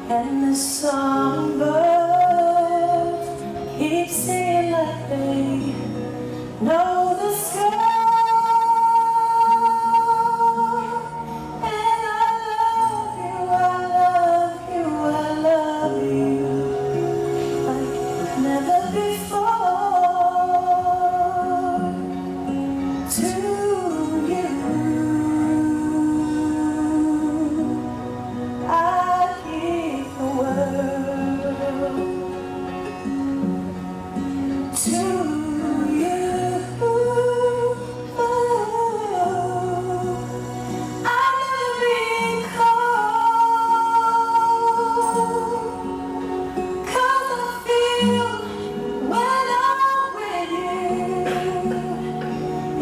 And the songbirds keep singing like they know the sky. And I love you, I love you, I love you like never before. To you I give the world. To you I'll never be cold, 'cause I feel when I'm with you,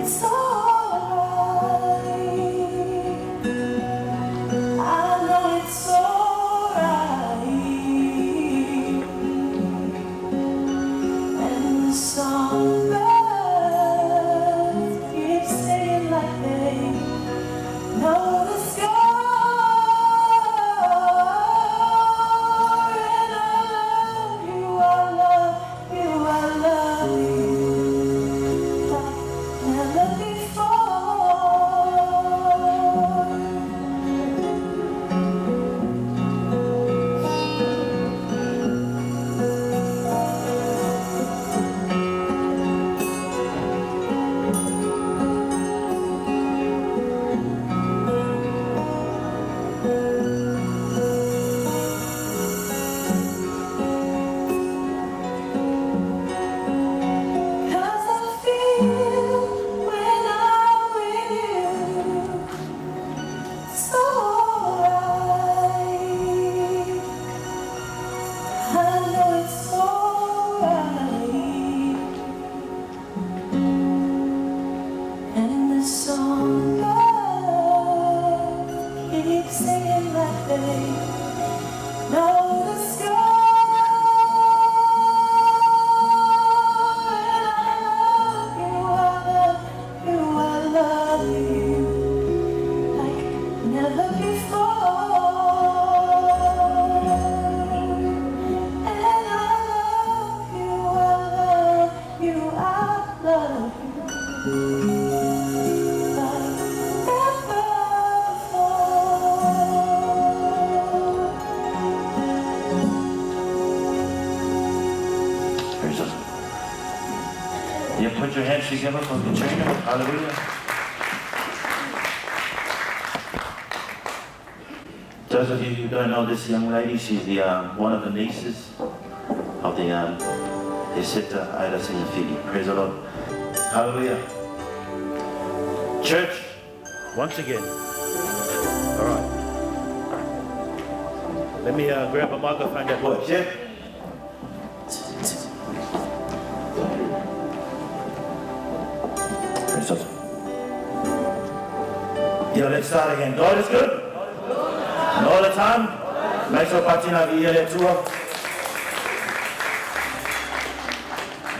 it's alright. I know it's alright. And the songbirds keep singing like they know the sky. And I love you, I love you, I love you like never before. Cause I feel when I'm with you, it's alright. I know it's alright. And the songbirds keep singing like they know the sky. And I love you, I love you, I love you like never before. And I love you, I love you, I love you like never before. Praise the Lord. You put your hands together for Katrina. Hallelujah. Those of you who don't know this young lady, she's the one of the nieces of the Eseta Senefili. Praise the Lord. Hallelujah. Church, once again. All right. Let me grab a microphone that works. Yeah. Praise the Lord. Yeah, let's start again. God is good. And all the time. Make sure Patina be here too.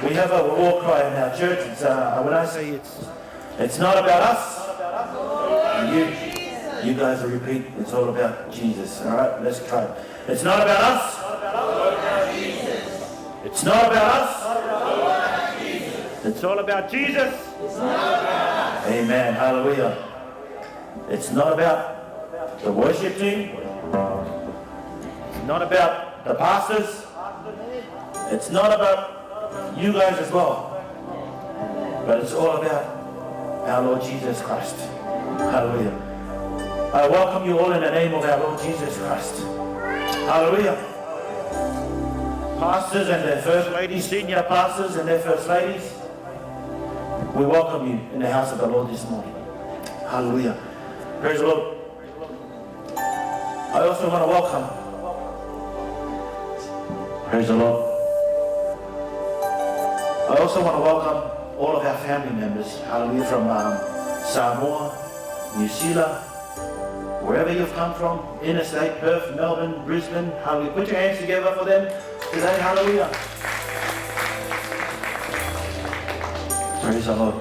We have a war cry in our church. It's, when I say it's not about us. You guys will repeat. It's all about Jesus. All right, let's try it. It's not about us. It's not about us. It's all about Jesus. Amen. Hallelujah. It's not about the worship team. It's not about the pastors. It's not about you guys as well. But it's all about our Lord Jesus Christ. Hallelujah. I welcome you all in the name of our Lord Jesus Christ. Hallelujah. Pastors and their first ladies, senior pastors and their first ladies, we welcome you in the house of the Lord this morning. Hallelujah. Praise the Lord. I also want to welcome, praise the Lord. I also want to welcome all of our family members, hallelujah, from Samoa, New Zealand, wherever you've come from, interstate, Perth, Melbourne, Brisbane, hallelujah. Put your hands together for them today, hallelujah. Praise the Lord.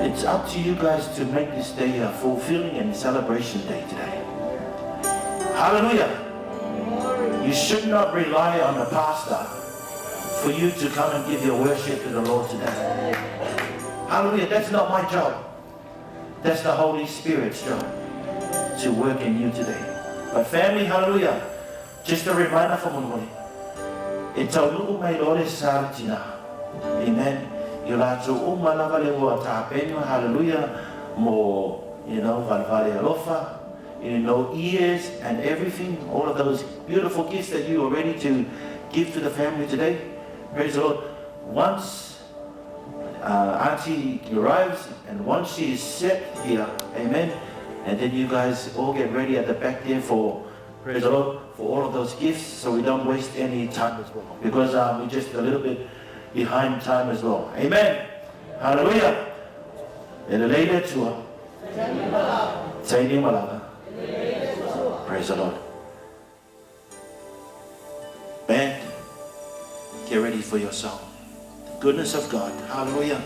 It's up to you guys to make this day a fulfilling and celebration day today. Hallelujah. You should not rely on the pastor for you to come and give your worship to the Lord today. Hallelujah. That's not my job. That's the Holy Spirit's job to work in you today. But family, hallelujah. Just a reminder for Moimoi. Amen. Hallelujah. More, valvale alofa. Ears and everything, all of those beautiful gifts that you are ready to give to the family today. Praise the Lord. Once Auntie arrives and once she is set here, amen, and then you guys all get ready at the back there for, praise the Lord, for all of those gifts, so we don't waste any time as well, because we're just a little bit behind time as well. Amen. Hallelujah. Praise the Lord. Band, get ready for your song. The goodness of God. Hallelujah.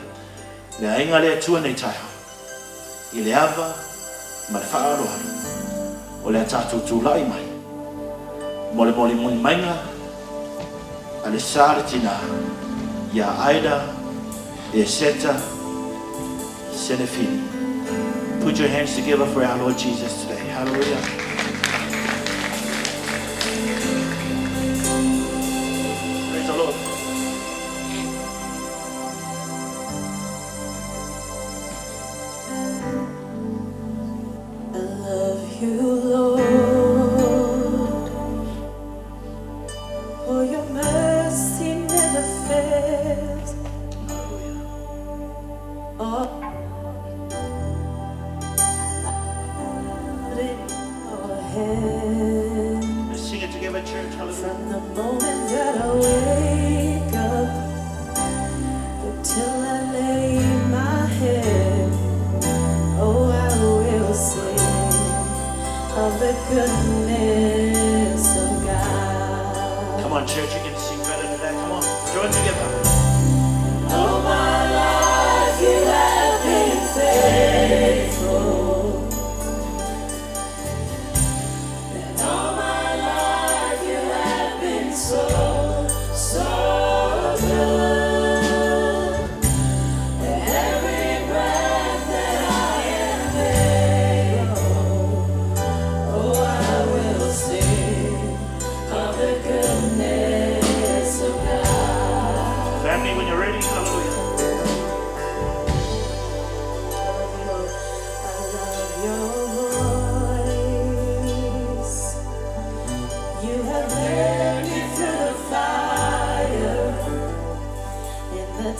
Ileava, malfaro, ole tatu tulai mai. Mole mainga, alisartina, ya Aida, Eseta, Senefili. Put your hands together for our Lord Jesus today. Hallelujah. Praise the Lord. I love you, Lord, for your mercy never fails. Oh. Let's sing it together, church. Hallelujah. From the moment that I wake up until I lay my head, oh, I will sing of the goodness of God. Come on, church, you can sing better than that. Come on, join together. All my life you have been faithful.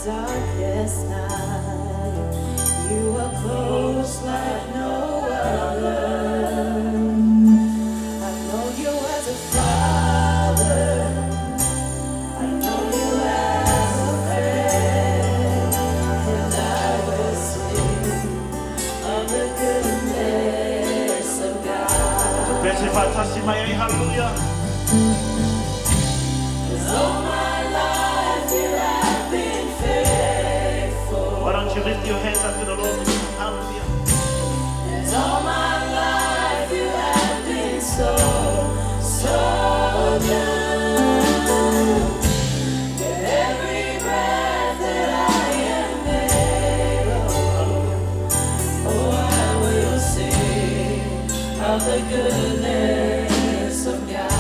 Darkest night, you are close like no other. I know you as a father, I know you as a friend, and I will sing of the goodness of God. Hallelujah. 'Cause all my life you have been faithful. Why don't you lift your hands up to the Lord? Hallelujah. And all my life you have been so, so good. With every breath that I am able, oh, I will sing of the goodness of God.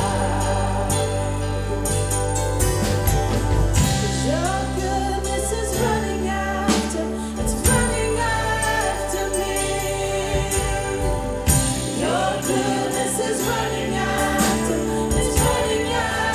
Your goodness is running after, it's running after me. Your goodness is running after, it's running after me.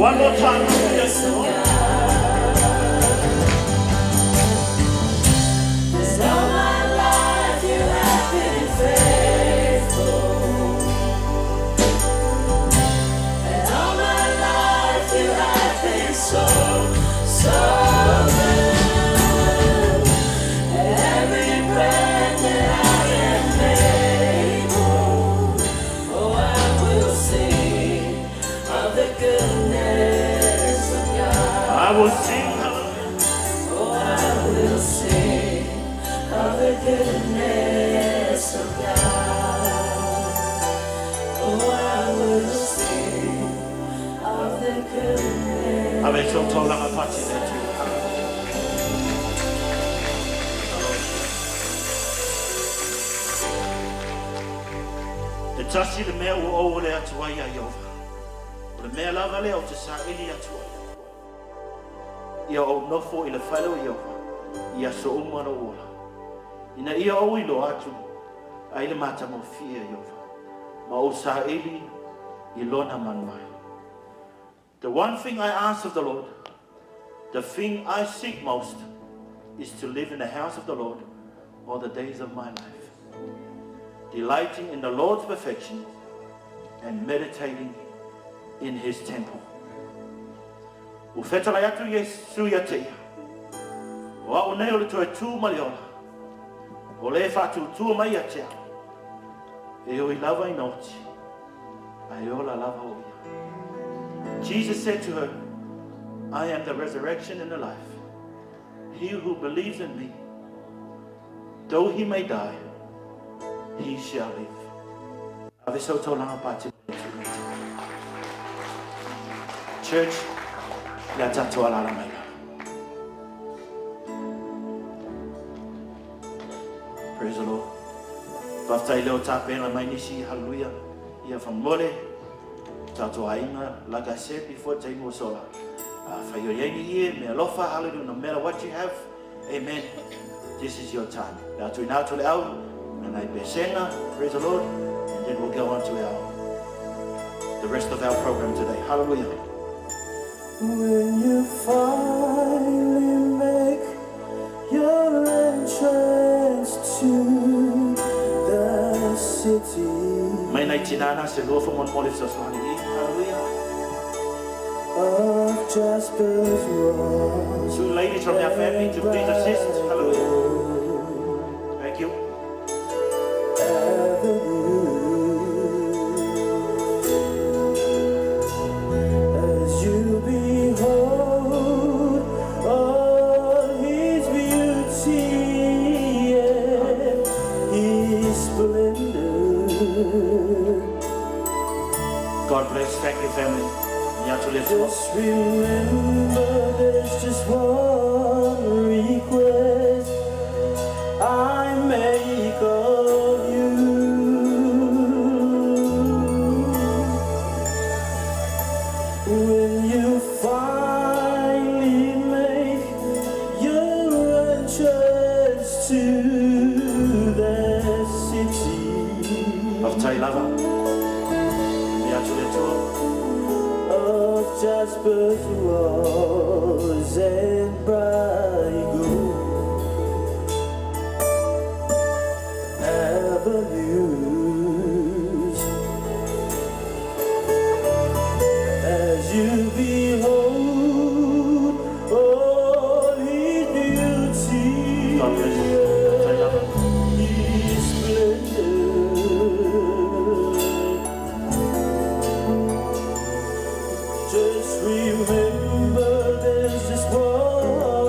One more time. Yes, Lord. All my life you have been faithful. And all my life you have been so good. And every breath that I am able, oh, I will sing of the goodness of God. I will sing. Oh, I will sing of the goodness of God. Oh, I will sing of the goodness. Avec son temps là, ma partie là, tu. Te tasi le mea ua o le atua ia Iova. O le mea lava leo te sa ili atua. Ia o nofo i le whailo Iova. Ia so umara ola. Ina ia o ilo atu. A ile mata mo fia Iova. Ma o sa ili I lona manmai. The one thing I ask of the Lord, the thing I seek most, is to live in the house of the Lord all the days of my life, delighting in the Lord's perfection and meditating in His temple. Ufetala yatu Yesu yatea. Wa o nei o le toe tū maliola. O le whatu tū mai yatea. E o I lava I noti. Ai ola lava o ia. Jesus said to her, I am the resurrection and the life. He who believes in me, though he may die, he shall live. Aviso tolanga pati. Church, ya tato ala la mega. Praise the Lord. Baftai leo tapena mai nisi, hallelujah. Ia famole. Tato ainga legacies before time was sola. Fayoriani here, me alofa, hallelujah, no matter what you have, amen. This is your time. Latu now to the out, and I besenga, praise the Lord, and then we'll go on to the rest of our program today. Hallelujah. When you finally make your entrance to the city. May naitinana se go from one more of hallelujah. Of Jasper's walls. Two ladies from our family to please assist. Hallelujah. Thank you. As you behold all His beauty and His splendor. God bless. Thank you, family. Just remember there's just one request I make of you. When you finally make your entrance to the city of Tailava. of Jasper's walls and bright gold avenues. As you behold all His beauty, His splendor. Just remember there's just one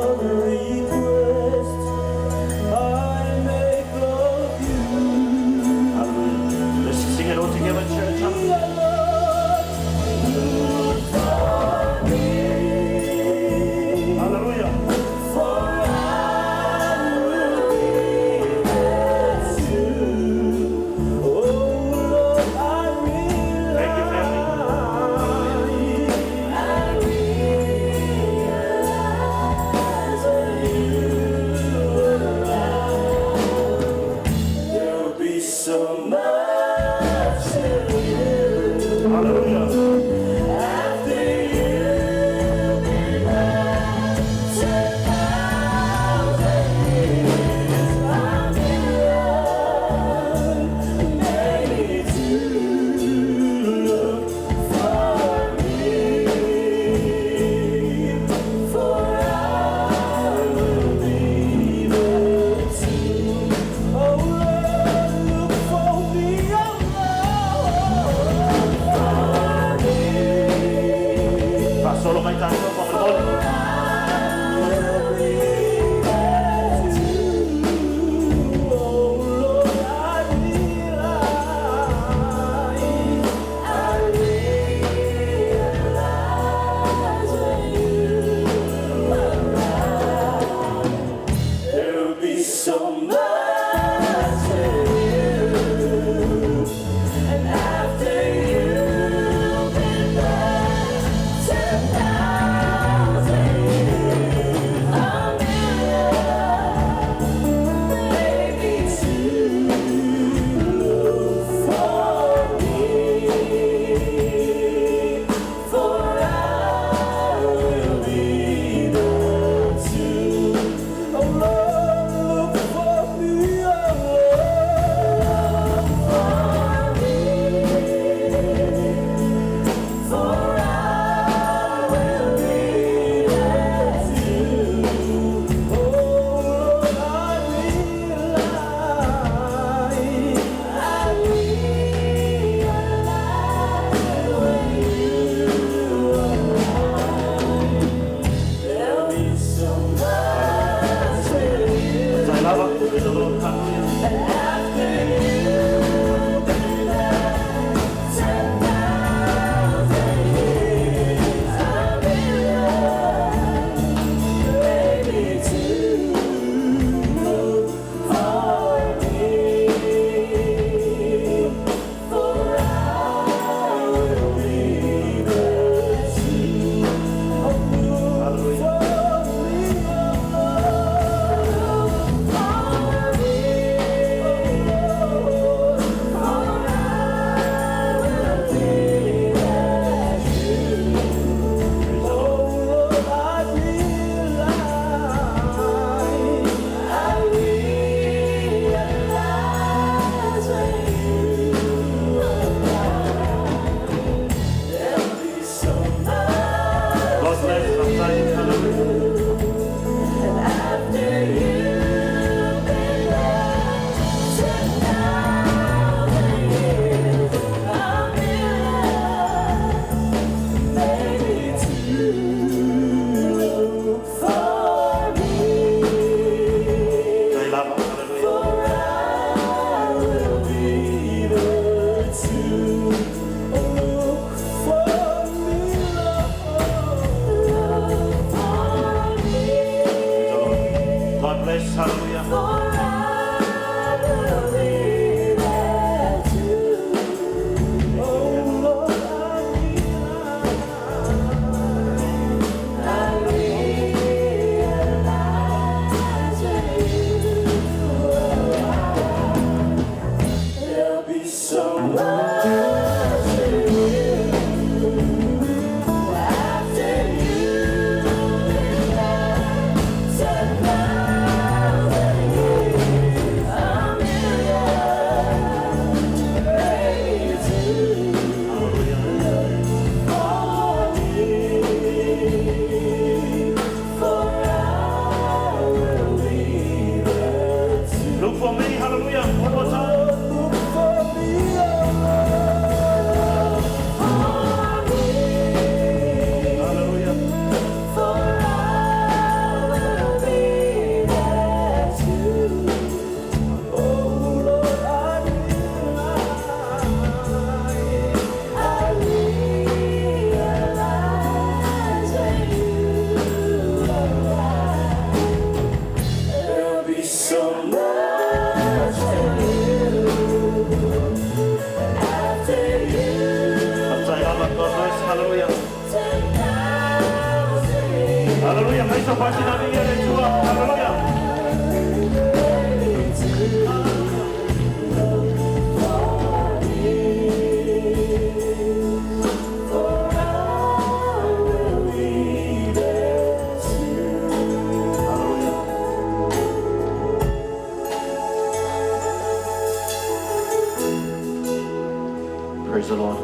Praise the Lord.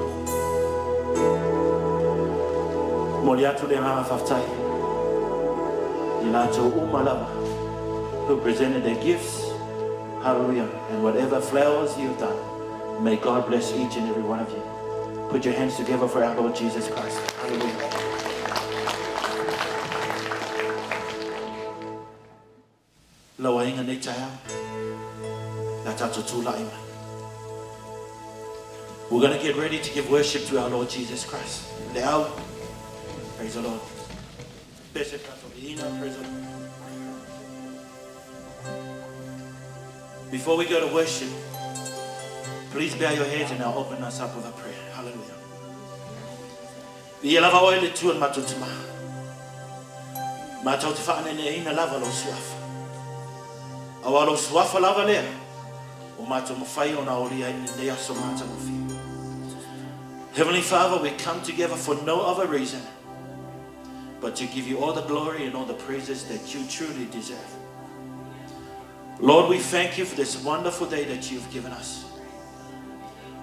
Who presented their gifts, hallelujah, and whatever flowers you've done, may God bless each and every one of you. Put your hands together for our Lord Jesus Christ. Hallelujah. Lawainga nei taya. Latu tulaima. We're going to get ready to give worship to our Lord Jesus Christ. Now, praise the Lord. Praise the Lord. Before we go to worship, please bow your heads and I'll open us up with a prayer. Hallelujah. Via lava oile tu al matutuma. Matutifa ne ina lava lo suafa. Awalo suafa lava lea. O matumufai ona oria in the asomata mufi. Heavenly Father, we come together for no other reason but to give you all the glory and all the praises that you truly deserve. Lord, we thank you for this wonderful day that you've given us.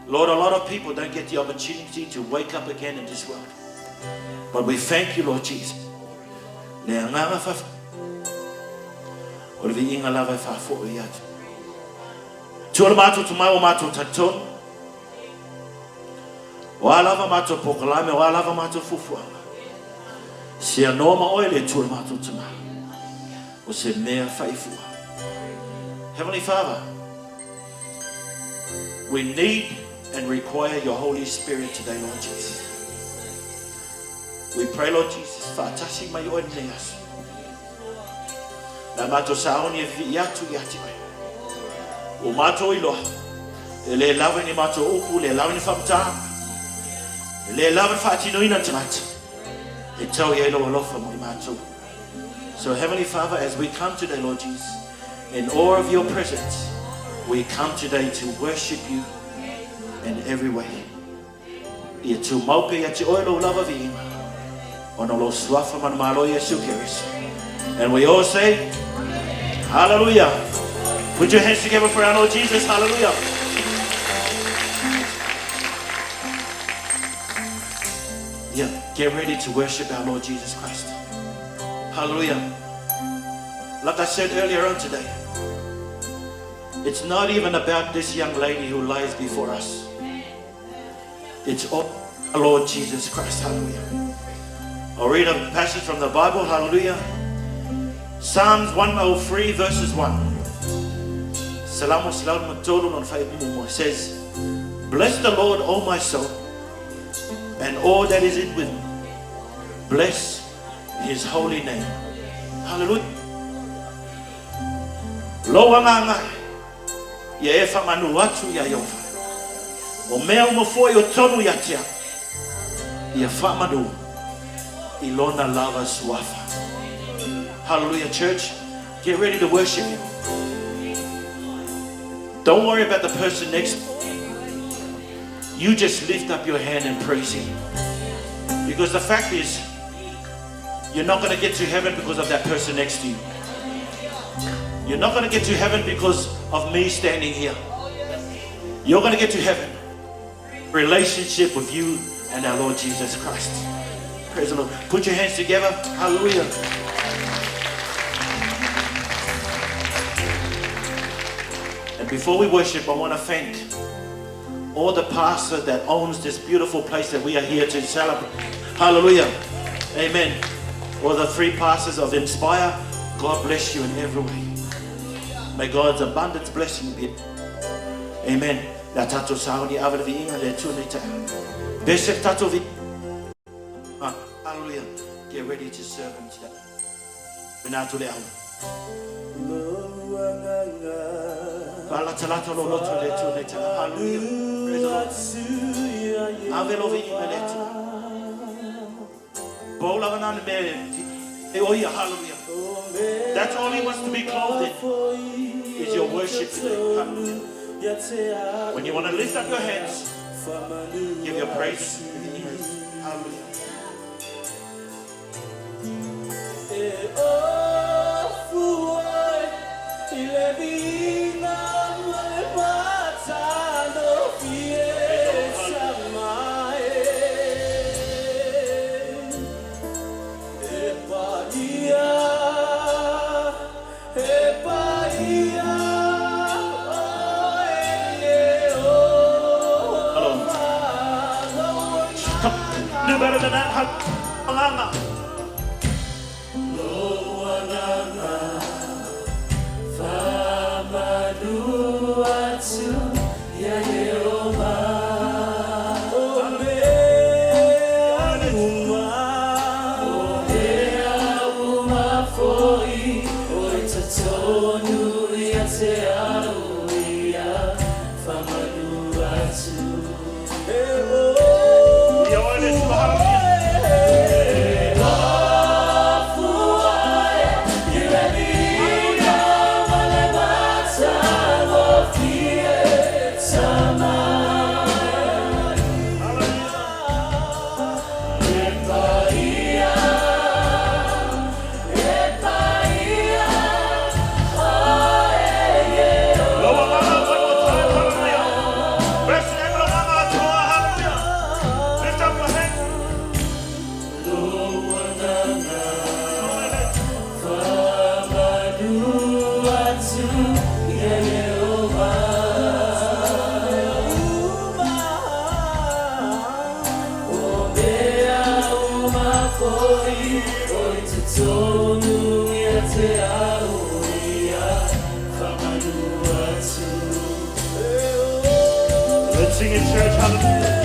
Lord, a lot of people don't get the opportunity to wake up again in this world. But we thank you, Lord Jesus. Walava mato pokalame, walava mato fufuanga. Se anoma oile tul mato tuma. O se mea faifua. Heavenly Father, we need and require your Holy Spirit today, Lord Jesus. We pray, Lord Jesus, fatasi mai oile neas. La mato saoni e viatu yati. O mato ilo. Le lava ni mato upu, le lava ni famta. So Heavenly Father, as we come today, Lord Jesus, in awe of your presence, we come today to worship you in every way. And we all say, hallelujah. Put your hands together for our Lord Jesus. Hallelujah. Yeah, get ready to worship our Lord Jesus Christ. Hallelujah. Like I said earlier on today, it's not even about this young lady who lies before us. It's all our Lord Jesus Christ. Hallelujah. I'll read a passage from the Bible. Hallelujah. Psalms 103 verses 1. Says, bless the Lord, O my soul, and all that is it with me. Bless his holy name. Hallelujah. Lo wanganga ya efa manu watu ya yova. O mea umofo yo tonu ya tia. Ya famadu ilona lava swafa. Hallelujah, church. Get ready to worship him. Don't worry about the person next. You just lift up your hand and praise him. Because the fact is, you're not going to get to heaven because of that person next to you. You're not going to get to heaven because of me standing here. You're going to get to heaven. Relationship with you and our Lord Jesus Christ. Praise the Lord. Put your hands together. Hallelujah. And before we worship, I want to thank all the pastor that owns this beautiful place that we are here to celebrate. Hallelujah. Amen. All the 3 pastors of Inspire, God bless you in every way. May God's abundance blessing be. Amen. La tato sauni avere vi inga le tunita. Bishop tato vi. Hallelujah. Get ready to serve him today. Benato le aula. Hallelujah. Hallelujah. That's all he wants to be clothed in, is your worship today. Hallelujah. When you want to lift up your hands, give your praise. Hallelujah. Do better than that. Let's sing in church, hallelujah.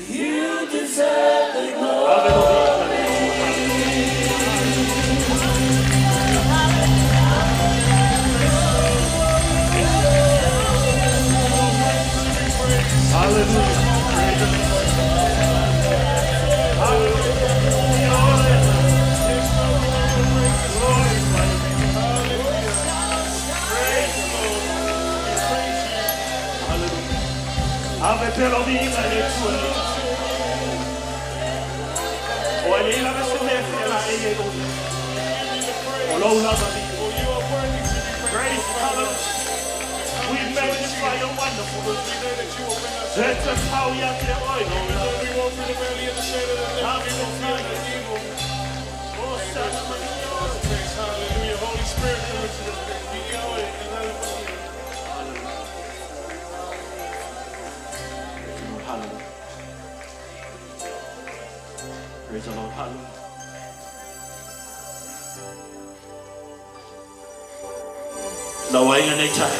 You deserve the glory. We magnify your wonderful. That's just how you have to avoid. We won't be the belly of the shade of the left. We won't feel the evil. Hallelujah. Holy Spirit, come into this place. Be Yahweh. Hallelujah. Praise the Lord. Hallelujah. Lawainga nature.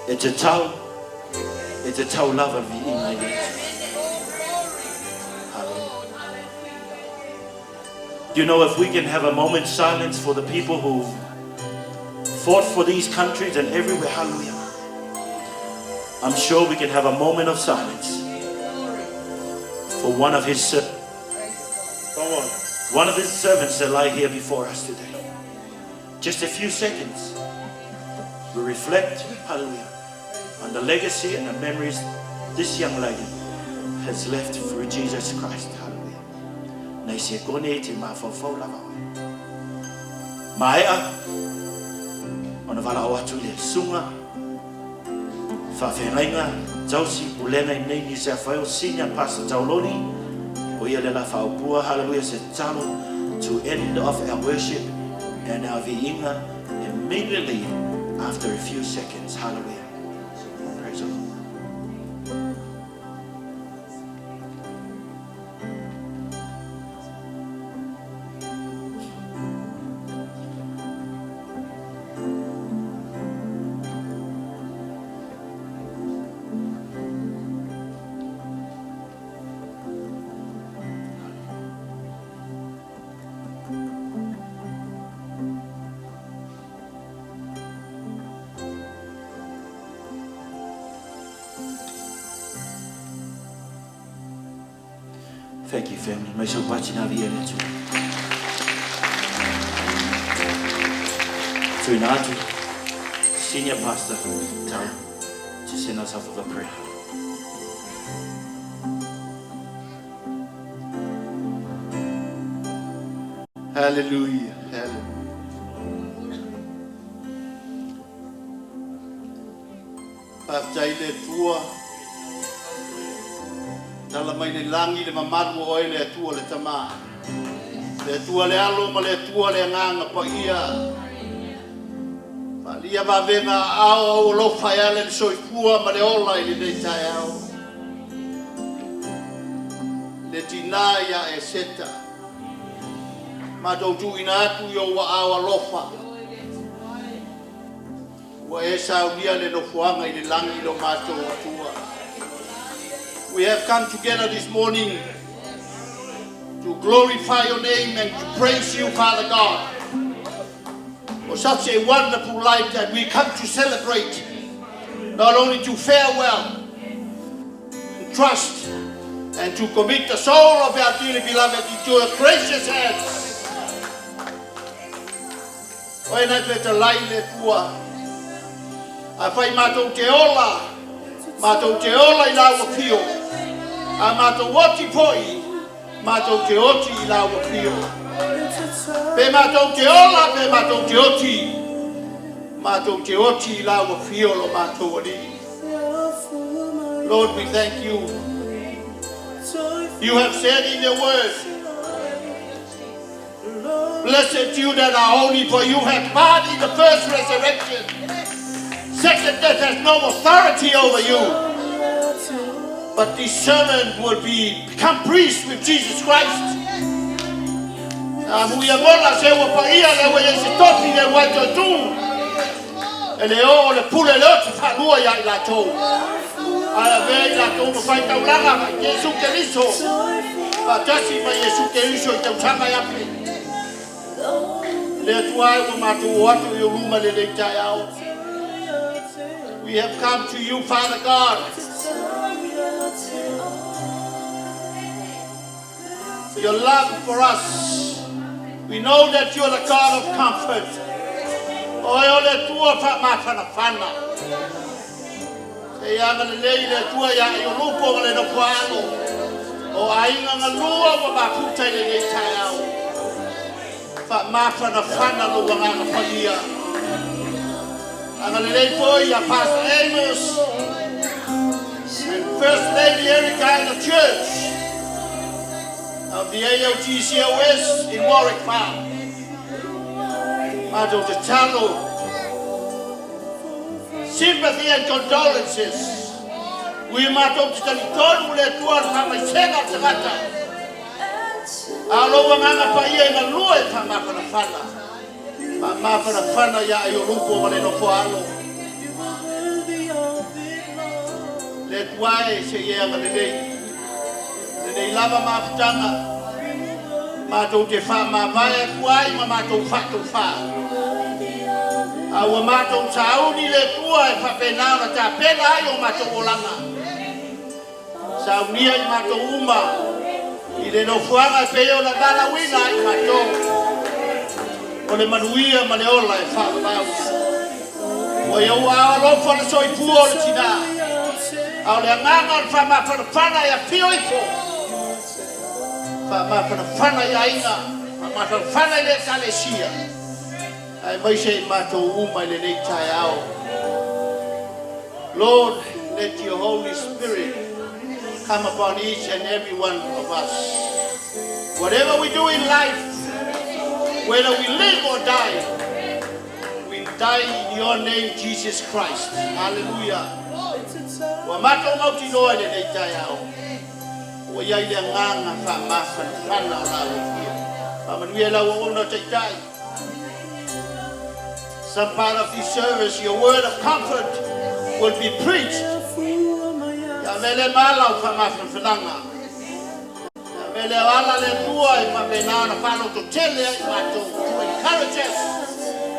It's a tau love of the You know, if we can have a moment's silence for the people who fought for these countries and everywhere, hallelujah. I'm sure we can have a moment of silence for one of his servants that lie here before us today. Just a few seconds. We reflect, hallelujah, on the legacy and the memories this young lady has left through Jesus Christ. Hallelujah. Naise kone te mafofo lava. Maea ona vala o atu le sunga fa ferenga jausi pulena nei ni se fa o sinya pasta jauloni o ia le la fa pua hallelujah se talo to end of our worship and our viinga immediately after a few seconds. Hallelujah. Praise the Lord. Thank you, family. May so much in our ear too. To Latu, senior pastor, to send us off with a prayer. Hallelujah. Hallelujah. Pastor ile tua tala mai le langi le mamaru o le tua le tama le tua le alo ma le tua le nganga pa ia pa ia va venga ao lo fai ale soi pua ma le ola ile dei tai ao le tinaya Eseta ma do tu ina tu yo wa awa lofa wa esa udia le no fuanga ile langi lo mato tua. We have come together this morning to glorify your name and to praise you, Father God, for such a wonderful life that we come to celebrate, not only to farewell, to trust, and to commit the soul of our dearly beloved into your gracious hands. When I let the light tua, I find mato te ola I lawa pio. A mato woti poi, mato te oti I lawa pio. Pe mato te ola, pe mato te oti. Mato te oti I lawa pio lo mato wali. Lord, we thank you. You have said in your word, blessed you that are holy, for you have part in the first resurrection. Second, death has no authority over you. But this servant will become priest with Jesus Christ. E le o le pule le o te whanua ia I Latu. Ala vea I Latu no whai taulanga mai Jesu Keriso. Pa tasi mai Jesu Keriso I tautanga iape. Le atua I wa matu o atu I o ruma le le tai au. We have come to you, Father God. Your love for us. We know that you're the God of comfort. O le tua fa mafana fana. Se anga le le tua ya I lupo le no kwano. O ainga nga lua wa maputa le le tai au. Fa mafana fana lo wanga na palia. Anga le le po ya Pastor Amos and First Lady Erica in the church of the AOTCOS in Warwick Farm. Mato te talo sympathy and condolences. We mato te tali tonu le tua na mai senga te gata. Aloha nganga pa ia na lua e pa mafana fana. Pa mafana fana ya I o lupo ma le no foalo. Le tua e se ia ma le dei. Nei lava mafutanga matou te wha mawai kuai ma matou whatu wha awa matou sauni le tua e whapenau na ta pena ai o matou olanga saunia I matou uma I le no fuanga peo na dala wina I matou o le manuia ma le ola e whawau o iau awa lofa na soi pua o le tina au le anganga o whamawhana e a pio I po Fana ya inga, fana le kalesia. Ai mai sei mato uma le nei tai ao. Lord, let your Holy Spirit come upon each and every one of us. Whatever we do in life, whether we live or die, we die in your name, Jesus Christ. Hallelujah. Wa mato mauti noa le nei tai ao. O ia I le nganga wha mafan whana o lau kia. Pamanuia lau o ono te tai. Some part of this service, your word of comfort will be preached. Ya mele malau wha mafan whananga. Ya mele ala le tua I mapena na whano to tele I mato to encourage us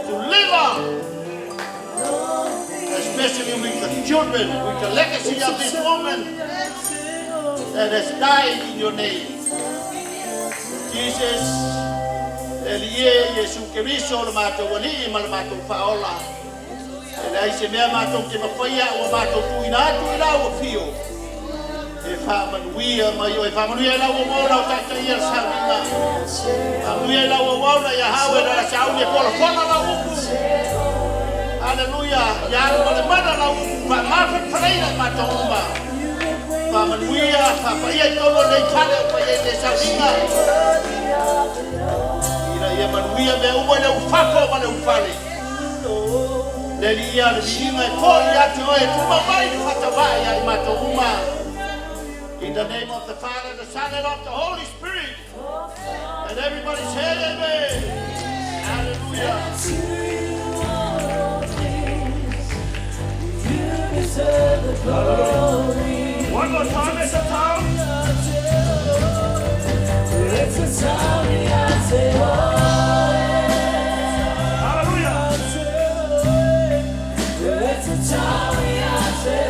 to live on. Especially with the children, with the legacy of this woman that has died in your name. Jesus, Elie, Jesu Keriso, le mato wali, ma le mato Paula. E lai se mea mato te mawhaia o mato tuinatu I lau o fio. E whamanuia mai o e whamanuia lau o mauna o tata ia saunga. Whamanuia lau o mauna ia hawe na sauni e pola pona lau upu. Hallelujah. Ia ma le mana lau upu. Whamawhan whareina mato uma. Pamanuia, papaia tolo nei tale o paia nei sauninga. Ira ia manuia me ua le ufako ma le ufale. Le lia le vinga e koi ate o e tuma mai ni whatawai ai mato uma. In the name of the Father, the Son, and of the Holy Spirit. And everybody say amen. Hallelujah. You deserve the glory. One more time, it's a town. It's a town, I say, hallelujah. It's a town, I say,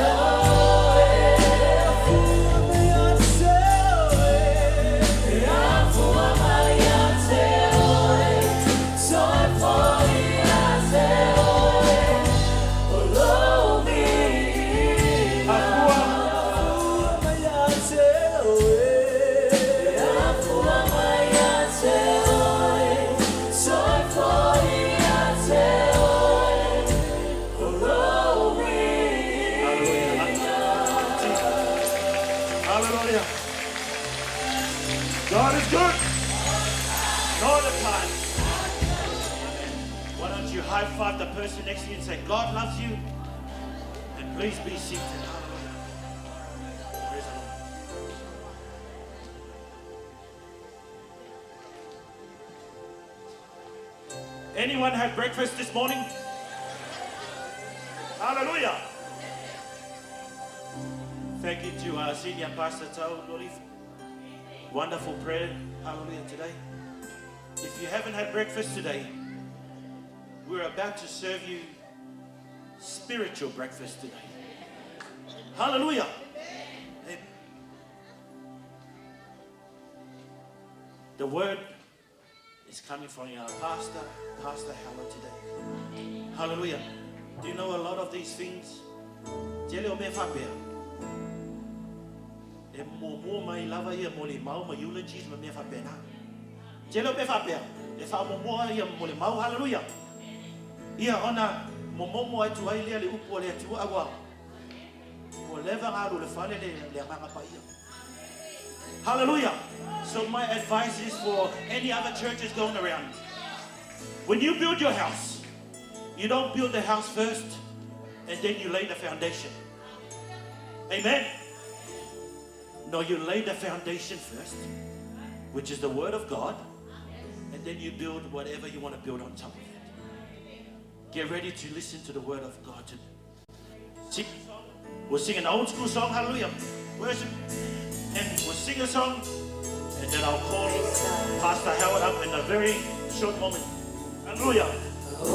God is good. All the time. Why don't you high five the person next to you and say, God loves you. And please be seated. Praise the Lord. Anyone had breakfast this morning? Hallelujah. Thank you to our senior pastor, Tau Lori. Wonderful prayer. Hallelujah today. If you haven't had breakfast today, we're about to serve you spiritual breakfast today. Hallelujah. Amen. The word is coming from our pastor, Pastor Howard today. Hallelujah. Do you know a lot of these things? Eulogies, hallelujah. Ia ona momomo atu ai le upo le atu agua. O leva ngaro le fale le nganga pa ia. Hallelujah. So my advice is for any other churches going around. When you build your house, you don't build the house first and then you lay the foundation. Amen. No, you lay the foundation first, which is the word of God, and then you build whatever you want to build on top of it. Get ready to listen to the word of God. We'll sing an old school song, hallelujah, worship, and we'll sing a song, and then I'll call Pastor Howard up in a very short moment. Hallelujah. Come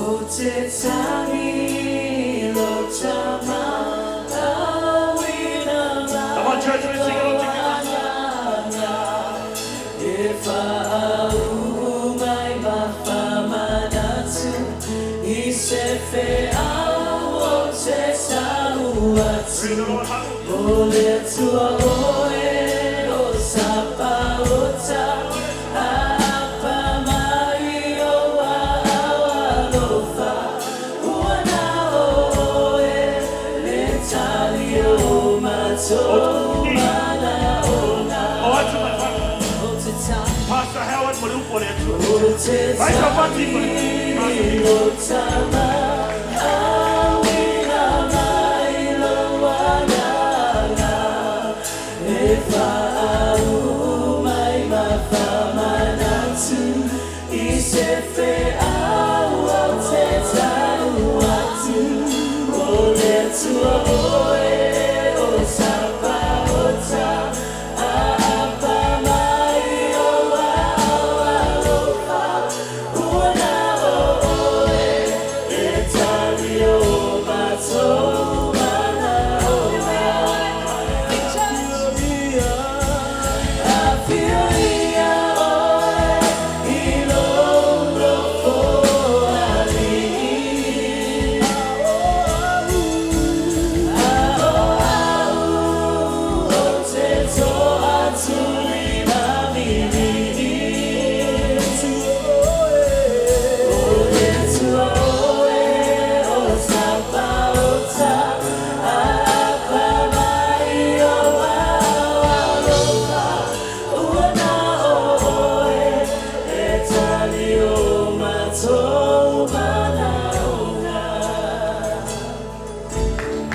on, church, let's sing it all together. Pastor Howard, vai salvar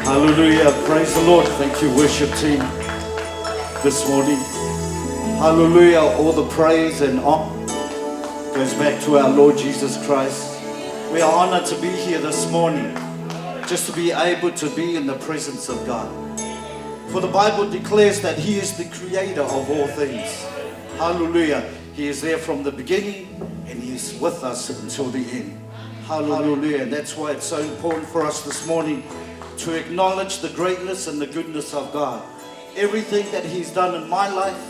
Hallelujah. Praise the Lord. Thank you, worship team, this morning. Hallelujah. All the praise and honor goes back to our Lord Jesus Christ. We are honored to be here this morning, just to be able to be in the presence of God. For the Bible declares that He is the creator of all things. Hallelujah. He is there from the beginning and He is with us until the end. Hallelujah. And that's why it's so important for us this morning to acknowledge the greatness and the goodness of God. Everything that He's done in my life,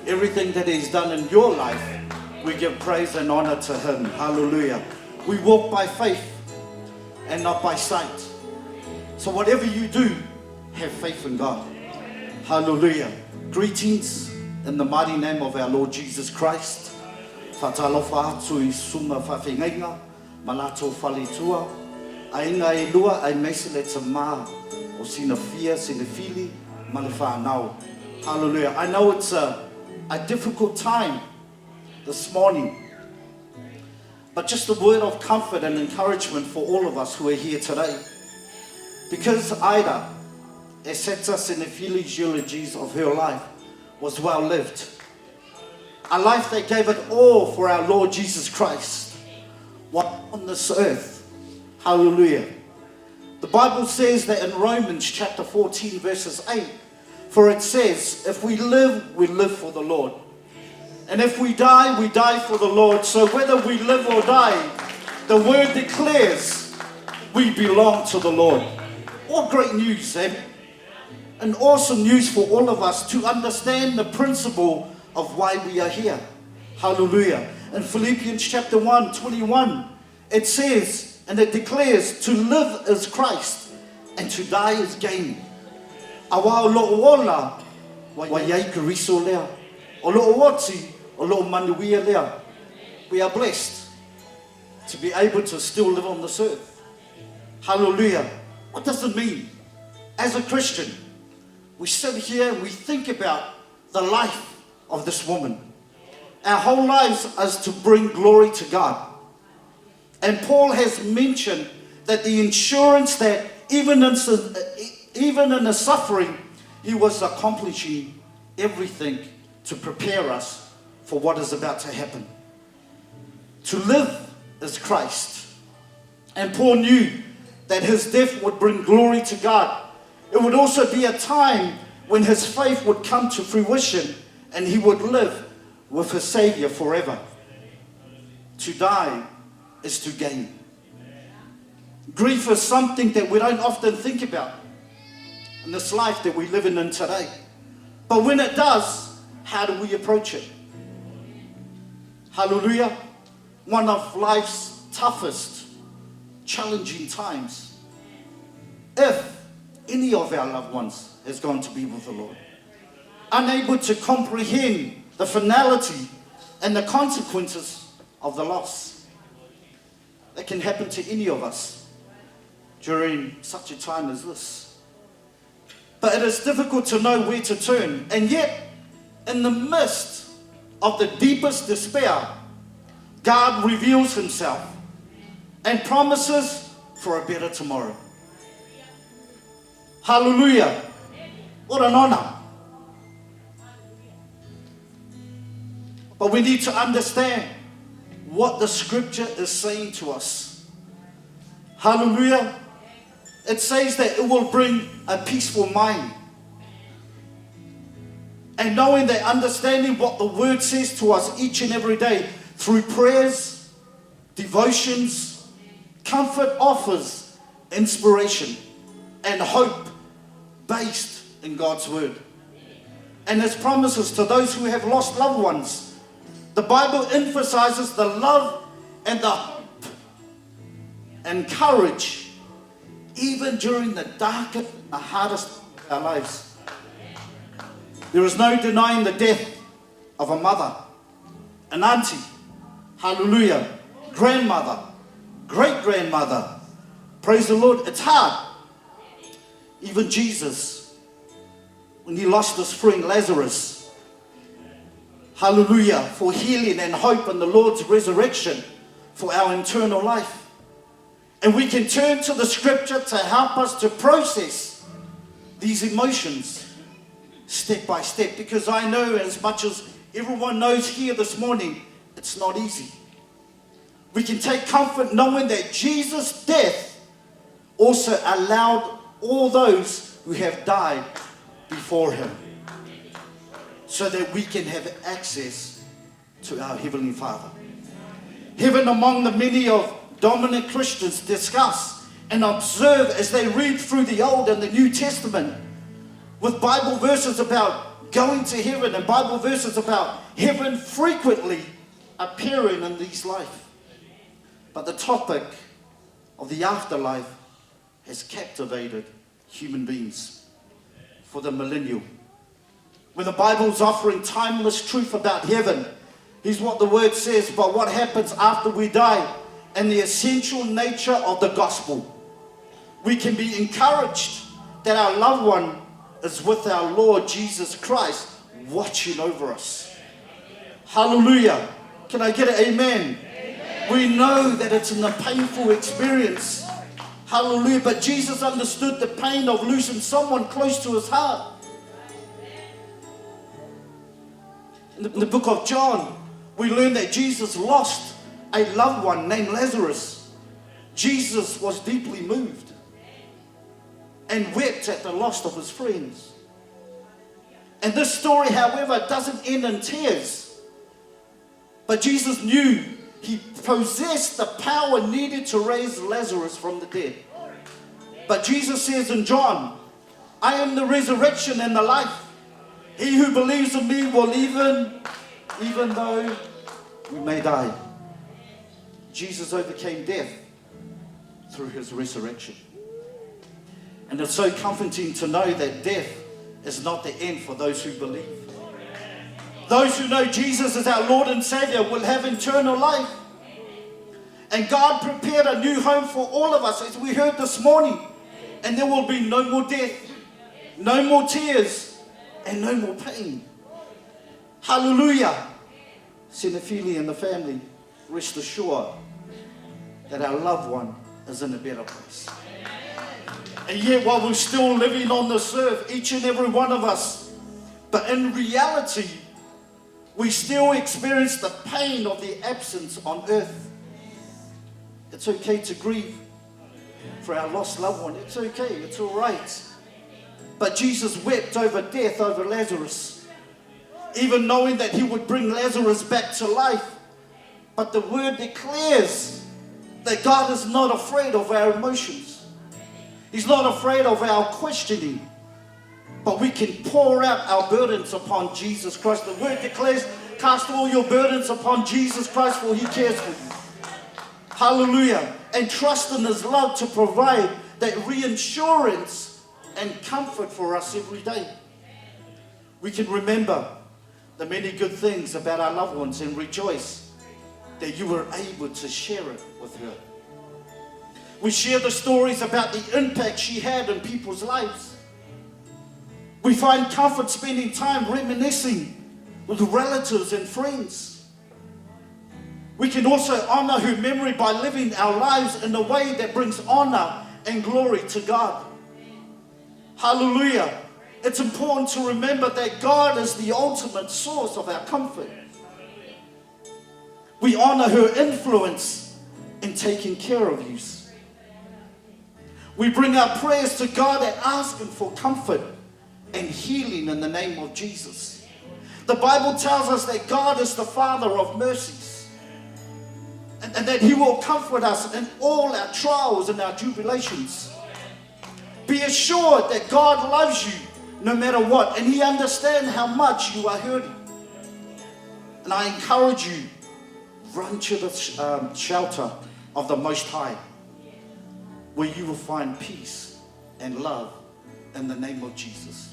everything that He's done in your life, we give praise and honor to Him. Hallelujah. We walk by faith and not by sight. So whatever you do, have faith in God. Hallelujah. Greetings in the mighty name of our Lord Jesus Christ. Fatalofa atu I sunga whawhingainga, malato whalitua. Ainga e lua ai meisele te maa o Senefili, malefa nau. Hallelujah. I know it's a difficult time this morning, but just a word of comfort and encouragement for all of us who are here today. Because Ida, Eseta Senefili's eulogies of her life was well lived. A life that gave it all for our Lord Jesus Christ. While on this earth, hallelujah, The Bible says that in Romans chapter 14 verses 8, for it says, if we live, we live for the Lord. And if we die for the Lord. So whether we live or die, the word declares we belong to the Lord. What great news, eh? And awesome news for all of us to understand the principle of why we are here. Hallelujah. In Philippians chapter 1, 21, it says, and it declares, to live is Christ, and to die is gain. Awa o lo'o ola, wa yai kariso lea. O lo'o wati, o lo'o manuia lea. We are blessed to be able to still live on this earth. Hallelujah. What does it mean? As a Christian, we sit here and we think about the life of this woman. Our whole lives is to bring glory to God. And Paul has mentioned that the insurance that even in the suffering, he was accomplishing everything to prepare us for what is about to happen. To live is Christ. And Paul knew that his death would bring glory to God. It would also be a time when his faith would come to fruition and he would live with his Savior forever. To die is to gain. Grief is something that we don't often think about in this life that we live in today. But when it does, how do we approach it? Hallelujah. One of life's toughest, challenging times. If any of our loved ones has gone to be with the Lord, unable to comprehend the finality and the consequences of the loss that can happen to any of us during such a time as this. But it is difficult to know where to turn, and yet in the midst of the deepest despair, God reveals himself and promises for a better tomorrow. Hallelujah. What an honor. But we need to understand what the scripture is saying to us. Hallelujah. It says that it will bring a peaceful mind. And knowing that, understanding what the word says to us each and every day through prayers, devotions, comfort offers, inspiration, and hope based in God's word. And his promises to those who have lost loved ones. The Bible emphasizes the love and the hope and courage even during the darkest, the hardest of our lives. There is no denying the death of a mother, an auntie, hallelujah, grandmother, great-grandmother. Praise the Lord. It's hard. Even Jesus, when he lost his friend Lazarus, hallelujah, for healing and hope in the Lord's resurrection for our eternal life. And we can turn to the scripture to help us to process these emotions step by step. Because I know, as much as everyone knows here this morning, it's not easy. We can take comfort knowing that Jesus' death also allowed all those who have died before him, so that we can have access to our Heavenly Father. Heaven, among the many of dominant Christians discuss and observe as they read through the Old and the New Testament, with Bible verses about going to heaven and Bible verses about heaven frequently appearing in these life. But the topic of the afterlife has captivated human beings for the millennium. When the Bible's offering timeless truth about heaven, here's what the word says about what happens after we die and the essential nature of the gospel. We can be encouraged that our loved one is with our Lord Jesus Christ watching over us. Hallelujah. Can I get an amen? Amen. We know that it's a painful experience. Hallelujah. But Jesus understood the pain of losing someone close to his heart. In the book of John, we learn that Jesus lost a loved one named Lazarus. Jesus was deeply moved. and wept at the loss of his friends. And this story, however, doesn't end in tears. But Jesus knew he possessed the power needed to raise Lazarus from the dead. But Jesus says in John, I am the resurrection and the life. He who believes in me will even though we may die. Jesus overcame death through his resurrection. And it's so comforting to know that death is not the end for those who believe. Those who know Jesus as our Lord and Savior will have eternal life. And God prepared a new home for all of us, as we heard this morning. And there will be no more death, no more tears, and no more pain. Hallelujah. Senefili and the family, rest assured that our loved one is in a better place. And yet while we're still living on this earth, each and every one of us, but in reality, we still experience the pain of the absence on earth. It's okay to grieve for our lost loved one. It's okay, it's all right. But Jesus wept over death, over Lazarus, even knowing that he would bring Lazarus back to life. But the word declares that God is not afraid of our emotions. He's not afraid of our questioning. But we can pour out our burdens upon Jesus Christ. The word declares, cast all your burdens upon Jesus Christ, for he cares for you. Hallelujah. And trust in his love to provide that reassurance and comfort for us every day. We can remember the many good things about our loved ones and rejoice that you were able to share it with her. We share the stories about the impact she had in people's lives. We find comfort spending time reminiscing with relatives and friends. We can also honor her memory by living our lives in a way that brings honor and glory to God. Hallelujah. It's important to remember that God is the ultimate source of our comfort. We honor her influence in taking care of you. We bring our prayers to God and ask him for comfort and healing in the name of Jesus. The Bible tells us that God is the Father of mercies, and that he will comfort us in all our trials and our tribulations. Be assured that God loves you no matter what, and he understands how much you are hurting. And I encourage you, run to the shelter of the Most High, where you will find peace and love in the name of Jesus.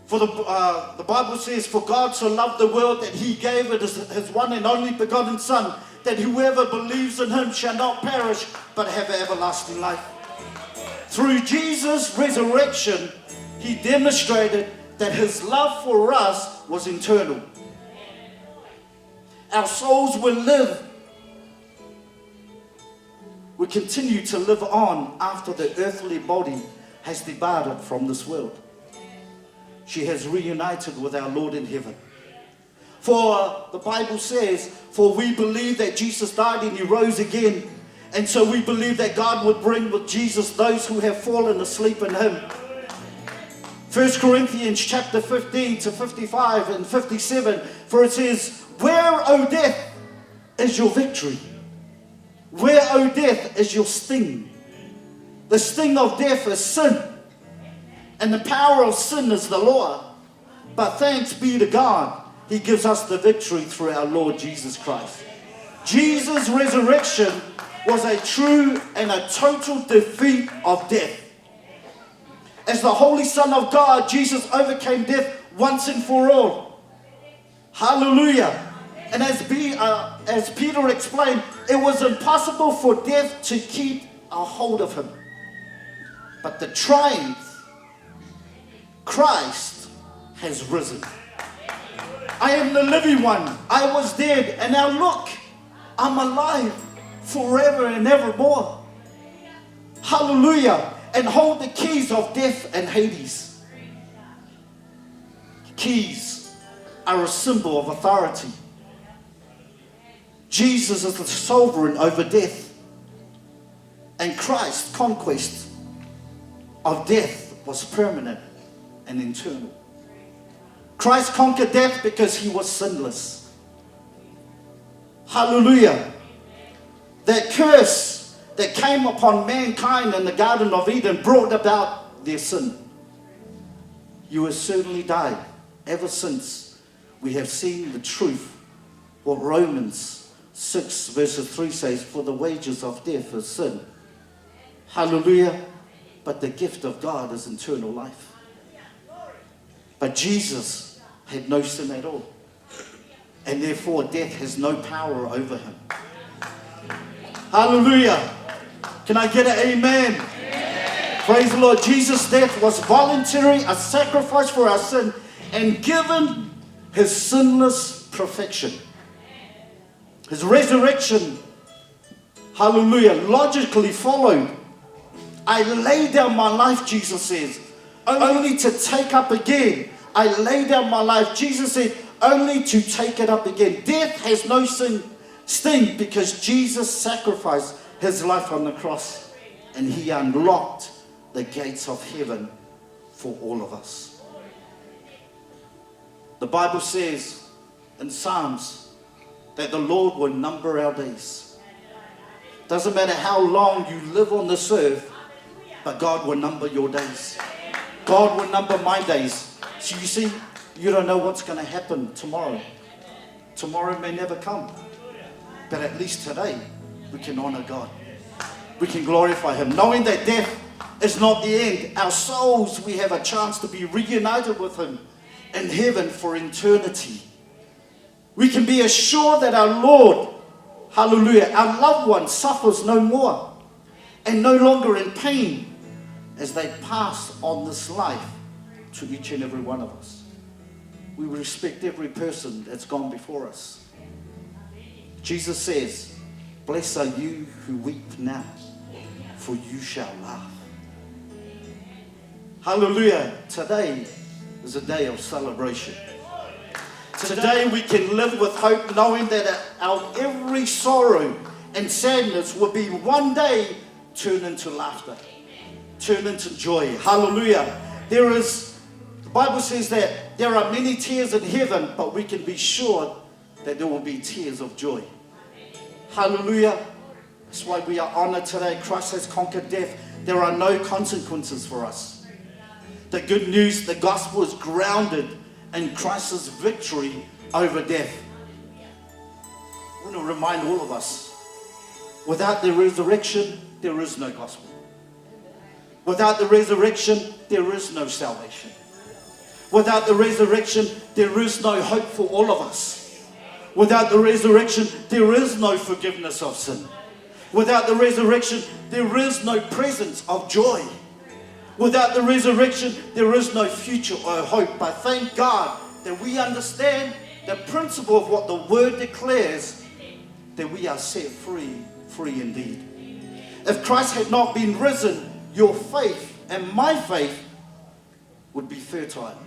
For the Bible says, for God so loved the world that he gave it his one and only begotten Son, that whoever believes in him shall not perish, but have everlasting life. Through Jesus' resurrection, he demonstrated that his love for us was eternal. Our souls will live. We continue to live on after the earthly body has departed from this world. She has reunited with our Lord in heaven. For the Bible says, for we believe that Jesus died and he rose again. And so we believe that God would bring with Jesus those who have fallen asleep in him. 1 Corinthians chapter 15 to 55 and 57. For it says, where, O death, is your victory? Where, O death, is your sting? The sting of death is sin, and the power of sin is the law. But thanks be to God, he gives us the victory through our Lord Jesus Christ. Jesus' resurrection was a true and a total defeat of death. As the Holy Son of God, Jesus overcame death once and for all. Hallelujah. And as Peter explained, it was impossible for death to keep a hold of him. But the triumph, Christ has risen. I am the living one. I was dead, and now look, I'm alive forever and evermore. Hallelujah. And hold the keys of death and Hades. Keys are a symbol of authority. Jesus is the sovereign over death, and Christ's conquest of death was permanent and eternal. Christ conquered death because he was sinless. Hallelujah. That curse that came upon mankind in the Garden of Eden brought about their sin. You have certainly died ever since we have seen the truth. What Romans 6 verses 3 says, for the wages of death is sin. Hallelujah. But the gift of God is eternal life. But Jesus had no sin at all. And therefore death has no power over him. Hallelujah. Can I get an amen? Amen. Praise the Lord. Jesus' death was voluntary, a sacrifice for our sin, and given his sinless perfection. His resurrection, hallelujah, logically followed. I lay down my life, Jesus says, only to take up again. I lay down my life, Jesus said, only to take it up again. Death has no sting because Jesus sacrificed his life on the cross, and he unlocked the gates of heaven for all of us. The Bible says in Psalms that the Lord will number our days. Doesn't matter how long you live on this earth, but God will number your days. God will number my days. So you see, you don't know what's going to happen tomorrow. Tomorrow may never come. But at least today, we can honor God. We can glorify him. Knowing that death is not the end. Our souls, we have a chance to be reunited with him in heaven for eternity. We can be assured that our Lord, hallelujah, our loved one suffers no more and no longer in pain as they pass on this life to each and every one of us. We respect every person that's gone before us. Jesus says, blessed are you who weep now, for you shall laugh. Hallelujah. Today is a day of celebration. Today we can live with hope, knowing that our every sorrow and sadness will be one day turned into laughter, turned into joy. Hallelujah. The Bible says that there are many tears in heaven, but we can be sure that there will be tears of joy. Hallelujah. That's why we are honored today. Christ has conquered death. There are no consequences for us. The good news, the gospel is grounded in Christ's victory over death. I want to remind all of us, without the resurrection, there is no gospel. Without the resurrection, there is no salvation. Without the resurrection, there is no hope for all of us. Without the resurrection, there is no forgiveness of sin. Without the resurrection, there is no presence of joy. Without the resurrection, there is no future or hope. But thank God that we understand the principle of what the word declares, that we are set free, free indeed. If Christ had not been risen, your faith and my faith would be fertile.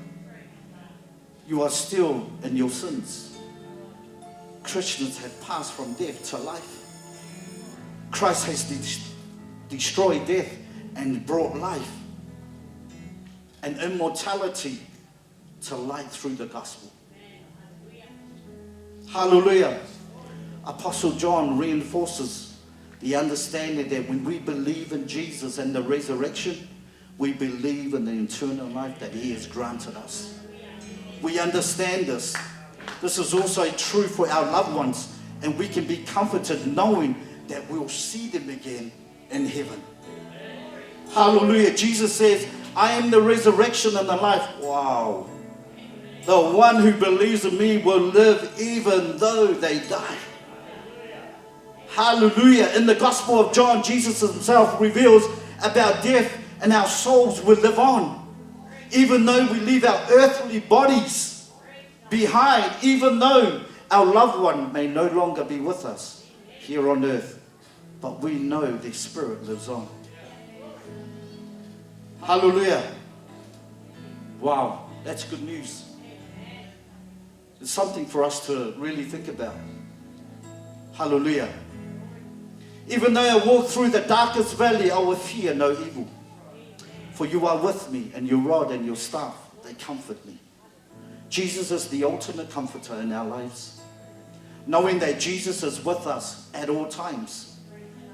You are still in your sins. Christians have passed from death to life. Christ has destroyed death and brought life and immortality to light through the gospel. Hallelujah. Apostle John reinforces the understanding that when we believe in Jesus and the resurrection, we believe in the eternal life that he has granted us. We understand this. This is also true for our loved ones, and we can be comforted knowing that we'll see them again in heaven. Hallelujah. Jesus says, I am the resurrection and the life. Wow. The one who believes in me will live even though they die. Hallelujah. In the Gospel of John, Jesus himself reveals about death, and our souls will live on. Even though we leave our earthly bodies behind, even though our loved one may no longer be with us here on earth, but we know their spirit lives on. Hallelujah. Wow, that's good news. It's something for us to really think about. Hallelujah. Even though I walk through the darkest valley, I will fear no evil. For you are with me, and your rod and your staff, they comfort me. Jesus is the ultimate comforter in our lives. Knowing that Jesus is with us at all times,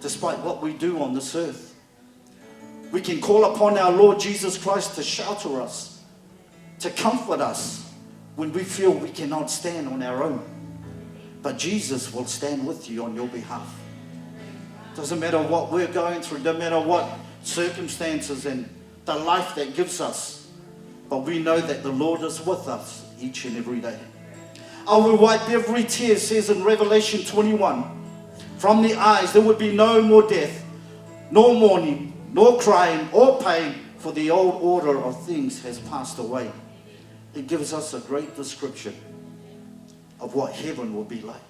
despite what we do on this earth. We can call upon our Lord Jesus Christ to shelter us, to comfort us when we feel we cannot stand on our own. But Jesus will stand with you on your behalf. Doesn't matter what we're going through, doesn't matter what circumstances and the life that gives us, but we know that the Lord is with us each and every day. I will wipe every tear, says in Revelation 21, from the eyes. There would be no more death, nor mourning, nor crying, or pain, for the old order of things has passed away. It gives us a great description of what heaven will be like.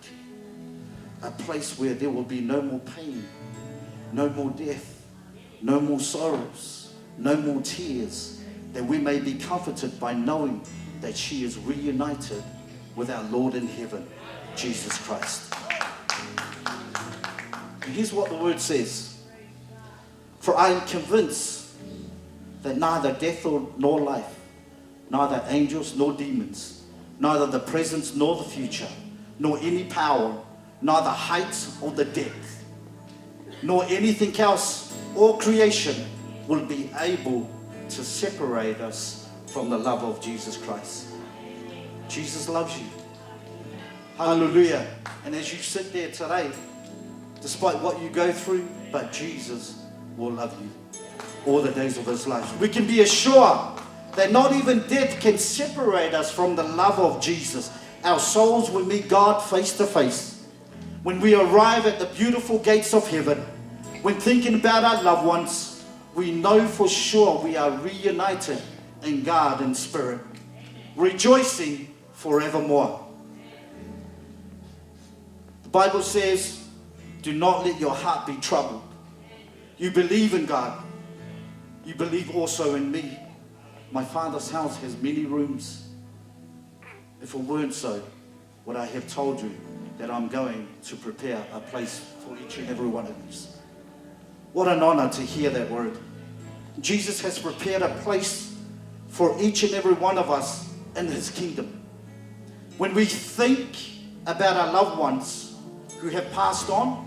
A place where there will be no more pain, no more death, no more sorrows, no more tears, that we may be comforted by knowing that she is reunited with our Lord in heaven, Jesus Christ. And here's what the word says. For I am convinced that neither death nor life, neither angels nor demons, neither the present nor the future, nor any power, neither height or the depth, nor anything else or creation will be able to separate us from the love of Jesus Christ. Jesus loves you. Hallelujah. And as you sit there today, despite what you go through, but Jesus will love you all the days of his life. We can be assured that not even death can separate us from the love of Jesus. Our souls will meet God face to face. When we arrive at the beautiful gates of heaven, when thinking about our loved ones, we know for sure we are reunited in God and spirit, rejoicing forevermore. The Bible says, do not let your heart be troubled. You believe in God. You believe also in me. My Father's house has many rooms. If it weren't so, would I have told you that I'm going to prepare a place for each and every one of you? What an honor to hear that word. Jesus has prepared a place for each and every one of us in his kingdom. When we think about our loved ones who have passed on,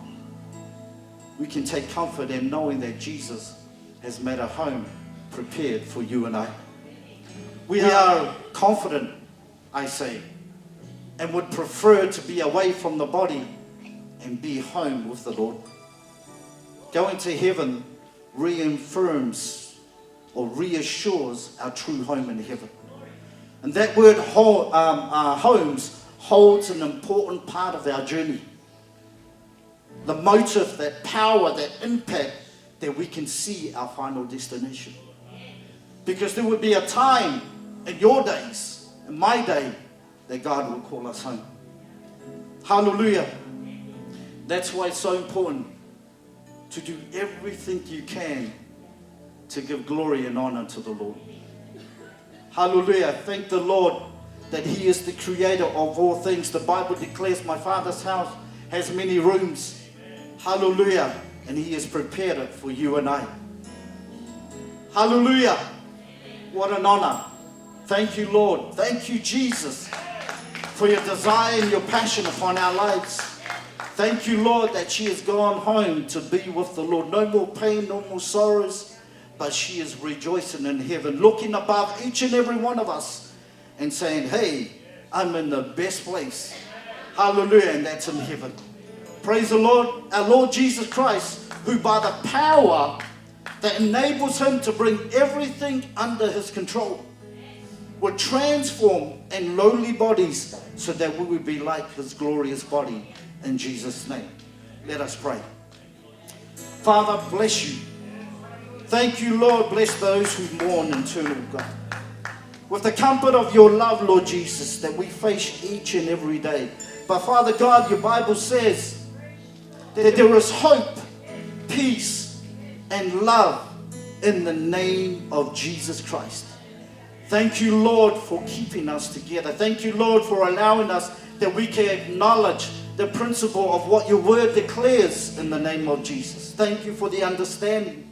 we can take comfort in knowing that Jesus has made a home prepared for you and I. We are confident, I say, and would prefer to be away from the body and be home with the Lord. Going to heaven reaffirms or reassures our true home in heaven. And that word homes holds an important part of our journey. The motive, that power, that impact that we can see our final destination. Because there would be a time in your days, in my day, that God will call us home. Hallelujah. That's why it's so important to do everything you can to give glory and honor to the Lord. Hallelujah. Thank the Lord that he is the creator of all things. The Bible declares my Father's house has many rooms. Hallelujah. And he has prepared it for you and I. Hallelujah. What an honor. Thank you, Lord. Thank you, Jesus, for your desire and your passion upon our lives. Thank you, Lord, that she has gone home to be with the Lord. No more pain, no more sorrows, but she is rejoicing in heaven, looking above each and every one of us and saying, hey, I'm in the best place. Hallelujah. And that's in heaven. Praise the Lord, our Lord Jesus Christ, who by the power that enables him to bring everything under his control, will transform in lowly bodies so that we would be like his glorious body in Jesus' name. Let us pray. Father, bless you. Thank you, Lord. Bless those who mourn eternal God. With the comfort of your love, Lord Jesus, that we face each and every day. But Father God, your Bible says that there is hope, peace, and love in the name of Jesus Christ. Thank you, Lord, for keeping us together. Thank you, Lord, for allowing us that we can acknowledge the principle of what your word declares in the name of Jesus. Thank you for the understanding.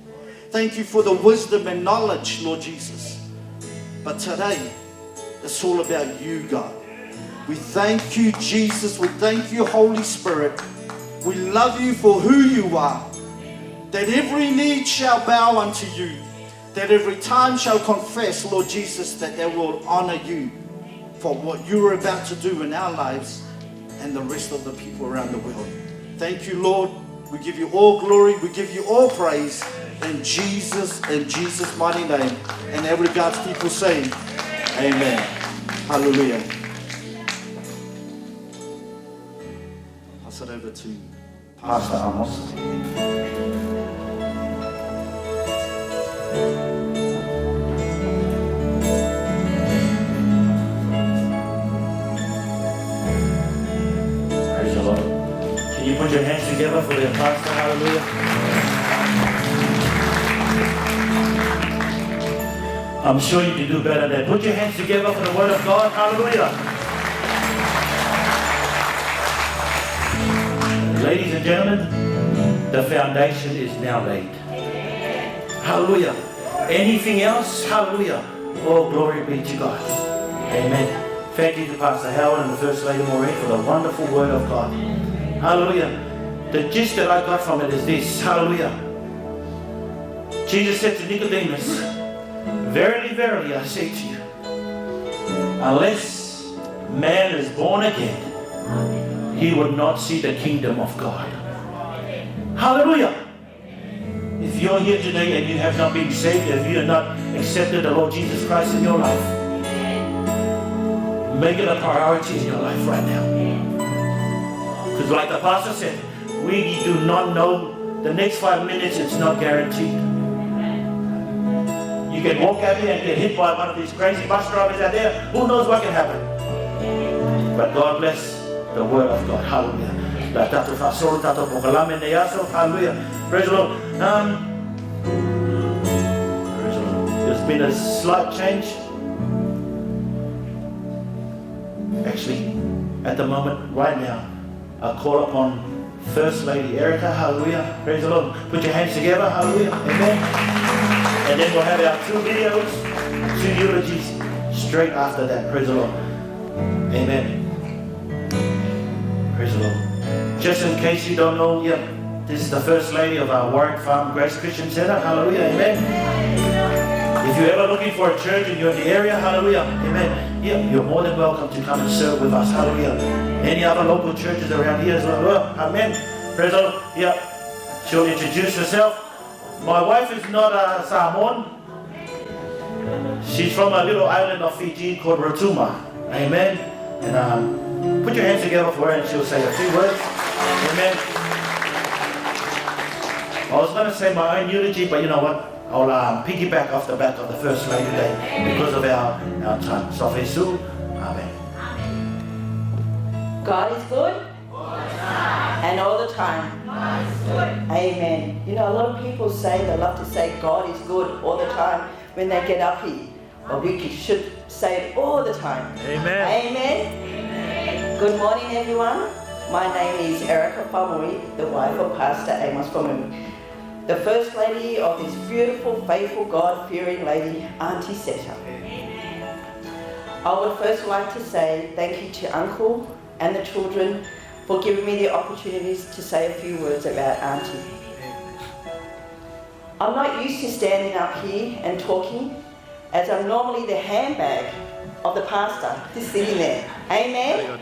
Thank you for the wisdom and knowledge, Lord Jesus. But today, it's all about you, God. We thank you, Jesus. We thank you, Holy Spirit. We love you for who you are. That every need shall bow unto you. That every tongue shall confess, Lord Jesus, that they will honor you for what you are about to do in our lives and the rest of the people around the world. Thank you, Lord. We give you all glory. We give you all praise in Jesus' mighty name. And every God's people say, amen. Hallelujah. Pass it over to Pastor Amos. Praise the Lord. Can you put your hands together for the pastor? Hallelujah. I'm sure you can do better than that. Put your hands together for the word of God. Hallelujah. Ladies and gentlemen, the foundation is now laid. Hallelujah. Anything else? Hallelujah. All glory be to God. Amen. Thank you to Pastor Howard and the First Lady Maureen for the wonderful word of God. Hallelujah. The gist that I got from it is this. Hallelujah. Jesus said to Nicodemus, verily, verily, I say to you, unless man is born again, he would not see the kingdom of God. Hallelujah. If you're here today and you have not been saved, if you have not accepted the Lord Jesus Christ in your life, make it a priority in your life right now. Because like the pastor said, we do not know the next 5 minutes, it's not guaranteed. You can walk out here and get hit by one of these crazy bus drivers out there. Who knows what can happen? But God bless the word of God. Hallelujah. Hallelujah. Praise the Lord. Praise the Lord. There's been a slight change. Actually, at the moment, right now, I call upon First Lady Erica. Hallelujah. Praise the Lord. Put your hands together. Hallelujah. Amen. And then we'll have our 2 videos, 2 eulogies straight after that. Praise the Lord. Amen. Praise the Lord. Just in case you don't know, this is the First Lady of our Warwick Farm Grace Christian Center. Hallelujah. Amen. If you're ever looking for a church and you're in the area, hallelujah. Amen. You're more than welcome to come and serve with us. Hallelujah. Any other local churches around here as well. Amen. Praise the Lord. She'll introduce herself. My wife is not a Samoan. She's from a little island of Fiji called Rotuma. Amen. And put your hands together for her and she'll say a few words. Amen. I was going to say my own eulogy, but you know what? I'll piggyback off the back of the First Lady today because of our time. So, Jesu. Amen. God is good. And all the time. Amen. You know, a lot of people say, they love to say God is good all the time when they get up here. But we should say it all the time. Amen. Amen. Good morning, everyone. My name is Erica Moimoi, the wife of Pastor Amos Moimoi, the First Lady of this beautiful, faithful, God-fearing lady, Auntie Eseta. I would first like to say thank you to Uncle and the children for giving me the opportunities to say a few words about Auntie. I'm not used to standing up here and talking, as I'm normally the handbag of the pastor just sitting there. Amen?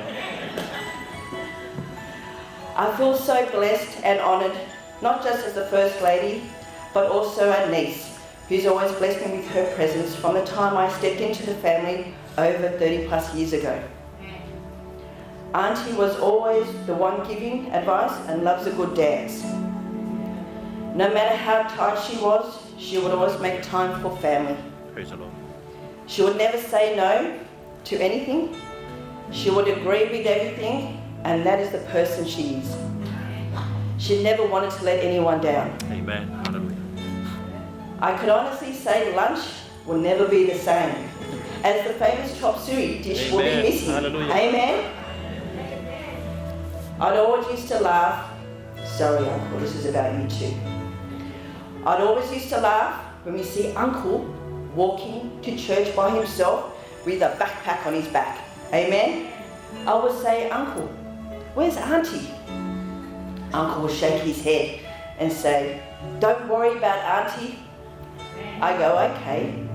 I feel so blessed and honoured, not just as the First Lady, but also a niece, who's always blessed me with her presence from the time I stepped into the family over 30 plus years ago. Auntie was always the one giving advice and loves a good dance. No matter how tired she was, she would always make time for family. Praise the Lord. She would never say no to anything. She would agree with everything, and that is the person she is. She never wanted to let anyone down. Amen. Hallelujah. I could honestly say lunch will never be the same, as the famous chop suey dish will be missing. Hallelujah. Amen. I'd always used to laugh. Sorry, Uncle, this is about you too. I'd always used to laugh when we see Uncle walking to church by himself with a backpack on his back. Amen? I would say, Uncle, where's Auntie? Uncle would shake his head and say, don't worry about Auntie. I go, okay,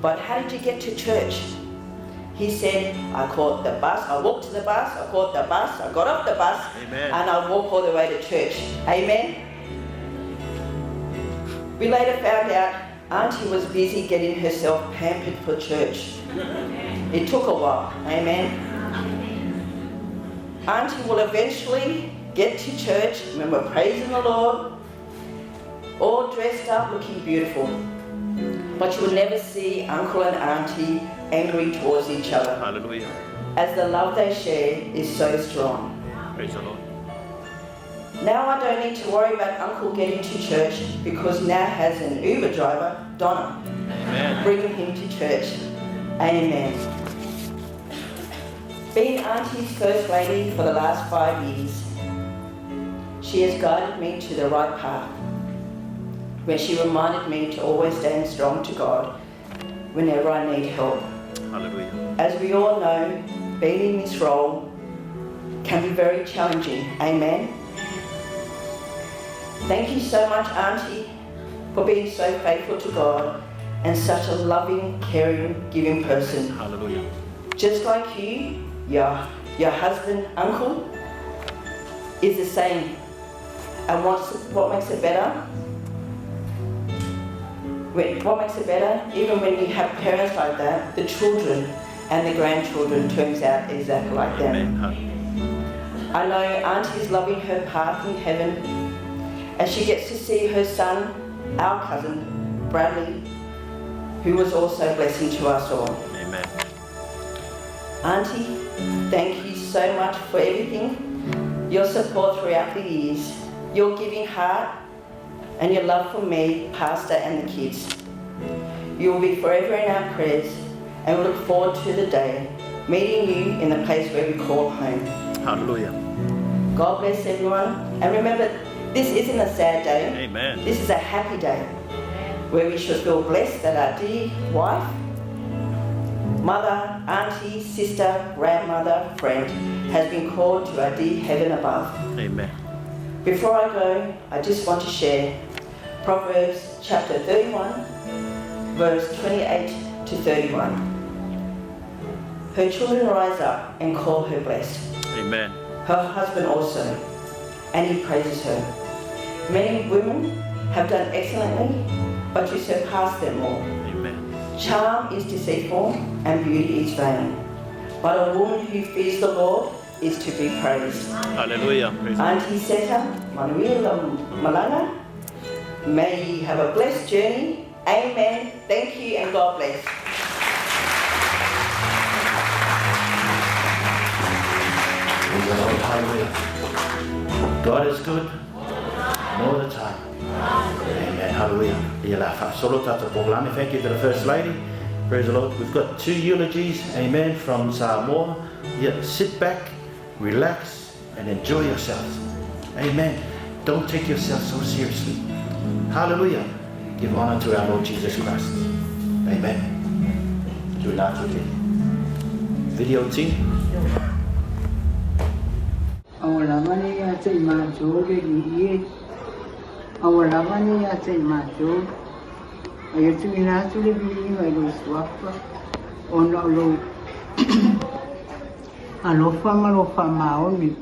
but how did you get to church? He said, I caught the bus, I walked to the bus, I caught the bus, I got off the bus, Amen. and I walked all the way to church. Amen? We later found out Auntie was busy getting herself pampered for church. It took a while. Amen? Auntie will eventually get to church when we're praising the Lord, all dressed up, looking beautiful. But you will never see Uncle and Auntie angry towards each other, Hallelujah. as the love they share is so strong. Praise the Lord. Now I don't need to worry about Uncle getting to church because now has an Uber driver, Donna, Amen. bringing him to church. Amen. Being Auntie's first lady for the last 5 years, she has guided me to the right path, where she reminded me to always stand strong to God whenever I need help. Hallelujah. As we all know, being in this role can be very challenging. Amen. Thank you so much, Auntie, for being so faithful to God and such a loving, caring, giving person. Hallelujah. Just like you, your husband, Uncle, is the same. And what makes it better? What makes it better? Even when you have parents like that, the children and the grandchildren turns out exactly like them. Amen. I know Auntie's loving her path in heaven as she gets to see her son, our cousin, Bradley, who was also a blessing to us all. Amen. Auntie, thank you so much for everything, your support throughout the years, your giving heart, and your love for me, Pastor, and the kids. You will be forever in our prayers, and we look forward to the day meeting you in the place where we call home. Hallelujah. God bless everyone, and remember, this isn't a sad day. Amen. This is a happy day, where we should feel blessed that our dear wife, mother, auntie, sister, grandmother, friend has been called to our dear heaven above. Amen. Before I go, I just want to share Proverbs chapter 31, verse 28 to 31. Her children rise up and call her blessed. Amen. Her husband also, and he praises her. Many women have done excellently, but you surpass them all. Amen. Charm is deceitful and beauty is vain, but a woman who fears the Lord is to be praised. Hallelujah. Praise the Lord. Auntie Eseta, Manuela Malanga, may you have a blessed journey. Amen. Thank you and God bless. Praise the Lord. Hallelujah. God is good all the time. Amen. Hallelujah. Thank you to the First Lady. Praise the Lord. We've got 2 eulogies. Amen. From Samoa. Yeah, sit back, relax, and enjoy yourselves. Amen. Don't take yourself so seriously. Hallelujah. Give honor to our Lord Jesus Christ. Amen. To Latu. Video team. Awala mani ya say majo le ni awala mani ya say majo ayo tumina tu le bi mai lo swapa ona lo alo fama oni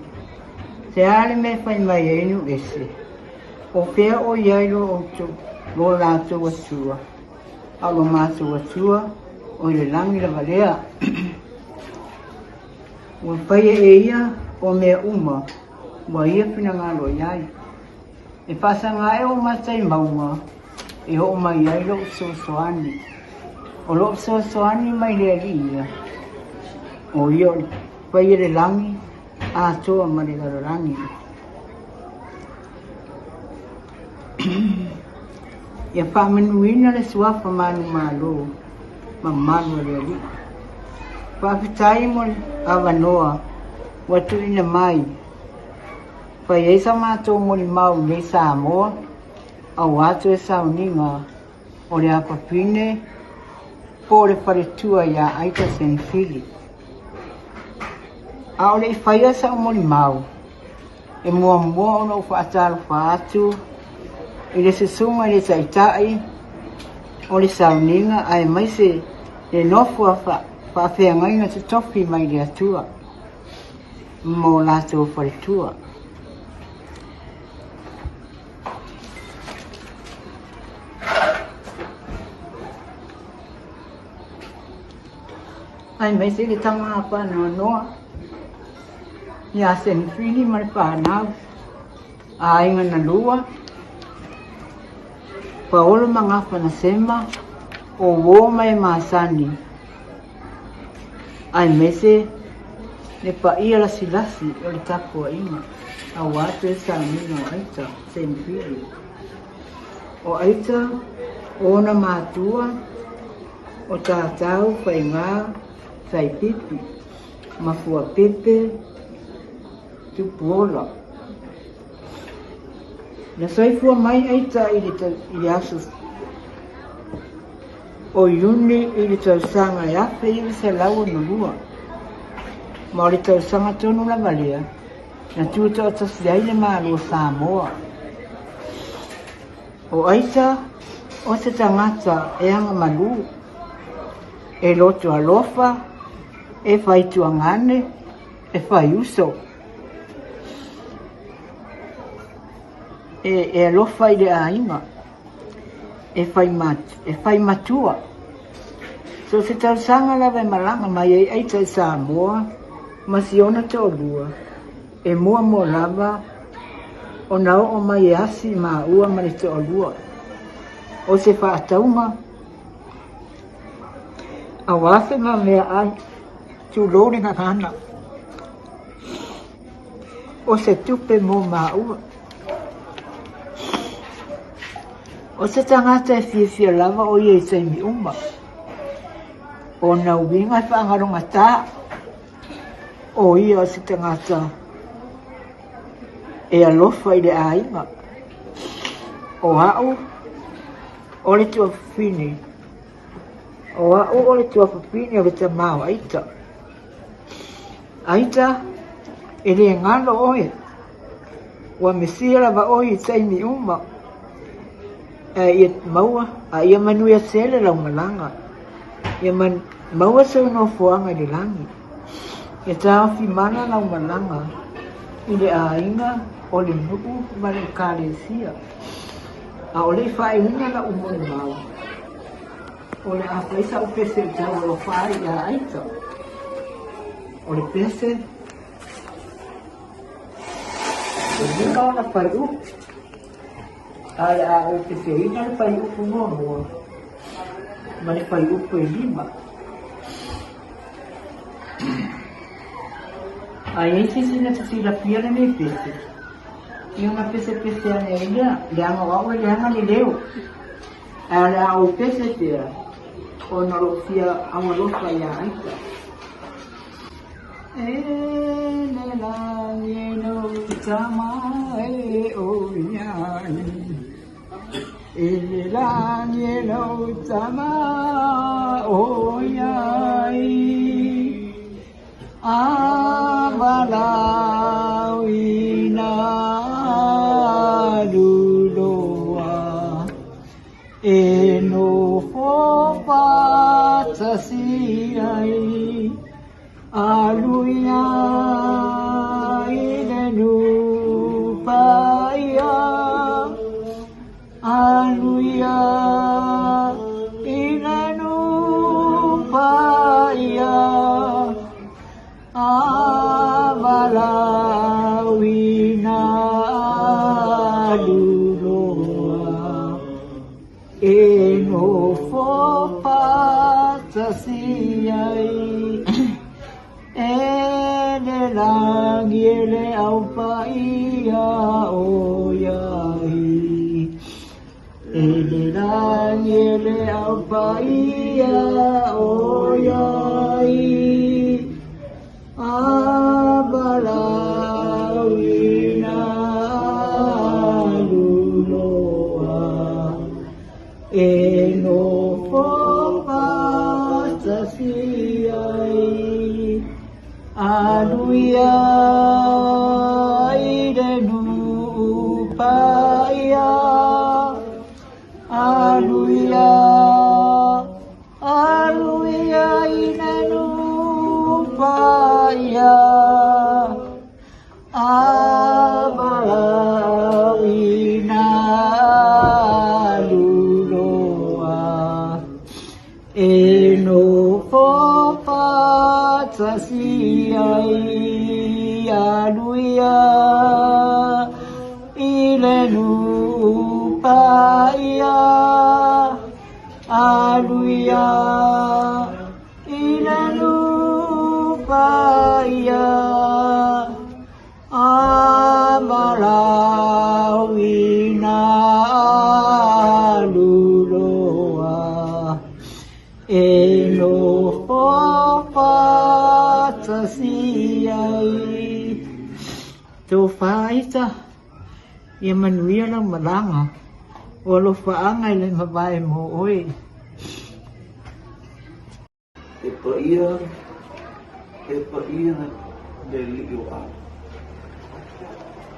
se ale me fai mai enu ese o fe o yailo o tu lo la tu wasua alo ma tu wasua o le langi la valea o fai eia o me uma, wa ia pina ngā lo iai. E pasa ngā e o matai maunga, e ho mai iai lo so soani. O lo so soani mai le ia. O ia pai le langi, a toa ma le garo langi. Ia whamanuina le suafa manu malo, ma manu le ali. Whapitai mo awanoa, watu ina mai. Pai eisa mātou mori mau nei Samoa, au atu e sauninga o le apapine po le wharetua ia aita Senefili. A o le i whaia sa o moli mau, e mua ono o whaatalo whaatu, i le sesunga i le taitai, o le sauninga ai mai se le nofu a whaafeangaina te topi mai le atua, mo Latu o wharetua. Ai mai se le tanga apa noa ia Senefili mai whanau a inga na lua Paula mangapa na sema o wo mai masani ai mai se le pa ia la silasi o le tapu a inga a watu e saumina o aita Senefili o aita o na mātua o tātau whainga sai pipi, mafua pepe, tupuola. Na soifua mai aita i le asu o iuni i le tausanga e afe i le se lau no lua. Ma o le tausanga tonu la valia, na tuta o tasiai le malu Samoa. O aita o se tangata e anga malu, e loto alofa, e fai tuangane, e fai uso. E alofa i le ainga, e fai matua. So se tausanga lawe malanga mai e aita i Samoa, ma si ona te olua, e mua mo lava, o nao o mai e asi ma ua ma le te olua. O se whaatauma, a wafe ma mea ai, tu lori na hana. O se tupe mo maua. O se tangata e fia lava o ye se mi uma. O na uinga e whaangaronga tā. O ia o se tangata e alofa i le ainga. O au, o le tua fini. O au o le tua fini o le ta mau aita. Aita, e le ngalo oe. Wa mesia lava oe i taimi uma. Ia maua, a ia manuia sele lau malanga. Ia maua sa uno fuanga i le langi. Ia tau fi mana lau malanga. I le ainga o le nuku ma le kālesia. A o le whae unga la umone mau. O le a paisa o pese o tau o whae ia aita. O le pese, o nika o na whai u. Ai a o pese ina le whai upu ngoa. Ma le whai upu e lima. Ai eisi sina te tira pia le me pese. I una pese ane ia, le anga wau le anga le leo. A le a o pese pia, o na lo fia anga lofa ia aita. E le la ye no tama e o iai. E le la ye no tama o iai. Amalawina luloa e no fofa tasiai aluia ilenu paia aluia ilenu paia amalawina luloa e no fofa tasiai e le langi e le au paia o iai e le langi e le au paia o iai amalawina luloa Aluia idenu paia. Aluia, aluia idenu paia. Abalawina luloa. Eno fopa tasiai. Aluia ilenu paia. Aluia ilenu paia. Amalawina luloa. Eno hopa tasiai. Tō whaita, ia manuia la malanga, o lo whaanga le mawai mo oi. E pa ia le liyo a.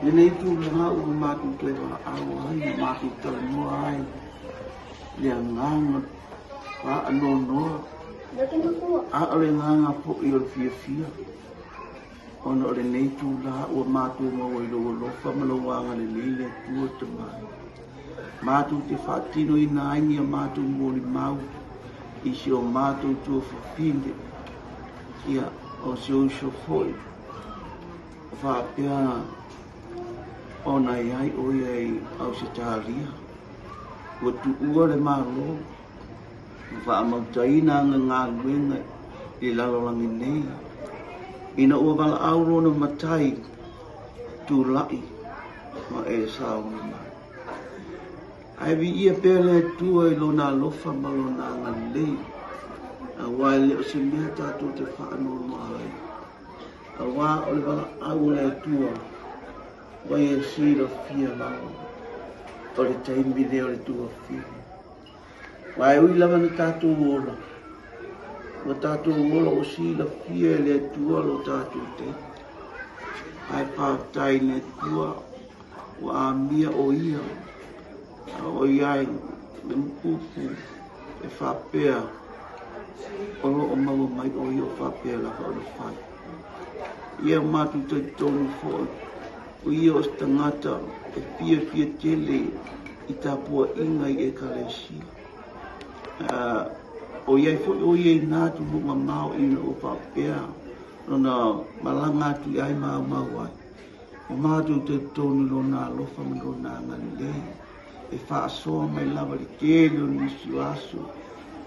Nene tu langa u matu klewa au ai, matu talanua ai, le nganga, pa anonoa, a ole nganga po i o fia fia. Ona ole nei tu la ua matu ma o ilo o lofa ma lo wanga le lile tua te mai. Matu te whaatino i na aingi a matu mōli mau. I si o matu tua whapinde. Ia o se o iso foi. Whapea ona iai o iai au se tāria. Ua tu ua le malo. Whaamautaina anga ngā luenga i lalolangi nei. Ina ua wala auro na matai tu lai ma e sao ni mai. Ai vi ia pele tua i lona lofa ma lona ngalei. A wai leo se mea tātou te whaano mai. A wā o le wala au le tua wai e sira fia lau. O le taimi leo le tua fia. Wai ui lama na tātou ola. Wa tātou ola o sila fia le tua lo tātou te. Ai pātai ne tua wa a mia o ia. O iai le mpupu e whapea. Olo o maua mai o ia o whapea la ka o le whai. Ia matu te tonu fōi. O ia o stangata e fia tele i tāpua ingai e kalesia. O iai fōi o iai nātu munga mao ina o whapea. Nona malanga atu iai mau ai. O mātu te tonu lo nā lofa mi lo nā ngalei. E whaasoa mai lava li tēlu nisi aso.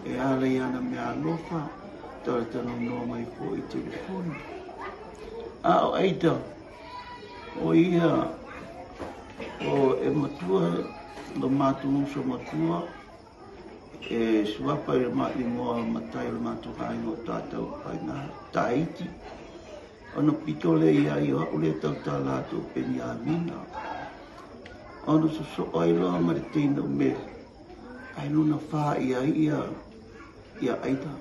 E ala iana mea lofa. Tara tano noa mai fōi telefoni. A o eita. O ia. O e matua. Lo mātu uso matua. E suapa i mati moa matai o mātu haingo tātou haina taiti. Ono pitole ia i o le tau tā lātou peni a mina. Ono so ai loa ma le teina o me. Ai luna whā ia aita.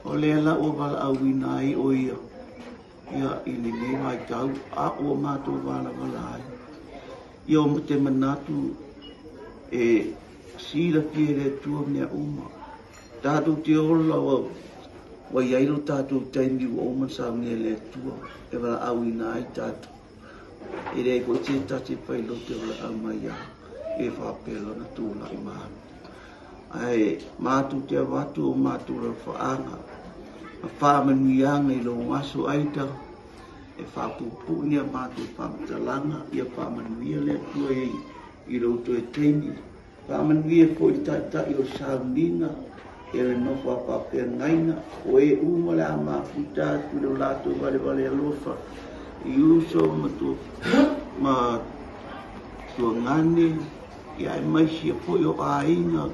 O le ala o wala au wina ai o ia. Ia i le le mai tau a o mātou wala ai. Ia o te manatu e sila pia le tua mea uma. Tātou te ola wa iailo tātou taimi o oma sa mea le tua. E wala au ina ai tātou. E rei ko te tate pai lo te wala au mai a. E whapelo na tūla i maha. Ai mātou te awatu o mātou la whaanga. A whāmanuianga i lo ngaso aita. E whapupu ni a mātou whamatalanga. I a whāmanuia le tua i lo to e teini. Whamanuia ko i tai o saunina. E le nofa whapea ngaina. O e uma le a mafuta tu le Latu vale alofa. I uso ma tua ngane. I ai maisi a poi o ainga.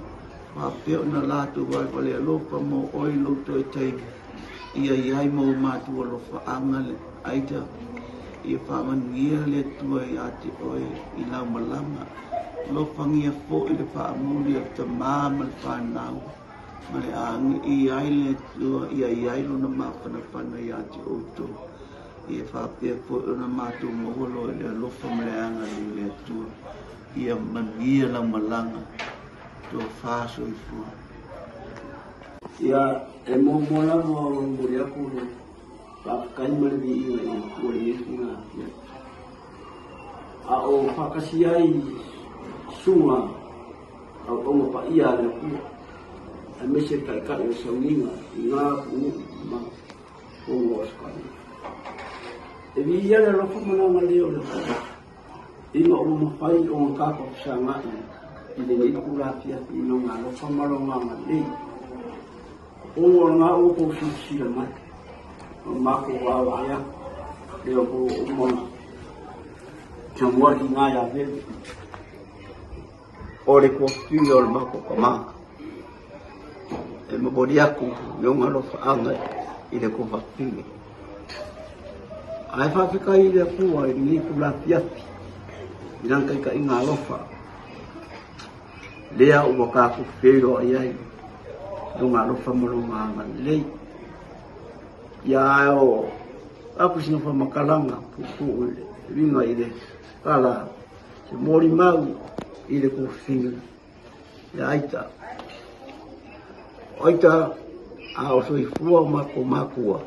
Whapea na Latu vale alofa mo oi lo to e teini. Ia iai mo mātua lofa angale aita. Ia whamanuia le tua i ate oi i lau malama. Lofangia fo i le whaamuli o te māma le whanau. Mare angi I aile tua I ailo na mawhanawhana I ati oto. I e whapea po na mātou moholo e le lofa mle anga li le tua. I a manuia la malanga. Tua whāso I fua. Ia e momola mo muri aku pakai mali I muri nga a o pakasiai sunga a o pa ia le ku a mese kai kai o sauninga nga ku ma o oskan e vi ia le lofa mana ngali o le ina o mo pai o ka ko sanga I le ni ku la pia I no nga lofa malo nga ngali o nga o ko si le mai o ma ko wa ya le o mo Jamwar nga ya vele ore ko fiyo le mako kama e mabodi aku yo ngalo fa anga ile ko fa fiyo ai fa fika ile ku ai ni ku la piati ilang kai ka ngalo fa lea o ka ku fiyo ai yo ngalo fa mo nga le ya o aku sino fa makalanga ku vinga ile kala se mori mau ile ko finga ya aita a o soi fua mako makua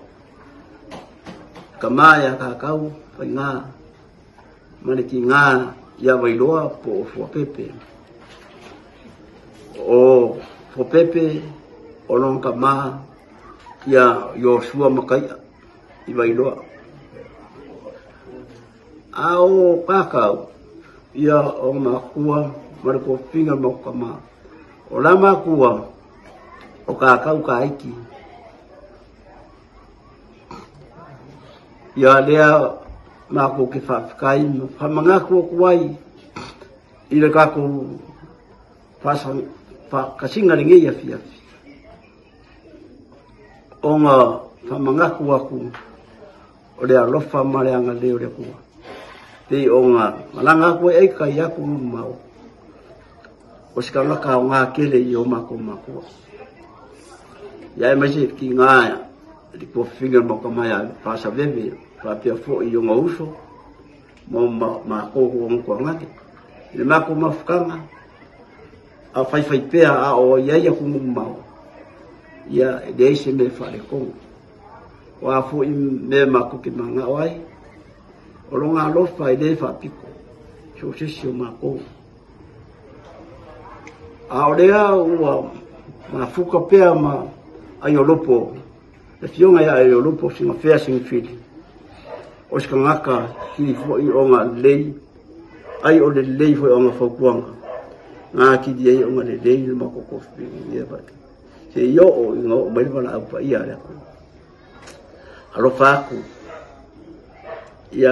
kamaya ka kau nga maniki nga ya vailoa po fua pepe o fo pepe o non kama ya yo sua makai I vailoa ao kakau ia o makua mariko finga mo kama o la makua o kakau ka iki ia lea mako ke fafikai mo famangako kuai ile kako pasan pa kasinga ringe ia fia o nga famangako aku o le alofa mare anga leo le kuwa Te o ngā malanga koe ei kai aku mau. O sikanga ka o ngā kele I o mako makua. Ia e maise ki ngā li ko finga mo ka mai a pasa veve. Pāpea fo I o ngā uso. Mo mako o ngā ngake. Le mako mafukanga. A whaiwhai pēa a o iai aku mau. Ia e deise me whare kongu. O a fo I me mako ki manga oai. O longa lofa I le whapiko. So sisi o mako. A o lea ua mafuka pea ma ai o lopo. E fionga ia ai o lopo singa whea Senefili. O sika ngaka hiri fo I o ngā lei. Ai o le lei fo I o ngā whaupuanga. Ngā ki di ai o ngā le lei le mako kofi. Ia pati. Se io o ngā o mairiwana au pa ia lea. Alofa aku. Ia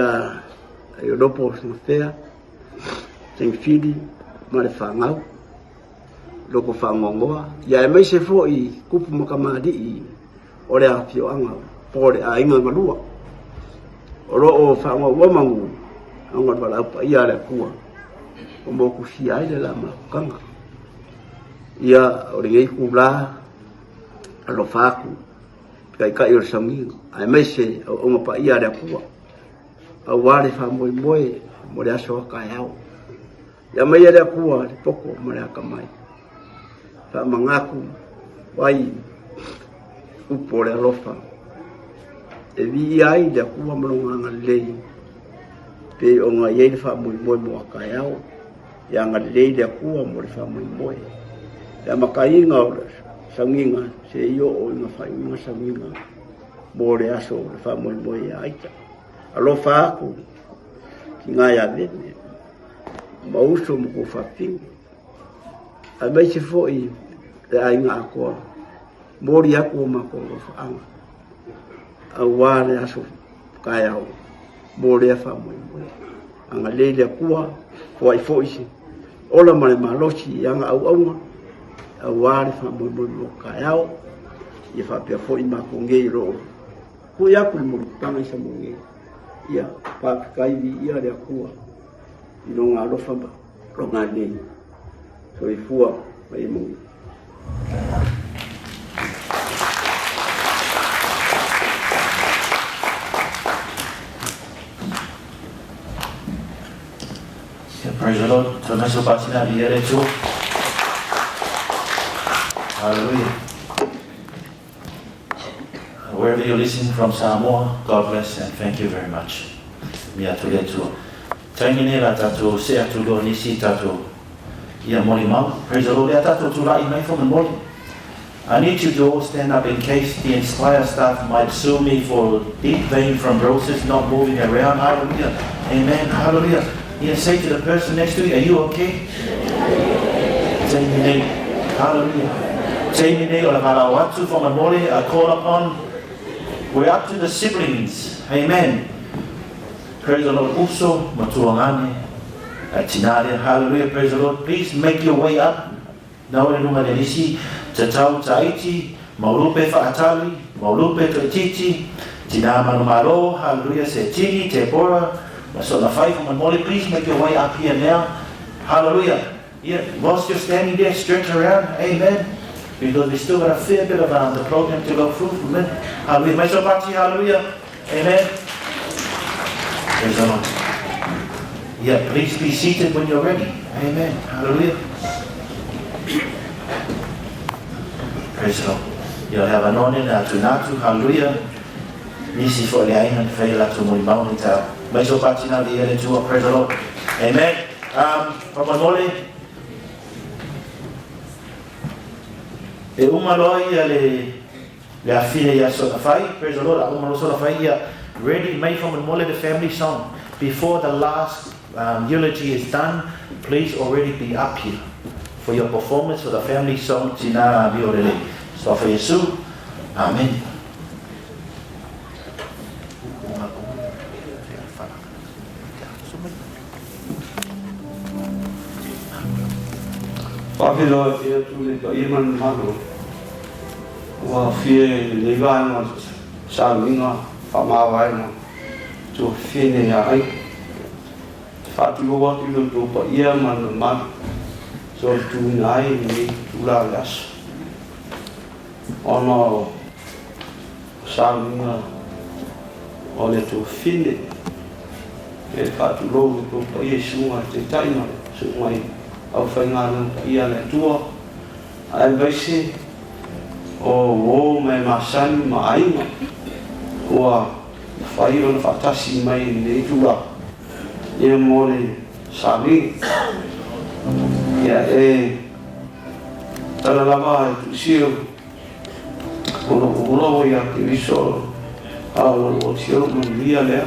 ai o lopo singa whea Senefili ma le whangau loko whangongoa ia e mai se fo I kupu makamadi I o le awhio anga po le a inga malua o lo o whangau wamangu anga wala upa ia le kua o moku si ai le la makanga ia o le ngei kubla alo whaku kai o le sanginga ai mai se o ngapa ia le kua a wale fa Moimoi mo le aso ka yao ya mai le kua le poko mo le akamai fa mangaku wai upo le alofa e vi ai le kua mo nga lei pe o nga ye fa Moimoi mo ka yao ya nga lei le kua mo le fa Moimoi ya makainga o sanginga se yo o nga fa inga sanginga mo le aso le fa Moimoi aita alofa aku ki ngā ia vene mauso mo ko whapinga a mai se fo I le ainga akoa mori aku o mako o whaanga a wāre aso kai au mori a Moimoi anga leile akua fo ai fo isi ola mare malosi anga au aunga a wāre Moimoi mo kai au I whapea fo I mako ngei roo kui aku ni mori panga isa mo ngei ia pakai vi ia le akua I no ngā lofa lo ngā nei so I fua mai mo Praise the Lord. Terima kasih di ere tu. Hallelujah. Wherever you're listening from Samoa, God bless and thank you very much. Mia tu le tu. Taimine la tatu se atu lo nisi tatu. Ia Moimoi. Praise the Lord. Ia tatu tu la i mai from the morning. I need you to all stand up in case the Inspire staff might sue me for deep vein thrombosis not moving around. Hallelujah. Amen. Hallelujah. You say to the person next to you, are you okay? Hallelujah. From a morning, I call upon. We're up to the siblings. Amen. Praise the Lord. Uso, matuangane, tinaria. Hallelujah. Praise the Lord. Please make your way up. Now we're going to see Tatau Taiti, Maulupe Faatali, Maulupe Toititi, Tinama Numaro, Hallelujah, Setini, Tepora, Masona 5 from Moli. Please make your way up here now. Hallelujah. Yeah, whilst you're standing there, stretch around. Amen. Because we still got a fair bit of the program to go through. Amen. Hallelujah. Mesopati, hallelujah. Amen. Praise the Lord. Yeah, please be seated when you're ready. Amen. Hallelujah. Praise the Lord. You'll have an honor to Latu, hallelujah. Nisi for the island, fail to Moimoi ni tau. Maiso patina di ele tua, praise the Lord. Amen. Pamanole. E umaloi le afine ya sonafai, praise the Lord. Umalo sonafai ya ready, made from Mole the family song. Before the last eulogy is done, please already be up here for your performance for the family song Tina Biorele. So for Yesu, Amen. Pafilo e tu le iman mano. Wa fie le vai no salinga famawai no. Tu fine ya ai. Fatu wa tu lo tu pa ia man man. So tu nai ni tu la las. Ono salinga ole tu fine. E fatu lo tu pa ia sunga te taina sunga au whaingana ia le tua ai vaisi o me masani ma ainga ua whai ona whatasi mai nei tua ia mōre sami ia tala lava e tu sio ono ulovo ia ki viso au o sio ia lea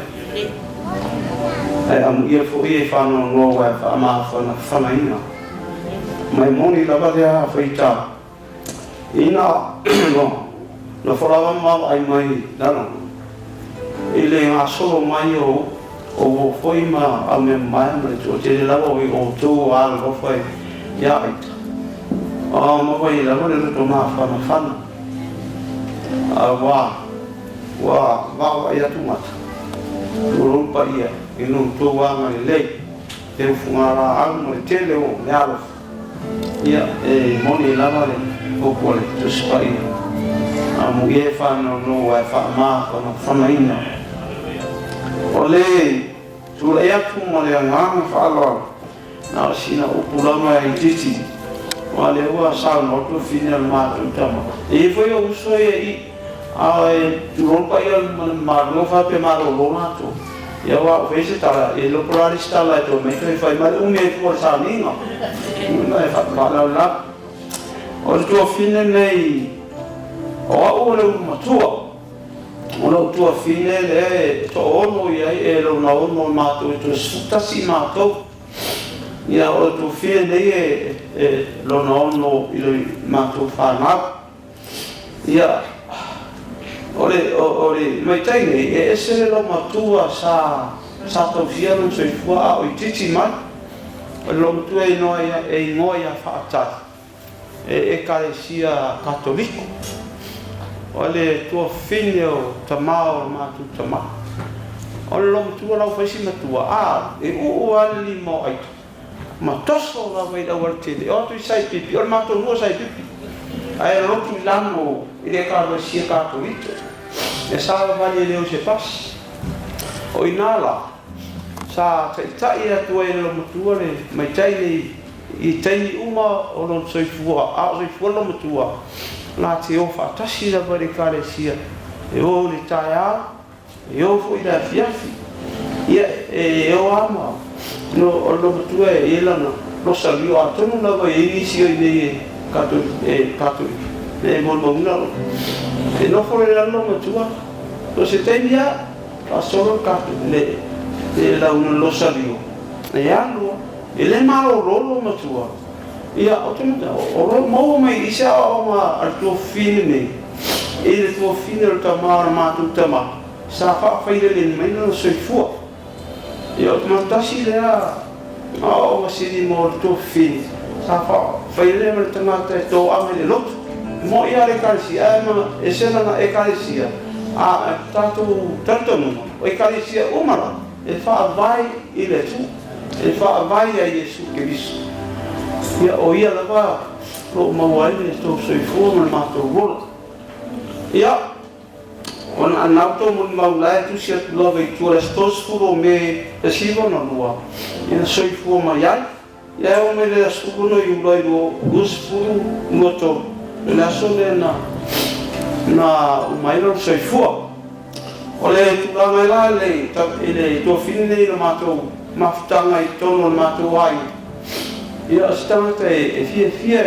ai am ia fo ia whano ngō wai wha whanaina mai moni lava dea whaita ina no whalawa mau ai mai dana i le ngā solo mai o whoi ma a me mai mre o te lava o tō ala o whai ia aita ma whai lava le ruto mā whana wā ia tumata urumpa ia inu tō wanga i lei te whungara alu mo te leo me alofa ia moni lava le opole tu spai amu ye fano no wa fa ma kono famaina ole tu le atu mo le ngam fa lo na sina upulama i titi wale wa sa no tu final ma tu tama e foi o uso e ai tu rompa ia ma no fa pe ma lo na tu ia wa vese tala e lo pluralista la to me que fai ma un me por sa ninga não é fato lá o tuo fine nei o le uma tua fine le to ono ia e lo na ono ma to sta si ma to ia o tuo fine nei lo na ono il ma to fa ma ia ore mai tai e essere lo ma tua sa to fia non so fua o titi ma lo tu e noia e ngoia faata e carecia cattolico ole tuo figlio tamao ma tu tama lo tu la facina tua e ali mo ai ma tosso la vai da wortile o tu sai pipi o ma tu no sai pipi ai lo tu l'anno e carecia cattolico e sa vale leo se pas o inala sa tai atu e lo matua le mai tai ni I tai uma o lo soifua a soifua lo matua la te o fa tasi la bare kare sia e o le tai a e o fu ida fiafi ia e o ama no o lo matua e lana lo salio a tonu la vai inicio ni katu e mo una e no fo le lo matua lo se tenia a solo katu le la uno lo salio e alo ele malo rolo matua ia o ro mo mai isa o ma al tuo fine ele tuo fine o tamar ma tu tama sa fa faile le mai no sei fu ia o tasi le o ma si di mo tuo fine sa fa faile le tama te to amele lot mo ia le calcia ma esena na e calcia a tanto no e calcia umara e fa vai ile tu e fa vai a Yesu Cristo ia o ia lava lo mawai ne sto soi forma ma to vol ia on anauto mun maulai tu sia love tu restos furo me sivo no lua ia soi forma ia o me le sugo no yulo do us furo moto la sole na umairo soi fo ole tu la mela le ile to finne no mato mafutanga I tono matua ai ia stanga e fia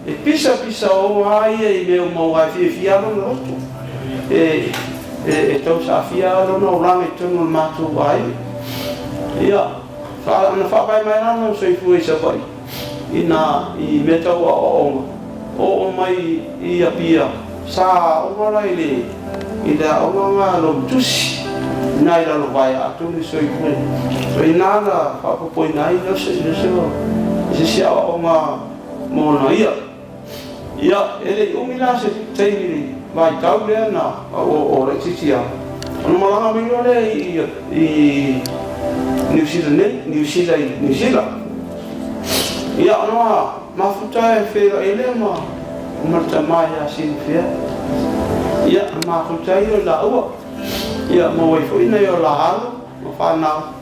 e pisa o ai e meu mau ai fia no roto e tau sa fia no rame tono matua ai ia fa pai mai no sei fu isa vai ina I meta o mai ia pia sa o mai le ida o nga lo tusi nai la vai a tu ni soi fu so inala fa po nai no se sia o ma mo na ia ele umila se tei vai tau le na o le titia no malanga mi le I New Zealand ia no ma futa e fe ele ma marta mai a sin fe ia ma futa I la o ia mo wai fo ina yo la halo mo fa na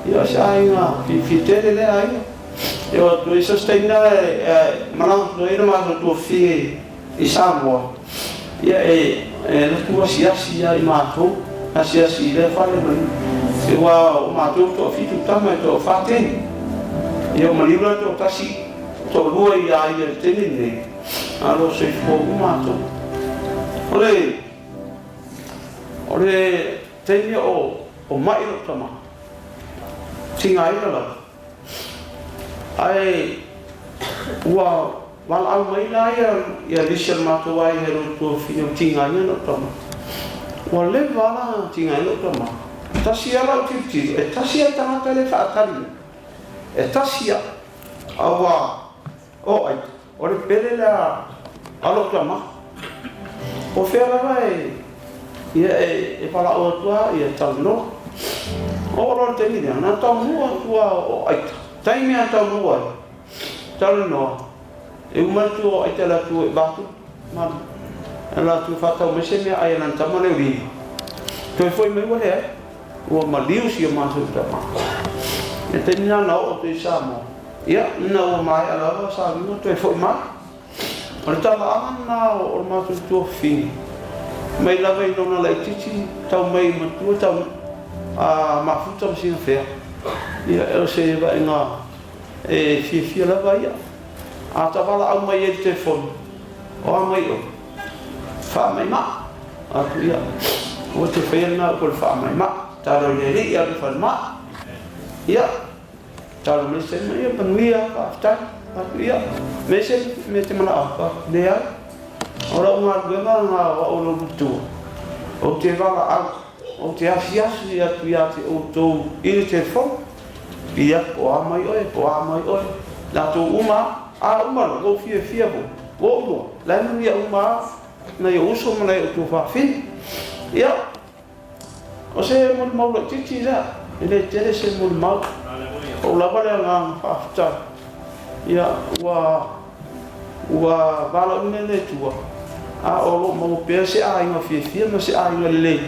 ia sa inga fitele le ai yo tu sostenga malang no ina ma tu fi I Samoa ia la tua sia I mato la sia le fa le e wa o mato to fi tu tama to fa ten ia ma libra to tasi to lua ia ia tenine alo se fo mato Ore tenia o mai no tama tinga ina la ai wa wal au mai la ia lishal mato ai hero to fino tinga ina no tama wa le vala tinga ina no tama tasia la titi e tasia tama tele fa atari e tasia awa o ai ore pele la alo tama o fera vai ia e fala o tua ia talo o ro te ni na ta mua tua o ai tai me ta mua talo no e uma tu ai te la tu e batu ma la tu fa ta me se me ai na ta mo le ri to foi me wale o ma liu si ma su ta ma e te ni na o te sa mo ia na o mai ala sa no to foi ma o ta la na o ma tu fin mai lava I nona lai titi tau mai matua tau mafuta masina fea ia e se va inga e fia lava ia a tavala au mai e telefon o a mai o fa mai ma a tu ia o te fea na o fa mai ma taro le ri ia fa ma ia taro me se mai panuia fa sta a tu ia me se me te mana a le ia ora uma bema na o lo tu o te vala o te afias ia tu ia te o to I telefon ia o amai oi la tu uma o fia bo la no ia uma na ia uso mana tu fa fin ia o se mo lo titi za ele tere se mo mal o la bala nga fa ia wa vala mele tua o mo pe se ai no fia no se ai no le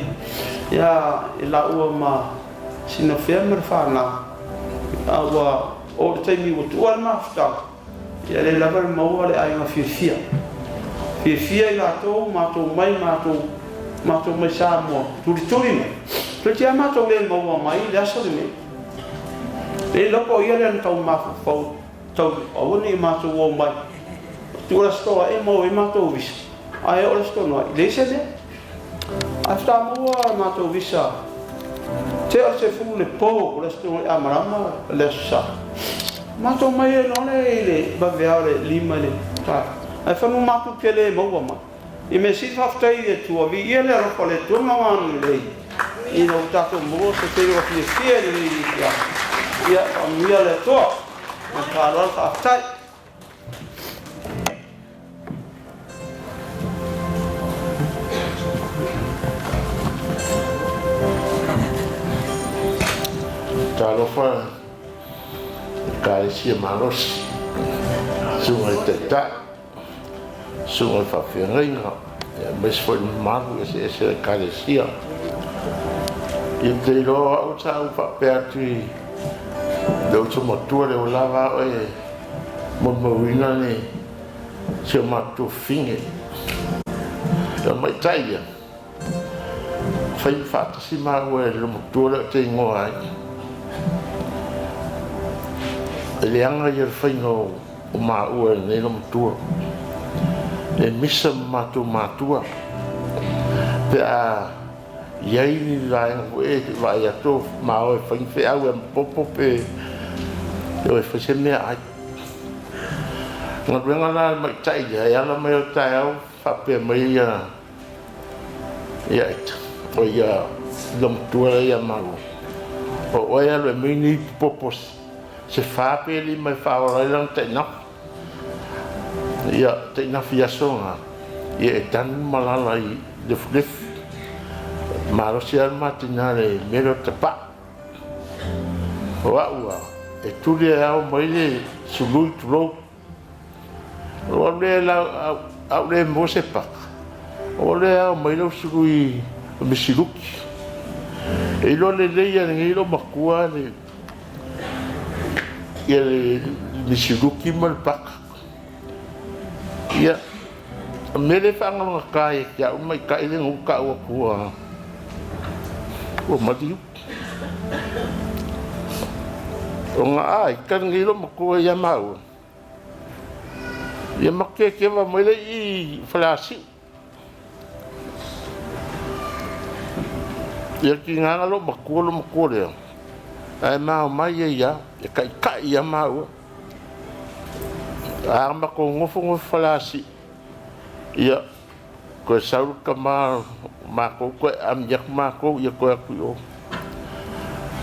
ia la o ma sina fea me whānau. Awa o le taimi o tua le mafutau. Ia le lava le maua le ainga whiawhia. Whiawhia i rātou, mātou mai, mātou mai Samoa. Turi mai. Tua tia mātou le maua mai, le asa le me. Le loko ia le ana tau mawhau. Tau awane i mātou o mai. Tua la stoa e mau e mātou visa. Ai o la stoa noa. Le se le. Afta maua mātou visa. Te o se fu le po o la stoa e amarama le asa. Mātou mai e none e le bavea le lima le tā. Ai whanu mātou pia le maua mai. I me si whaftai e tua vi ia le ropa le tunga wānu le. I no tātou mua se te roa fia le i ia. Ia amia le toa. Ma kā rara whaftai. Tā ropa Kalesia maros sungai tetak sungai whawhiangainga mes foi maru ese Kalesia i te roa au tāu whapea tui leo tu matua leo lava e Moimoi ne se matu finge ia mai taia whai whatasi maru e leo matua leo te ingoa ai le anga ia whainga o maua nei no matua e misa matua pe a iai ni laenga ko e vai ato mao e whain whi au e popo pe e o e whaise mea ai ngā ruenga nā mai tai e ala mai o tai au whapea mai ia ita o ia no matua ia mau o oe alo e mai ni popos se whāpeli mai whāwarai lang te nā. Ia te nā whiasonga. Ia e tanu malala i lef. Marosi alma te nā le mero te pā. Hoa ua. E turi e au mai le sului tulou. Oa le au le mose pak. Oa le au mai lau sului misiluki. E ilo le leia ni ilo makua le ia le misiluki mal pak ia mele whanga mga kai kia umai kai le nguka ua kua o madiu o ngā ai karangilo makua ia mau ia make kewa maile i whalasi ia ki nganga lo makua leo ai mau mai ia e kai ia mau a mako ngofo falasi ia ko saul kama mako ko am yak mako ia ko aku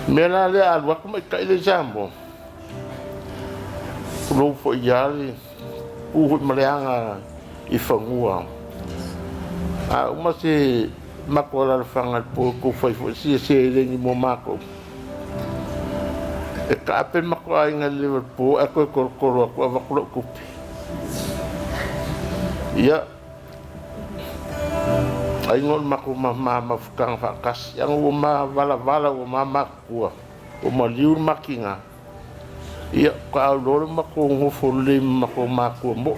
mela le alwa ko mai kai le jambo lo fo iali u maleanga i fangua a uma se mako la fanga po ko foi si le ni mo mako e ka apen mako ai nga Liverpool ako korkoro ako avaklo kupi ia ai ngol mako mama fukang fakas yang uma vala mama ku o maliu makinga ia ka lor mako ngofo le mako mo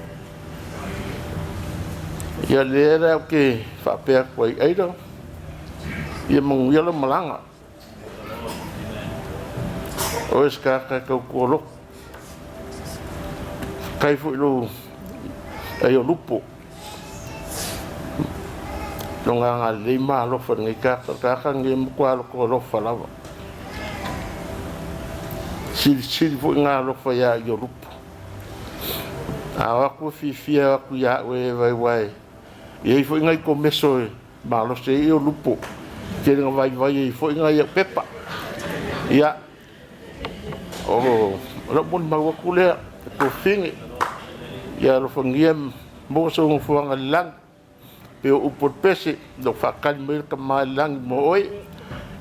ia lera ke fa pe ko ai do ia mong ia malanga o ska ka ko kai fu lo ai o lupo longa lima lo fa ngai ka ngi mo ko lo fa lava sil fu nga lo fa ya yo lupo awa ko fi aku ya we vai e fu ngai ko meso ma lo se yo lupo ke nga vai fu ngai pepa ya oh lo bon ma ko le ko fingi ya lo fangiem mo so mo fuanga lang pe o por pese do fakal mer ka malang mo oi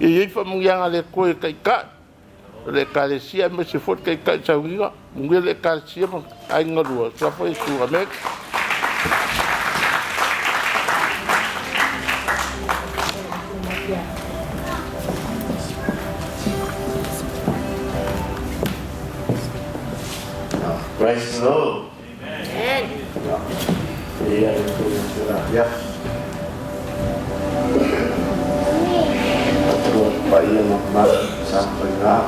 e fa mo yang ale ko kai ka le kalesia me se fot kai ka chaunga mo le kalesia mo ai ngorua sa foi su amek Praise the Lord. Amen. Iya, itu sudah ya. Terus Pak Iya Muhammad sampai nak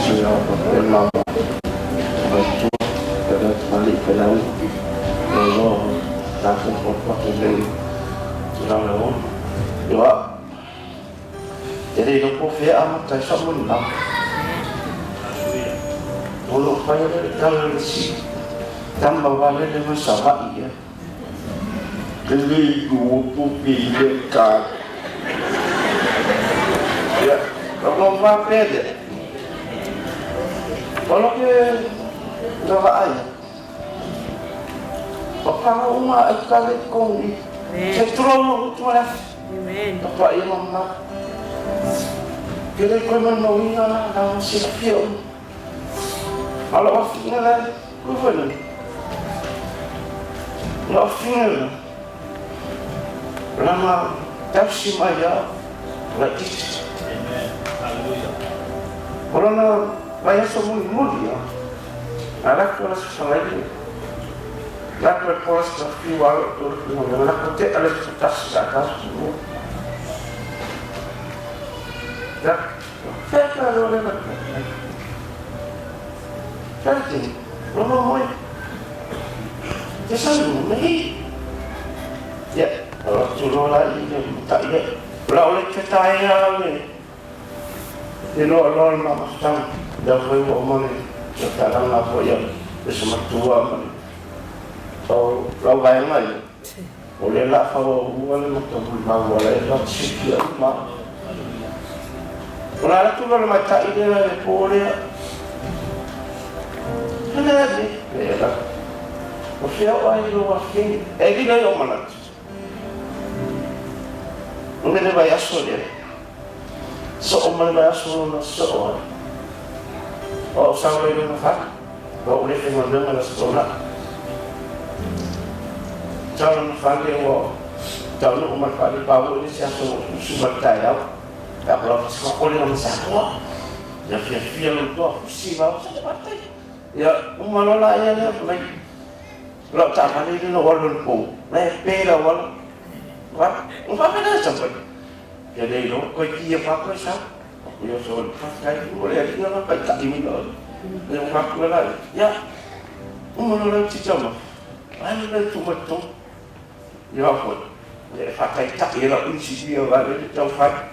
sudah berkenal batu pada balik ke laut. Allah takut apa kembali dalam laut. Dua. Jadi lupa dia amat tak sabun tak. Kalau payah kalau si tambah balik dengan sama iya. Kali pupi dekat. Ya, kalau pakai dia. Kalau ke nama ayah. Bapak rumah kali kong ni. Seterusnya tu lah. Bapak yang mama. Kira kau mau ingat dalam siapa? Kalau akhirnya lah, kuat. Kalau akhirnya, lama tafsir aja, lagi. Kalau nak bayar semua mulia, anak kelas lagi, anak kelas kafir walau tu, anak kita ada sekitar sekitar semua. Tak, saya kalau nak. Jadi, Moimoi, dia selalu menghi. Ya, kalau turun lagi dia tak ya. Kalau oleh kita yang ni, dia lor mama sang dah boleh omong kita dalam apa yang bersama tua ni. So, kalau bayang lagi, oleh lah kalau bukan macam bawa lagi tak sikit mah. Kalau tu kalau macam ini lah boleh. Kenapa ni? Ya, Mafia orang itu wakil. Dia yang mana? Mungkin dia bayar dia. Seorang bayar seorang. Oh, sampai dia nak. Kau boleh tengok dia mana sekolah. Jangan panggil wah. Jangan umat panggil Paula ini siapa sumber daya. Tak perlu sekolah dengan siapa. Ya, via itu sih bawa saja partai. Ya, umalola ya ni baik. Kalau tak pandai dia nak walun pun, lepas dah wal, apa dah sampai. Jadi itu kau kira apa sah? Ya soal pakai boleh dia nak tak diminta. Yang aku lah, ya, umalola cicam. Mana tu betul? Ya apa? Ya pakai tak elok ini sih dia ada di tempat.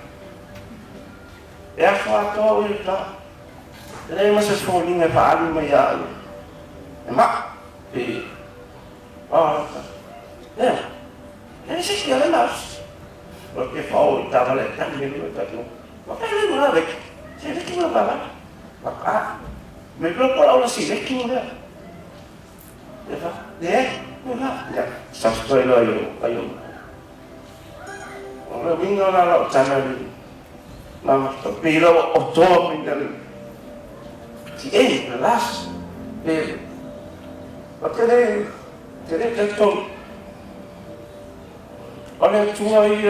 Ya foto itu. Jadi masa sekolah ni Pak Ali maya, mak, ya, ini sih dia lepas. Okey, Paula tak boleh tak ni tak tu. Maka ini mana lagi? Saya lagi mana bawa? Maka, mereka kalau orang sih lagi mana? Ya, mana? Ya, sampai lah ayo. Orang bingung lah cara ni. Nama tapi lah otor bingung. Relax. Jadi betul. Oleh cuma ini,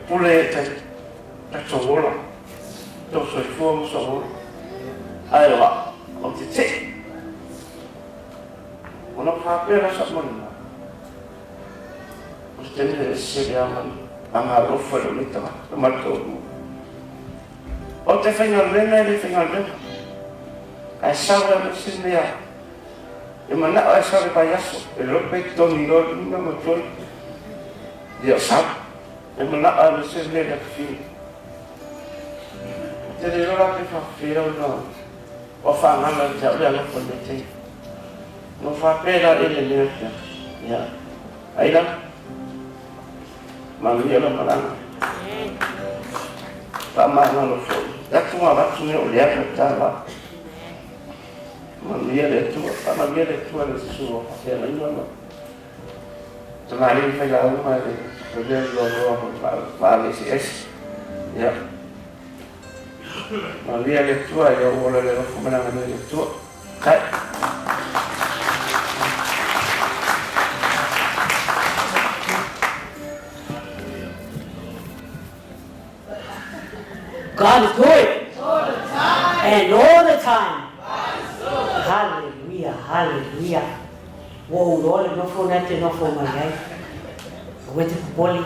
boleh tak coba. Tak coba. Ayo pak, okey cek. Mana apa rasa mana? Mesti ni sediakan amal offer ni tak, macam o te whainga ele whainga. Ai saura mesi mea. E mana ai saura pai aso. E rope toni no nunga matoi. Dia sab. E mana ai mesi mea na fi. Te rero la pe whawhira o no. O whangana te au rea loko ne te. No whapera ele nea kia. Ya. Aina. Mangia la maranga. Pamana lo foi. Aku malah punya lihat berjalan. Melihat itu, karena dia itu ada sesuatu yang lain. Tengah ini saya lalu mari, kemudian dua legacies, ya. Melihat itu aja boleh lewat kemenangan itu, kan? God is good. All the time. And all the time. Hallelujah, hallelujah. Wo lole no fo na te no fo mai. Wete poli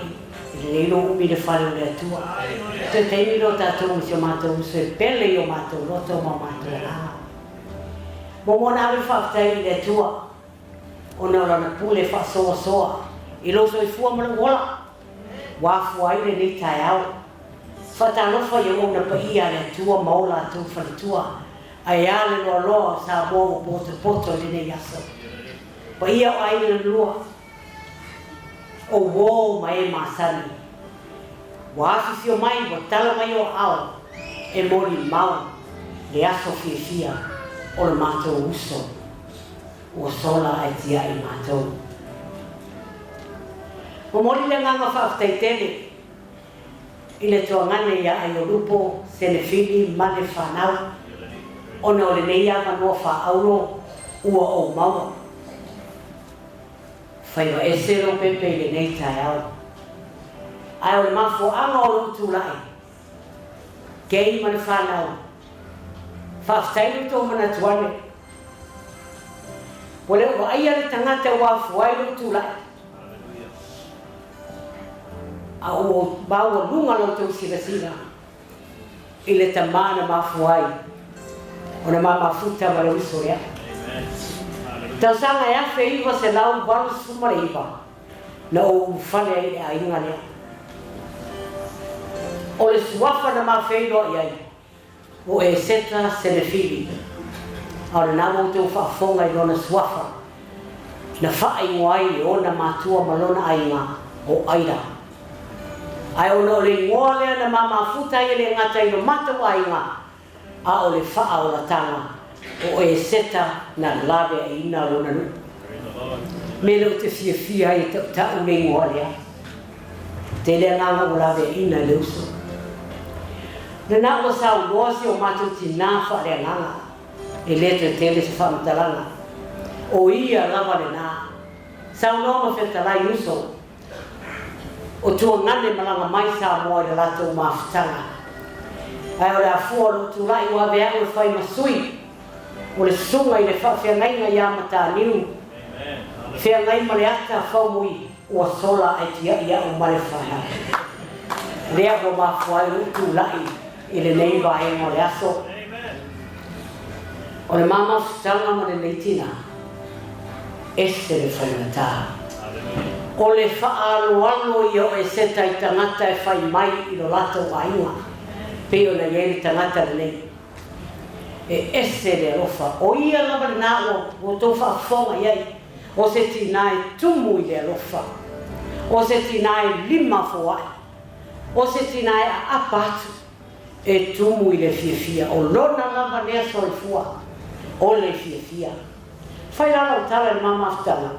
le lo mi le fale le tua. Te te mi lo tatou se matou se pele yo matou lo to matou la. Mo mona ave fa tai le tua. Ona la na pule fa so. I lo so I fu mo ngola. Wa fu ai le ni tai au. Fa ta no fa yo na pa ia le tua maula tu fa tua. Ai ale lo sa mo poto le ne yaso. Pa ia ai le lua. O wo mai masani. Wa fi mai wa tala mai o au. E mori mau. Le aso fia. O le matou uso. O sola ai tia I matou. O mori le nganga whaaftaitele. I le toangane ia ai o lupo, Senefili, mane whanau. Ona o le nei ava noa whaaulo, ua o maua. Whaiwa e sero pepe le nei tai au. Ai o le mafo anga o lutu lai. Kei mane whanau. Whaaftailu tō mana tuane. Wale o aia le tangata wafu ai lutu lai. A o bawa lunga lo tau sila. I le tamana mafuai. O na mafuta ma le uso rea. Tau sanga e afe iwa se lau walu sumare iwa. Na o ufale a inga lea. O le suafa na mafeiro iai. O Eseta Senefili. A le nama o tau whaafonga I lona suafa. Na wha ingoai o na matua malona ainga o aira. Ai ona o le ngoa lea na mamafuta I le ngata I no matau ainga. A o le wha o la tanga. O Eseta na lawe a ina lona nu. Me leo te fia I tau le ngoa lea. Te lea nganga o lawe a ina le uso. Na na o sa o loasi o matau tina wha lea nganga. E leto tele se whamatalanga. O ia lava le nā. Sa o noma whetalai uso. O tua ngane malanga mai sa moa le Latu mafutanga. Ai o le afua lo tu lai ua vea o le whai masui. O le sunga I le whawhiangai ngai amata niu. Whiangai ma le ata whaumui ua sola ai tia ia o mare whana. Lea o mafua I lo tu lai I le nei vae mo le aso. O le mama futanga ma le leitina. Ese le whainata. O le whaaloalo I o Eseta I tangata e whai mai I lo lato ainga. Pe o na ieri tangata le nei. E ese le alofa. O ia lava le nā o tō whaafonga iai. O se tina e tumu I le alofa. O se tina e lima foai. O se tina e apatu. E tumu I le fia. O lona lava lea soifua. O le fia. Whai rana o tala le mama aftanga.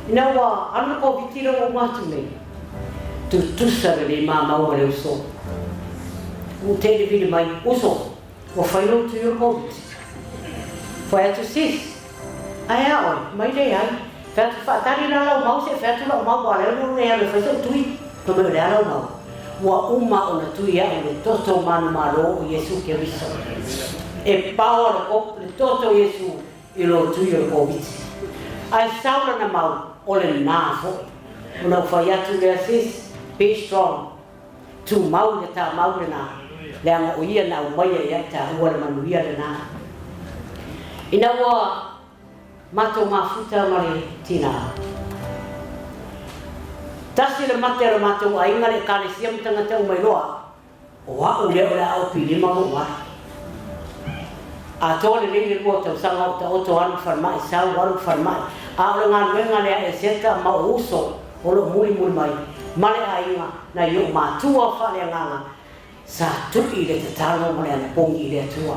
Ina wa ana ko vitira o matu me. Tu tusa le mama o le uso. O te vile mai uso. O whai lo tu yo COVID. Whai atu sis. Ai oi, mai le ai. Whatu whaatari na lau mau se whatu lau mau wa leo ne ale whai tau tui. Ko me le lau mau. Wa uma o na tui a le toto manu maro o Yesu ke riso. E pao le ko le toto Yesu I lo tui o COVID. Ai saula na mau. O le nā fo. O na whai atu le sis. Be strong. Tu mau le tā mau le nā. Le anga o ia na umaia ia ta ua le manuia le nā. Ina ua mato mafuta ma le tina. Tasi le mate le mato a inga le kare siam tangata umailoa. O au leo le au pilima mo wa. A tō le ringi lua tau sanga o ta oto anu wharmai, sau waru wharmai. A o le ngā nuenga lea Eseta ma o uso o lo muli mai. Male a inga na i o mātua whale nganga. Sa tuki le te talo mo lea na pongi le atua.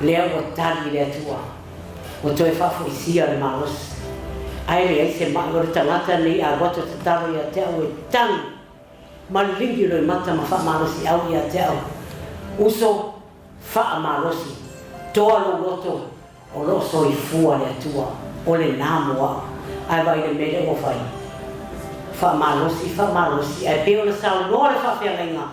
Lea o tali le atua. O toi whafo I sia le maros. Ai le eise maalo le tangata nei a wata te talo I a te au e tangi. Malingi lo I mata ma wha marosi au I a te au. Uso wha marosi. Toa lo loto o lo so I fua le atua. O le nāmoa. Ai vai le mele o whai. Wha marosi. Ai peo le sao noa le whawhiangainga.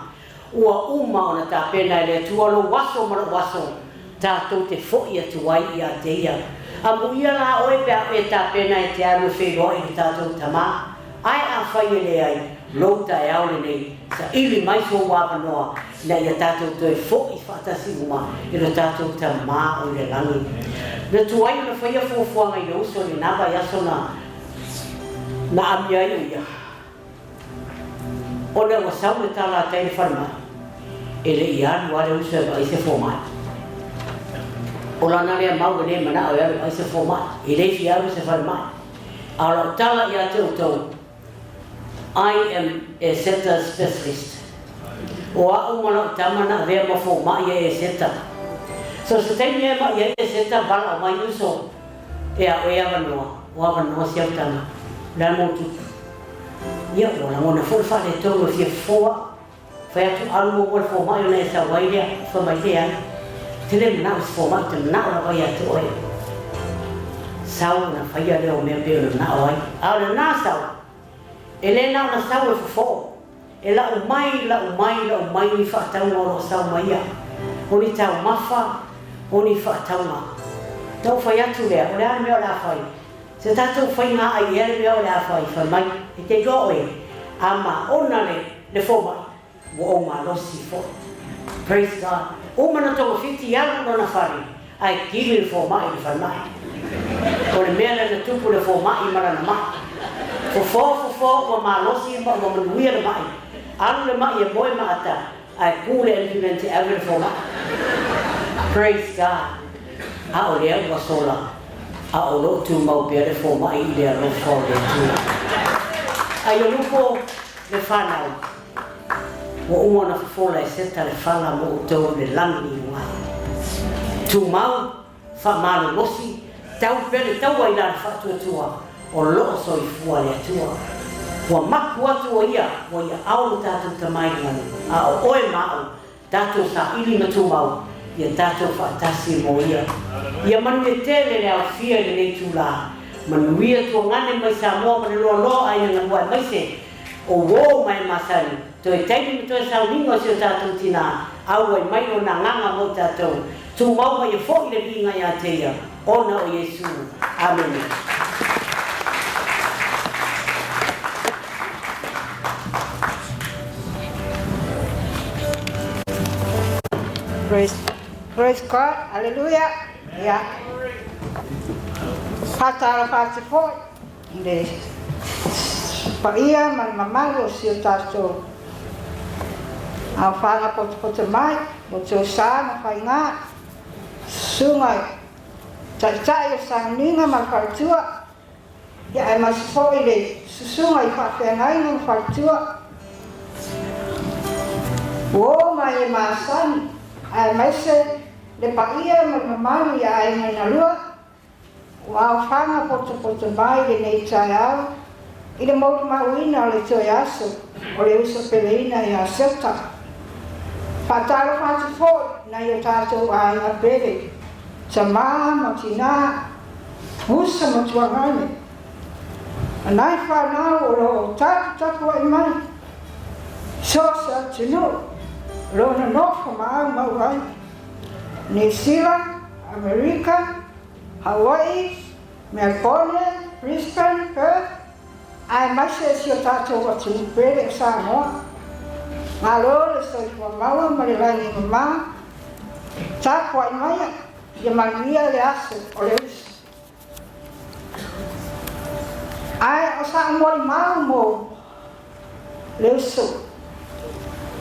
ua uma ona ta pena le tua lo waso ma waso ta to te fo ia tu ai ia te ia amu ia la o e ta pena e te anu fe ro i ta to tama ai a fai le ai lo ta e au nei sa ili mai so wa no na ia ta to te fo i fa ta si uma i lo ta to tama o le langi le tu ai na fai fo fo ngai no so ni na ba ia so na amia ia ona wa sau le tala te farma ele ian wa le usa ba ise format ola na le mau ne mana o ya ise format ele ia usa farma ala tala ia te to I am a Eseta specialist o a umana tamana ve ma forma ia Eseta so se te ne ma ia Eseta bala mai uso e a wa no sia tama la mo tu ia ona mona forfa le tongo fia foa fai atu almo wal fo mai ona esa wailia fo mai te ai te le na fo mai te na la vai atu oi sau na fai ale o mea peo na oi au na sau ele na na sau fo fo e la umai ni fa tau no sau mai ia oni tau mafa oni fa tau ma tau fai atu le ora me ora fai se tato fai nga ai ele me ora fai mai e te go e ama ona le forma wo ma lo si fo praise God o mana to 50 ano no na fari ai kili forma i fa mai o le mele le tupu le forma i mara na ma fo wa ma lo si ma mo nuia le mai anu le mai e moi ma ata ai kule implement every forma praise God a o le wa sola a o lo tu mau pere forma i le lo fo le tu ai o lupo le whanau o umona whafola Eseta le whala mo o tau le langi i mai tu mau whamalo losi tau pere tau ai lana whatuatua o loo soi fua le atua ua maku atu o ia au tātou tamai ngani a o oe mau tātou sa ili na tu mau ia tātou whaatasi mo ia manu e tele le au fia le nei tu la manu ia tua ngane mai sa moa manu lo ai na ngua mai se o wo mai masani to e taimi to sa lingo se tātou tina au ai mai o na nganga mo tātou tu mau mai e fo le binga ia te ia ona o Yesu amen. Praise God, hallelujah. Yeah. Patara pasipot. Hindi. Paia mamalo siya taso. Ang fanga pot mai, botso sa nga. Sungay. Tsaya sa ninga magkartua. Ya ay maspo ile susungay patenay ng kartua. Wo may masan ay mese le paia mamalo ya ay nalua. Wow, fanga poto mai le nei tsaya. Ile mo mawina le tsoyaso. Ole uso peleina ya Eseta. Patalo pasipot na yo tato ay ngapele. Sama matina musa matuangane. Anai whanau o lo tapu ai mai. Sosa tino. Lo na nofa mau ai. New Zealand, America, Hawaii, Melbourne, Brisbane, Perth. Ai mai se si o tato watu pere sa moa. Malo le soi maua marilangi mama. Tapu ai mai. Ia manuia le aso o le usi. Ai o sa mori mau mo le uso.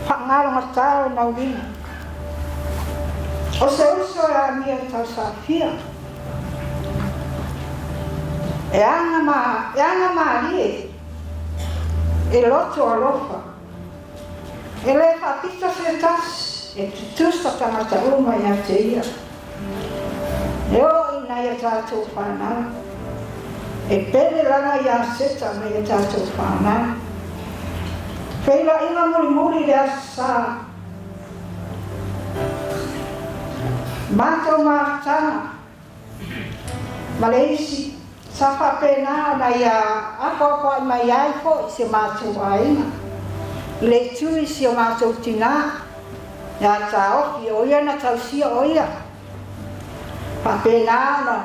Whangaro matao na urina. O se uso e a mia tau sa fia. E anga marie. E loto a lofa. E le whapita se tas. E tutusta tangata uma ia te ia. Eo ina ia tātou whanau. E pere lana ia Eseta me ia tātou whanau. Whaila inga muri le asa. Mātou mātana. Maleisi. Sa whapena na ia ako ai mai ai fo i se mātou a inga. I le tui si o mātou tina. Ya tau ki oia na tau sia oia. Pa pena na.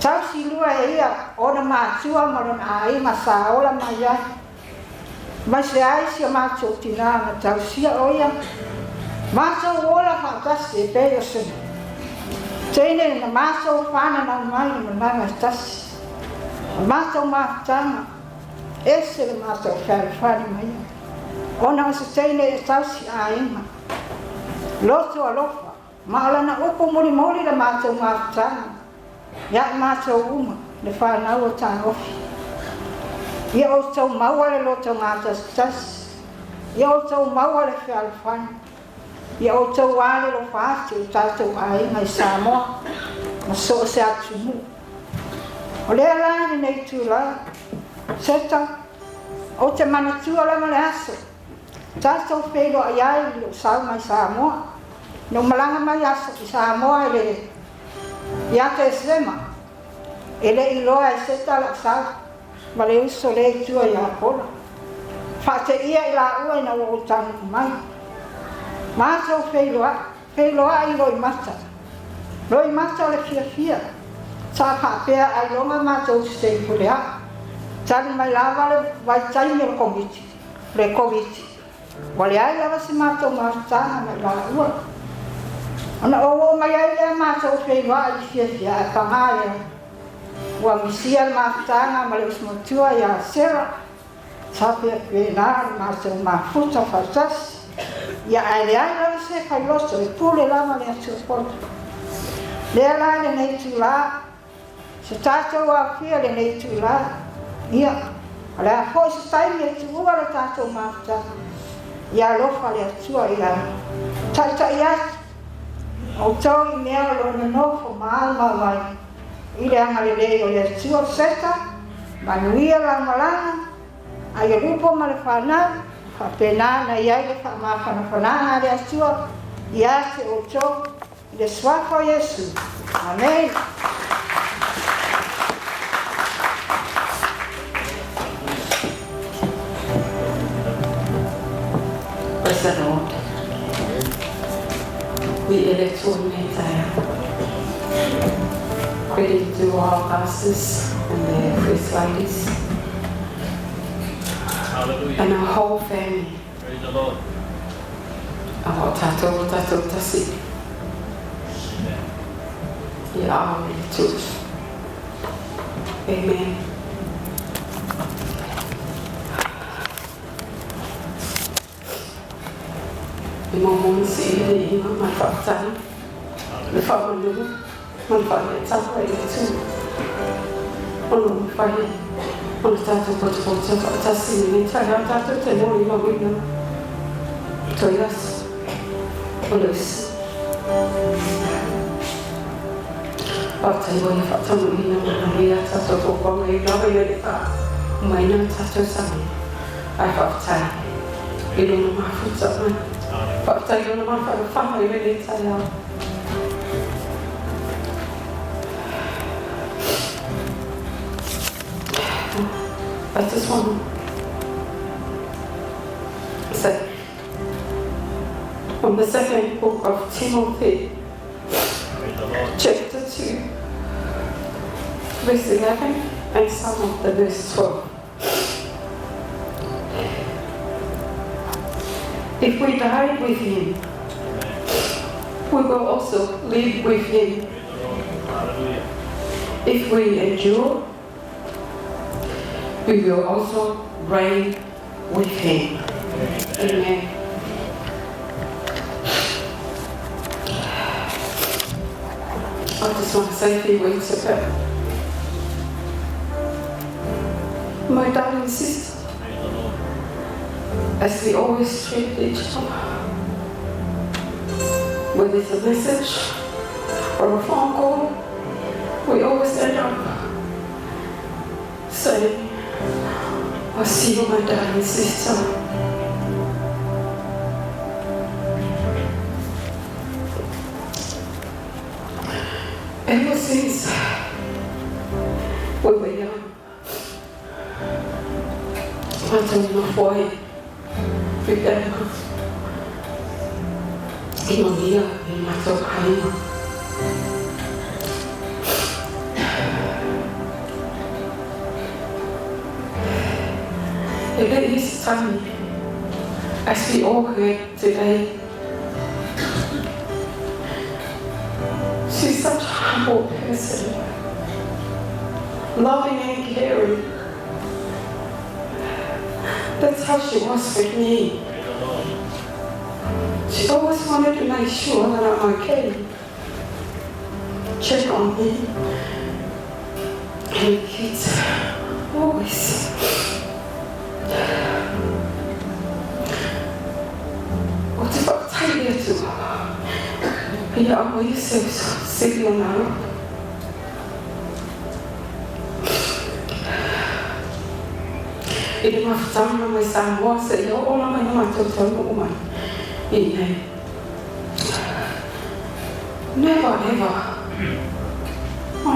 Tau si lua e ia ona mātua marana ai ma saola mai ai. Ma se ai si mātua tina na tau sia oia. Mātua ola whaatasi e pēo se. Teine na mātua whana na mai na nanga tasi. Mātua mātanga. Ese le mātua whani mai. Ona o se teine e tau si ainga. Loto alofa. Maala na upo mori mori la mātua mātanga. Ya mātua uma, le whanau o tā ofi. Ia o tau maua le loto ngāta stasi. Ia o tau maua le whialwhani. Ia o tau wāle lo whāti o tātou ainga I Samoa. Ma so se atumu. O lea lāne nei tūla. Seta, o te manatua lama le aso. Tātou whelo a iai lo sau mai Samoa. No malanga mai aso I Samoa le ia te sema. Ele iloa Eseta la sau. Ma le uso le tua ia pola. Whate ia I la ua ina o tangu mai. Mātou wheiloa I loi mata. Loi mata le fia. Tā whapea ai longa mātou se pulea. Tani mai lava le vai taini le komiti. Le komiti. Wale ai lava si mātou mātana mai la ua. Ona o mai ai lea mātou wheiloa I fia e pangāia. Ua misia le mātana ma le usmotua ia sera. Tāpea pēnā mātou māfuta whatasi. Ia ai lava se kailoso e pule lama le atu poto. Lea la le nei tūlā. Se tātou a whia le nei tūlā. Ia. Ale a hoi se taimi e tuua le tātou mātana. Ia lofa le atua ia. Tai atu. O tau I mea lo na nofo maalma wai. I le anga le lei o le atua seta. Manuia la malanga. Ai e lupo ma le whanau. Whapena na iai le whamawhana whananga le atua. Ia se o tau. I le swafo Yesu. Amen. Praise the Lord. We elect one entire. Credit to our pastors and their first ladies. Hallelujah. And our whole family. Praise the Lord. Our tato tasi. Yeah, our church. Amen. Mong sĩ thì mà Phật trắng, để Phật mình đúng, mình phải chấp lại cái chuyện, mình phải ta cho Phật ta xin mình ta cho thể môi mà mình nó, thôi là, mình Phật thầy bồi Phật cho mình nó mình đi ta cho cuộc con ấy nó bây giờ để Phật mấy năm ta cho sang, ai Phật thầy, đi đúng mà Phật cho mình. Phật thầy nó mà phải phát huy bên đi sai đâu. I just want to say from the second book of Timothy, chapter 2, verse 11 and some of the verse 12. If we die with him, we will also live with him. If we endure, we will also reign with him. Amen. I just want to say a few words about my darling sister. As we always treat each other, whether it's a message or a phone call, we always end up saying, I see you, my darling sister. Ever since we were young, I don't know why. testimonia e matou ainga. It is time, as we all heard today, she's such a humble person, loving and caring. That's how she was with me. She always wanted to make sure that I'm okay. Check on me. And the kids always. What about Taylor too? Yeah, I'm always sitting on her. Ele mafutama mai sa mosa e o la mai ma to no mai. Never ever. I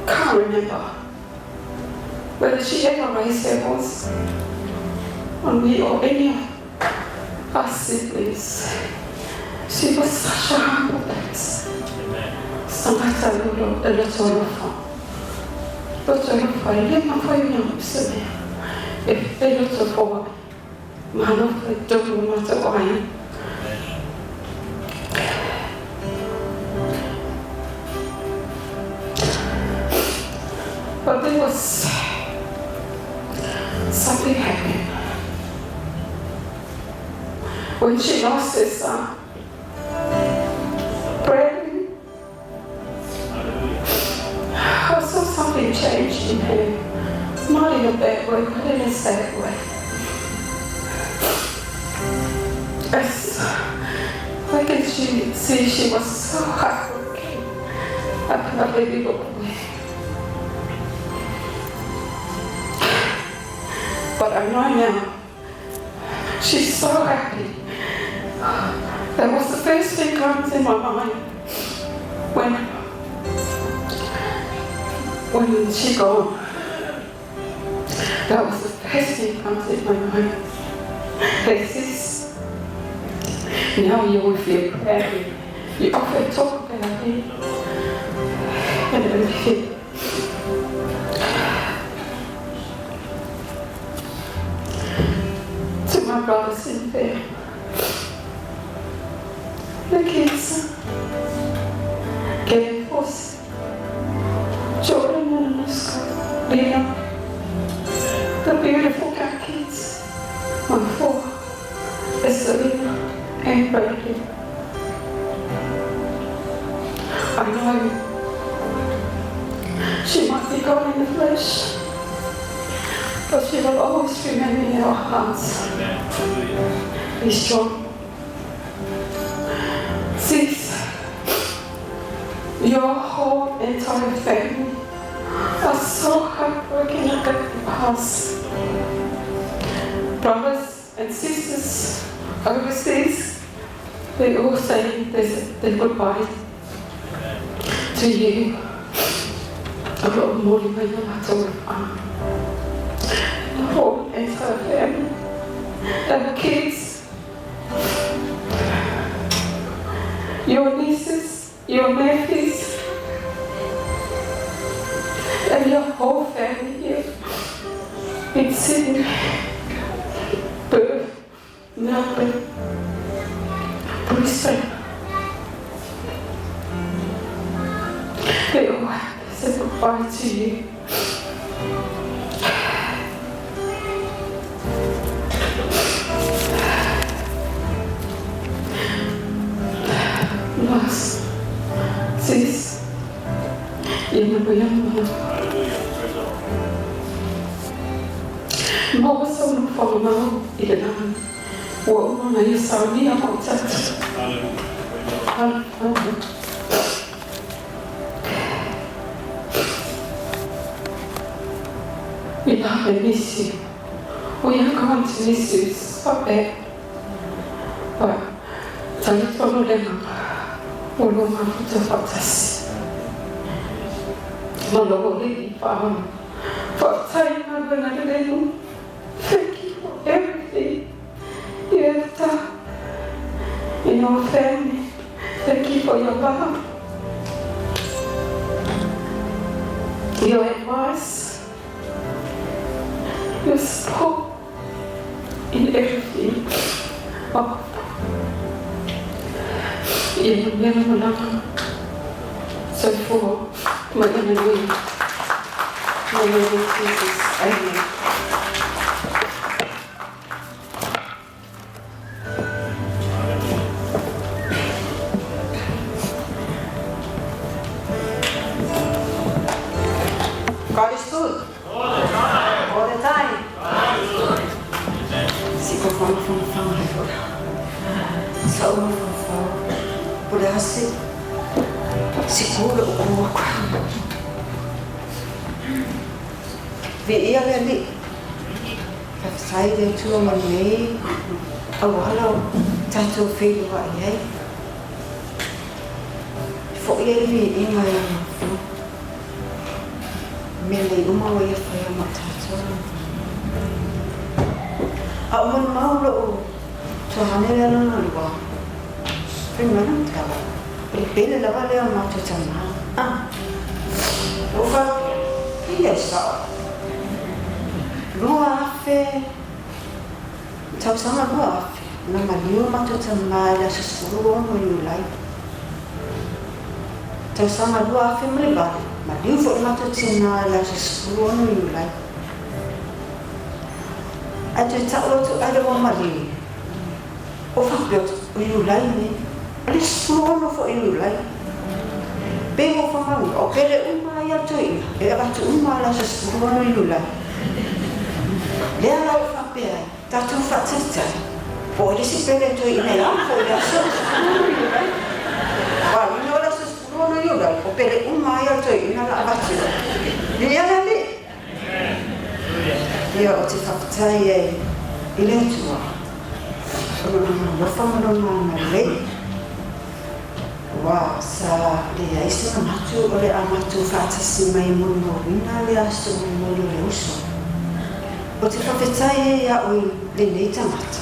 can't remember whether she ever raised her voice on me or any of us siblings. She was such a humble person. Sometimes I would a little of her. But I don't find it, I'm finding it. If they look so forward, man of the don't no matter why. But there was something happened. When she lost her son, praying, I saw something changed in her. Not in a bad way, but in a sad way. As I can see, she was so heartbroken. I cannot let it go away. But I know now, she's so happy. That was the first thing comes in my mind when she gone. That was the first thing that comes in my mind. This now you will feel happy. You often talk about it. And everything. To my brothers in there. The kids. Getting forced. Jordan and Lena. The beautiful kids, my four, Eseta and Bradley. I know she might be gone in the flesh, but she will always remain in our hearts. Be strong. Sis, your whole entire family are so heartbroken at the past. Brothers and sisters overseas, they all say their goodbye to you. A lot more than no matter what. The whole entire family, and the kids, your nieces, your nephews, and your whole family here. It's sitting, Perth, Melbourne, Brisbane. They all have to say goodbye to you. Mas, sis, Mo so no whamamau I le nana. Ua uno na ia saunia mo tata. We love and miss you. We are going to miss you so bad. But tali tono lenga. Olo mafuta fatasi. Malo lili whaama. Whaatai ngana lelenu. Thank you for everything you have done in and our family. Thank you for your love, your advice, your support in everything. So for my enemy, my name is Jesus. Amen. God is good. All the time. Siko from Sa Pudasi Sikuro Uwaka Vi Ialeli Kafsai to Malay Awalo Tato Filu Ayay For Yevi in my Mili Umaway Fire Matato Awan Maulo to Hanela Primero trabajo. Prepare la vale a mato chama. Ofa. Yes. Lua fe. Tau sama lua fe. Na maliu mato chama la susuru no yulai. Tau sama lua fe mleba. Maliu fo mato chama la susuru no yulai. Aja tau tu ada mali. Ofa biot yulai ni. Ali suono fo Iulai. Bego fa mau o kele uma ya toi. E aba tu uma la suono Iulai. Le ala fa pe. Ta tu fa tsa. Po le si pele toi ne la fo la suono Iulai. Wa no la suono Iulai. O kele uma ya toi na la aba tu. Le ala le. Le o te fa tai e ile tua. Lo fa mo na le. Wah, sa dia isu amatu oleh amatu fatasi mai mundo ina le asu mundo le uso. O te whawhetai a oi le nei tamata.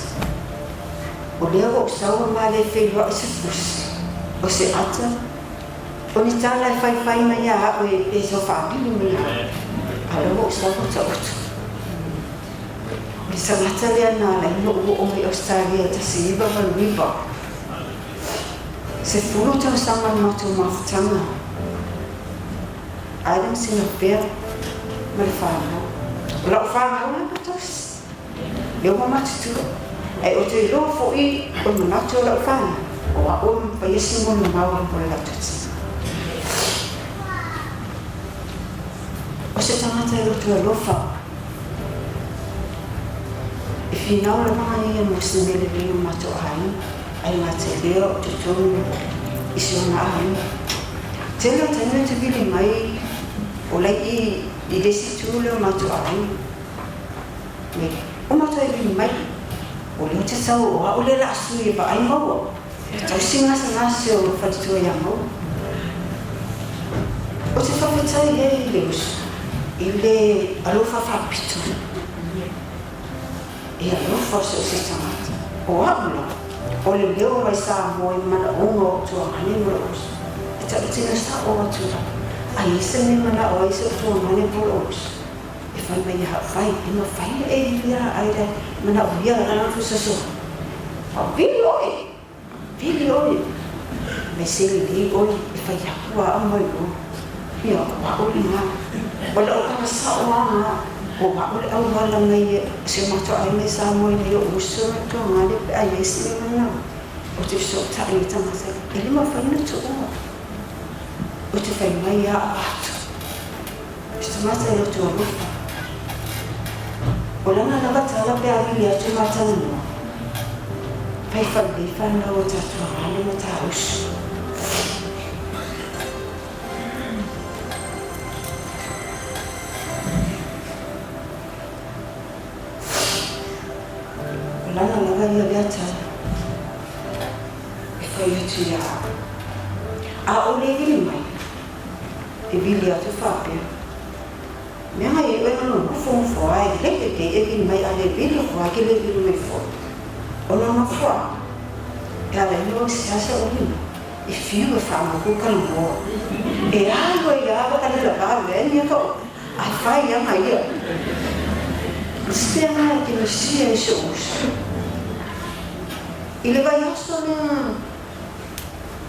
O lea o saua ma le whenua i se fusi. O se ata. O ni tala e whai mai a oi e so whaapili mai a. Alo o saua ta otu. O ni samata lea nā la ino o mai Australia ta se iwa waluiwa. Se fulu tau sama matu mafutanga. Adam sina pia malfano. Lau fano na patos. Leo matu tu. Ai o te lo fo I o matu lau fano. O a pa yesi mo mau po la tutsi. O se tamata lo tu lo fa. Final la mai mo sinele le matu ai. Ai mate leo te tonu iso na ai. Telo tenu te vili mai o lai I desi tu leo matu ai. Me o matu ai vili mai o leo te sau o a o le la asu I ba ai mau. Tau singa sa nasi o whatitua ia mau. O te whawhetai e le usu. I le alofa whapitu. E alofa so se tamata. O a ula. O le leo mai sa moi mana ongo tua ngane mo os. E ta tina sa o tua. Ai se me mana o se tua ngane mo os. E fai mai ha fai, e no fai e via ai da mana o via na fu so. O vili oi. Me se li oi e fai ha kua a mai o. Ia o ina. Wala o ka sa o nga. O ba o au wala ngai se mato ai me sa moi ni o uso to ngale pe ai se me na o te so ta I ta ma se ele ma fa ni to o te fa mai ya atu se ma se lo to o o la na ba ta la pe ai ya te ma ta no pai fa di fa na o ta to ngale ma ta uso Lana lava ia biata. E foi utia. A ole vili mai. E vili atu whapea. Mea mai e no fo fo ai leke te e vili mai ale vili fo ai ke le vili mai fo. Ono no fo. Ela não se acha ouvindo. E filho fala com o calor. E água e água tá ali lá, velho, então a faia aí. Espera que nos dias shows. Ele vai só na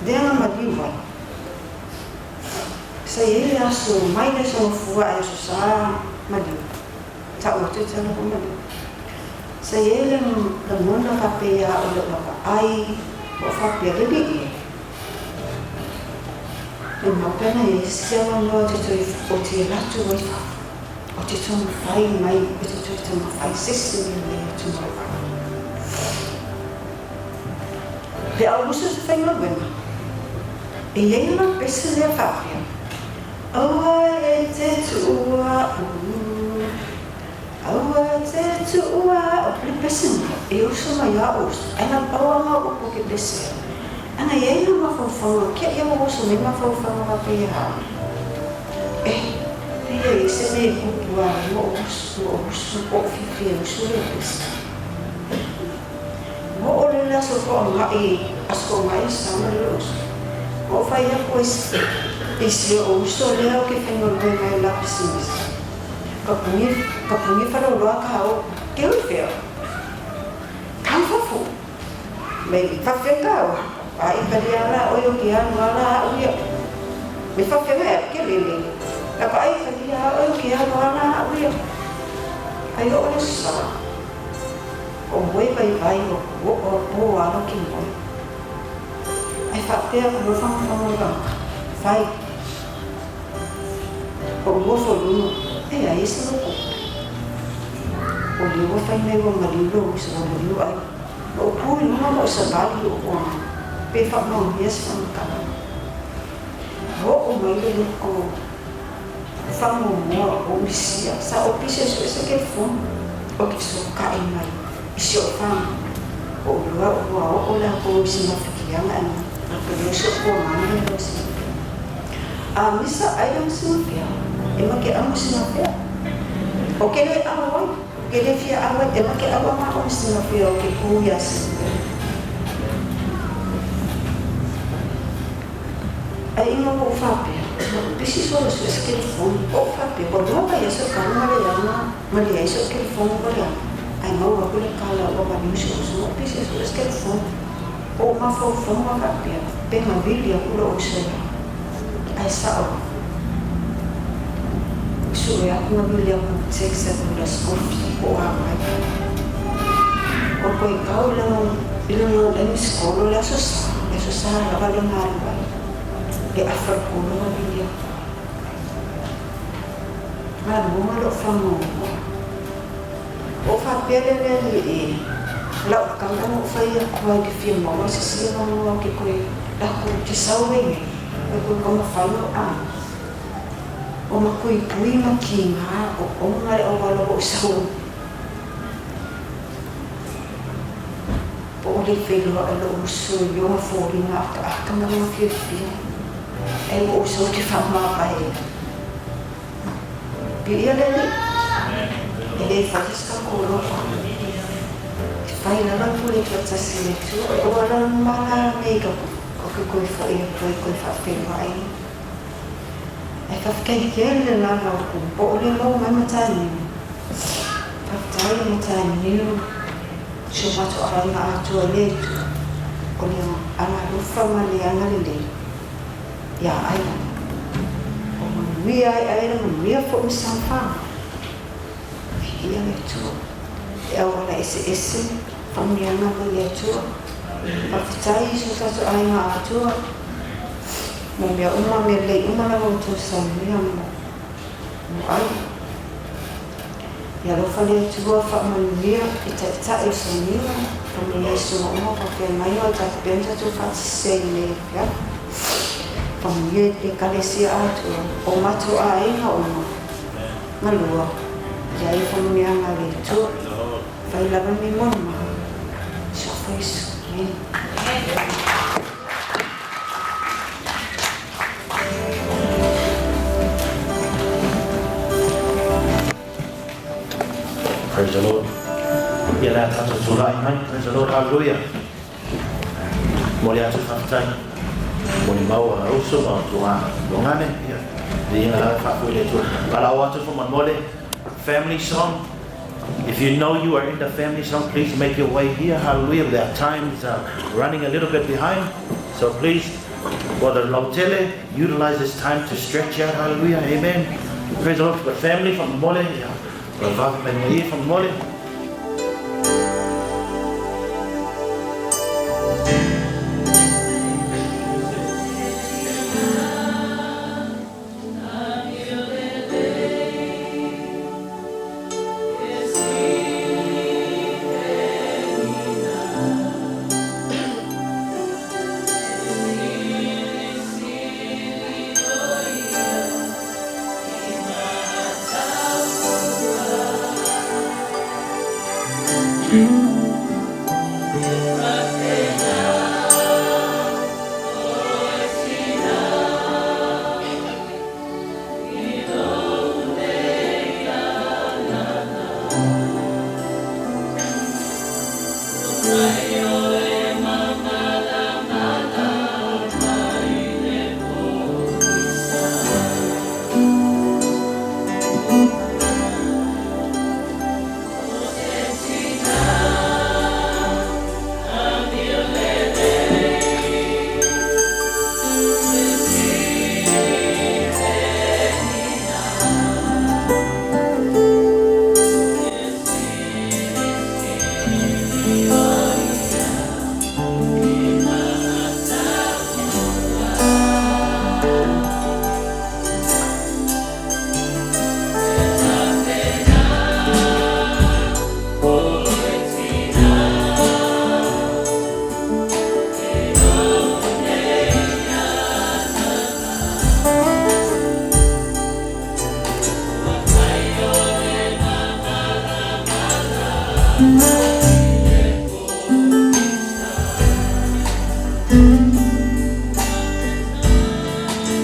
dela madiwa. Saya aso mai na so fuwa aso sa madiwa. Ta o te tana ko madiwa. Saya le mona ka pe ya o le ka ai o fa pe le bi. Não apenas se ela não te o te latu o fa o te toma fai mai o te toma fai sesse ne te toma pe algo se fai no bem e aí não precisa de fazer awa e te tua o precisa eu sou maior ela paula o que descer ana yeye mafofo ke ye mo so me mafofo ma pe ha ye se me ku wa mo so ko fi so mo ole la so ko ma asko mai sama los o fa ya pues esse o so le o que tem no bem lá precisa kapuni fa lo ka o que o fe kan fofo me fa fe ka ai kaliara o yo kia wala o yo me fa fe me ke lele la ka ai kaliara o yo kia wala o yo ai o sa o moi vai o ala ki mo ai fa pe ko fa ga fai o mo fo lu ai se no o li o fa me o malilo se no lu ai o pu no mo sa bali o pe fa no yes fa ka o mai le ko fa mo o misia sa o pise so ke fo o que so ka mai isi o fa o lua o la ko si na fikia na na ko yo so ko mai no si a misa ai no si na e ma ke amo si na o que le amo que le fia amo e ma ke amo ma o si na o que ku ya si ai no o fape preciso lo so che il fondo o fape por no vai so calma le llama ma le so che il fondo va ai no va quella cala o va ni so so preciso lo che il fondo o ma fa o fondo va per ma biglia quello o se ai sa so ya una biglia con sexa con la scoffia o a mai o poi Paula non le scuole la so sa la va a e a farcolo na Bíblia. Mas não é o famoso. O papel é ali. Lá o campo não foi a coisa que filmou, mas se não que coi da coisa saúde, eu como falo uma coisa prima que o uma é o valor saúde. O de filho é o sonho, uma folhinha, a câmera não que filho. Eu uso de forma para ele. Ele faz essa coisa. Faz lá por ele para se meter. Agora não mala mega. O que foi feito aí. É que fiquei ele lá no campo. Ele não vai matar ninguém. Papai matar ninguém. Cuma tu orang nak tu ele. Kalau anak lupa mana yang ada ya ai o mi ai no mi fo mi sanfa ia le tu e ora esse família na le tu pa fitai so ta so ai na tu mo me uma me le uma na tu sa mi amo ai ya lo fa le tu fa família e ta e so mi família so mo porque mai o ta pensa tu fa se le ya família de calesia atu o matu a inga o malua e aí família ngali tu vai lá me mama só foi isso Praise the Lord. Yeah, that's a surah, amen. Praise the Lord, hallelujah. Mori atu whakatai. Mori maua auso ma tua longane. Ringa whakule tu. Palau atu for Moimoi. Family song. If you know you are in the family song, please make your way here. Hallelujah. There are times running a little bit behind. So please, for the Lautele, utilize this time to stretch out. Hallelujah. Amen. Praise the Lord for the family from Moimoi. For the from Moimoi.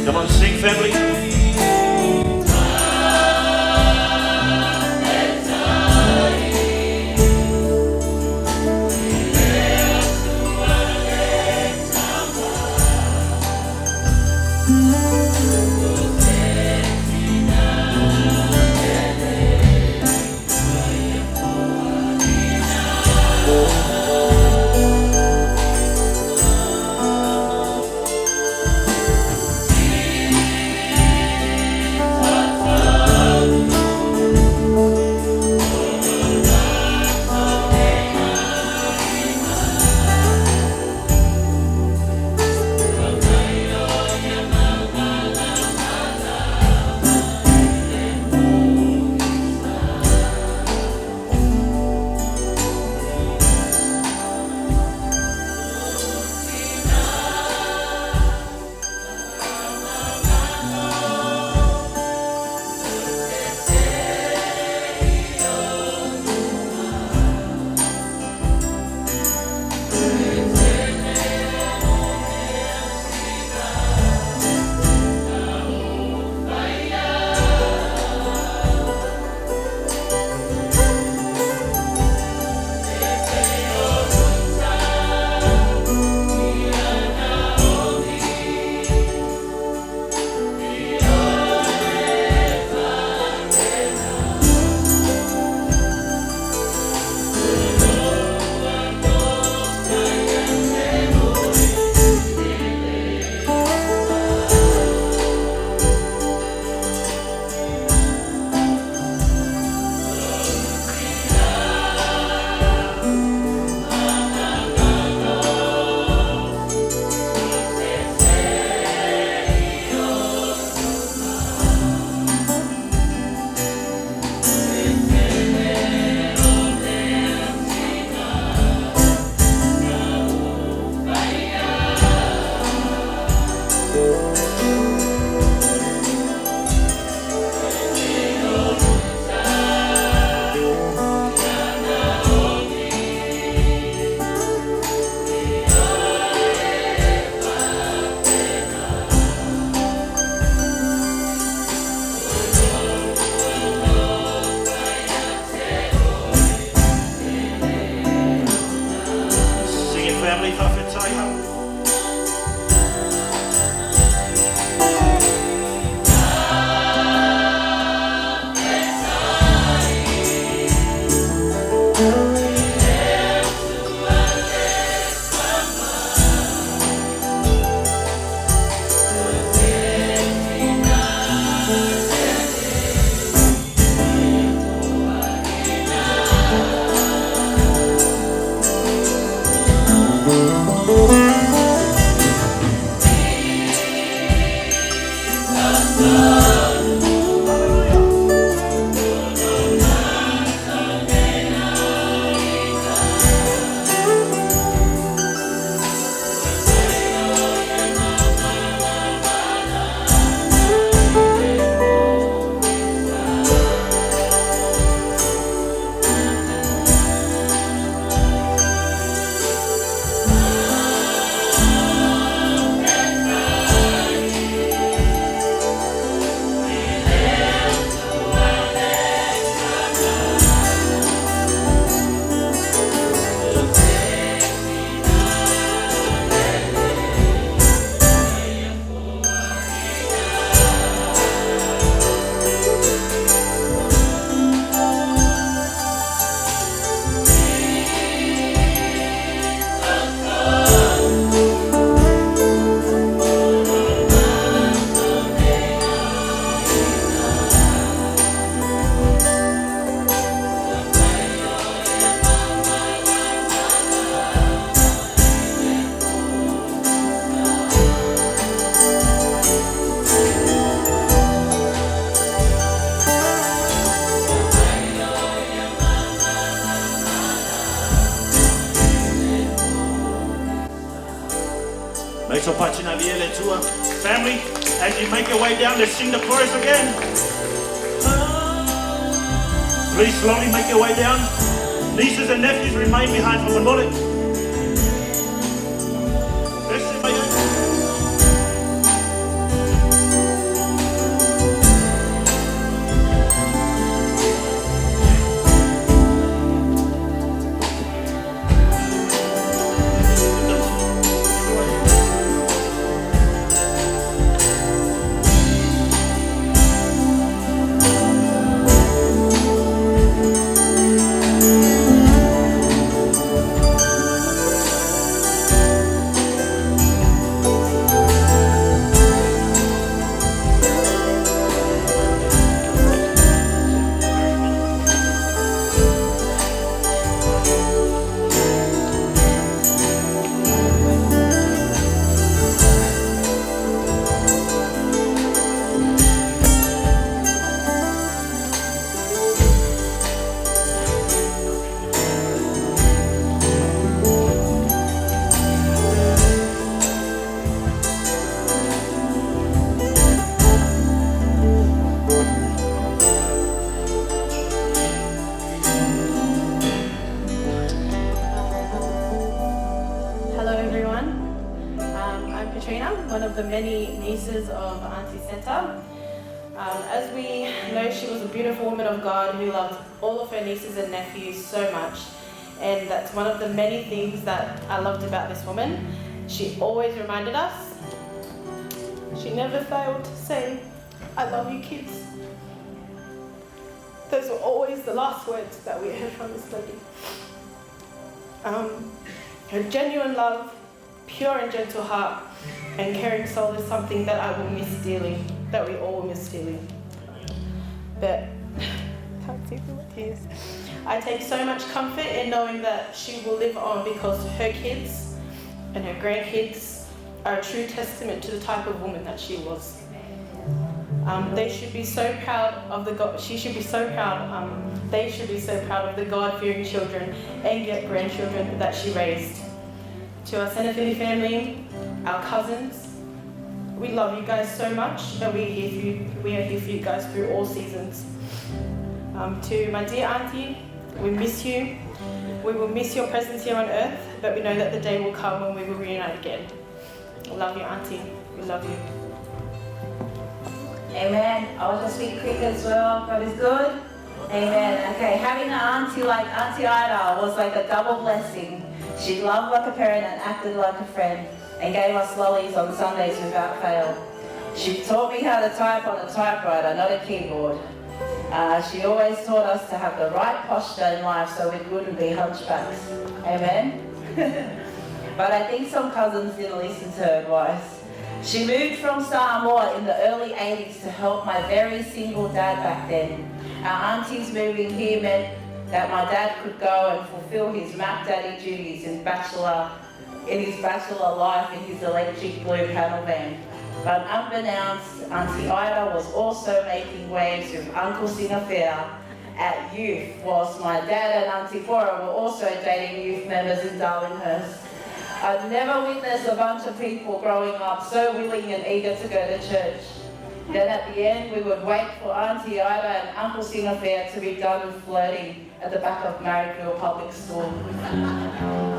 Come on, sing, family. Family, as you make your way down, let's sing the chorus again. Please slowly make your way down. Nieces and nephews remain behind for the Lord. the many nieces of Auntie Eseta. As we know, she was a beautiful woman of God who loved all of her nieces and nephews so much. And that's one of the many things that I loved about this woman. She always reminded us. She never failed to say, "I love you, kids." Those were always the last words that we heard from this lady. Her genuine love, pure and gentle heart, and caring soul is something that I will miss dearly, that we all miss dearly. But, can't see through my tears. I take so much comfort in knowing that she will live on because her kids and her grandkids are a true testament to the type of woman that she was. They should be so proud of the God. She should be so proud. They should be so proud of the God-fearing children and grandchildren that she raised. To our Senefili family, our cousins, we love you guys so much, and we are here for you guys through all seasons. To my dear auntie, we miss you. We will miss your presence here on earth, but we know that the day will come when we will reunite again. I love you, auntie. We love you. Amen. I want to speak quick as well. God is good. Amen. Okay, having an auntie like Auntie Ida was like a double blessing. She loved like a parent and acted like a friend, and gave us lollies on Sundays without fail. She taught me how to type on a typewriter, not a keyboard. She always taught us to have the right posture in life so we wouldn't be hunchbacks. Amen. But I think some cousins didn't listen to her advice. She moved from Samoa in the early 80s to help my very single dad back then. Our auntie's moving here meant that my dad could go and fulfill his Mac Daddy duties in his bachelor life in his electric blue panel van. But unbeknownst, Auntie Ida was also making waves with Uncle Senefili at youth, whilst my dad and Auntie Paula were also dating youth members in Darlinghurst. I'd never witnessed a bunch of people growing up so willing and eager to go to church. Then at the end, we would wait for Auntie Ida and Uncle Senefili to be done with flirting at the back of Marrickville Public School.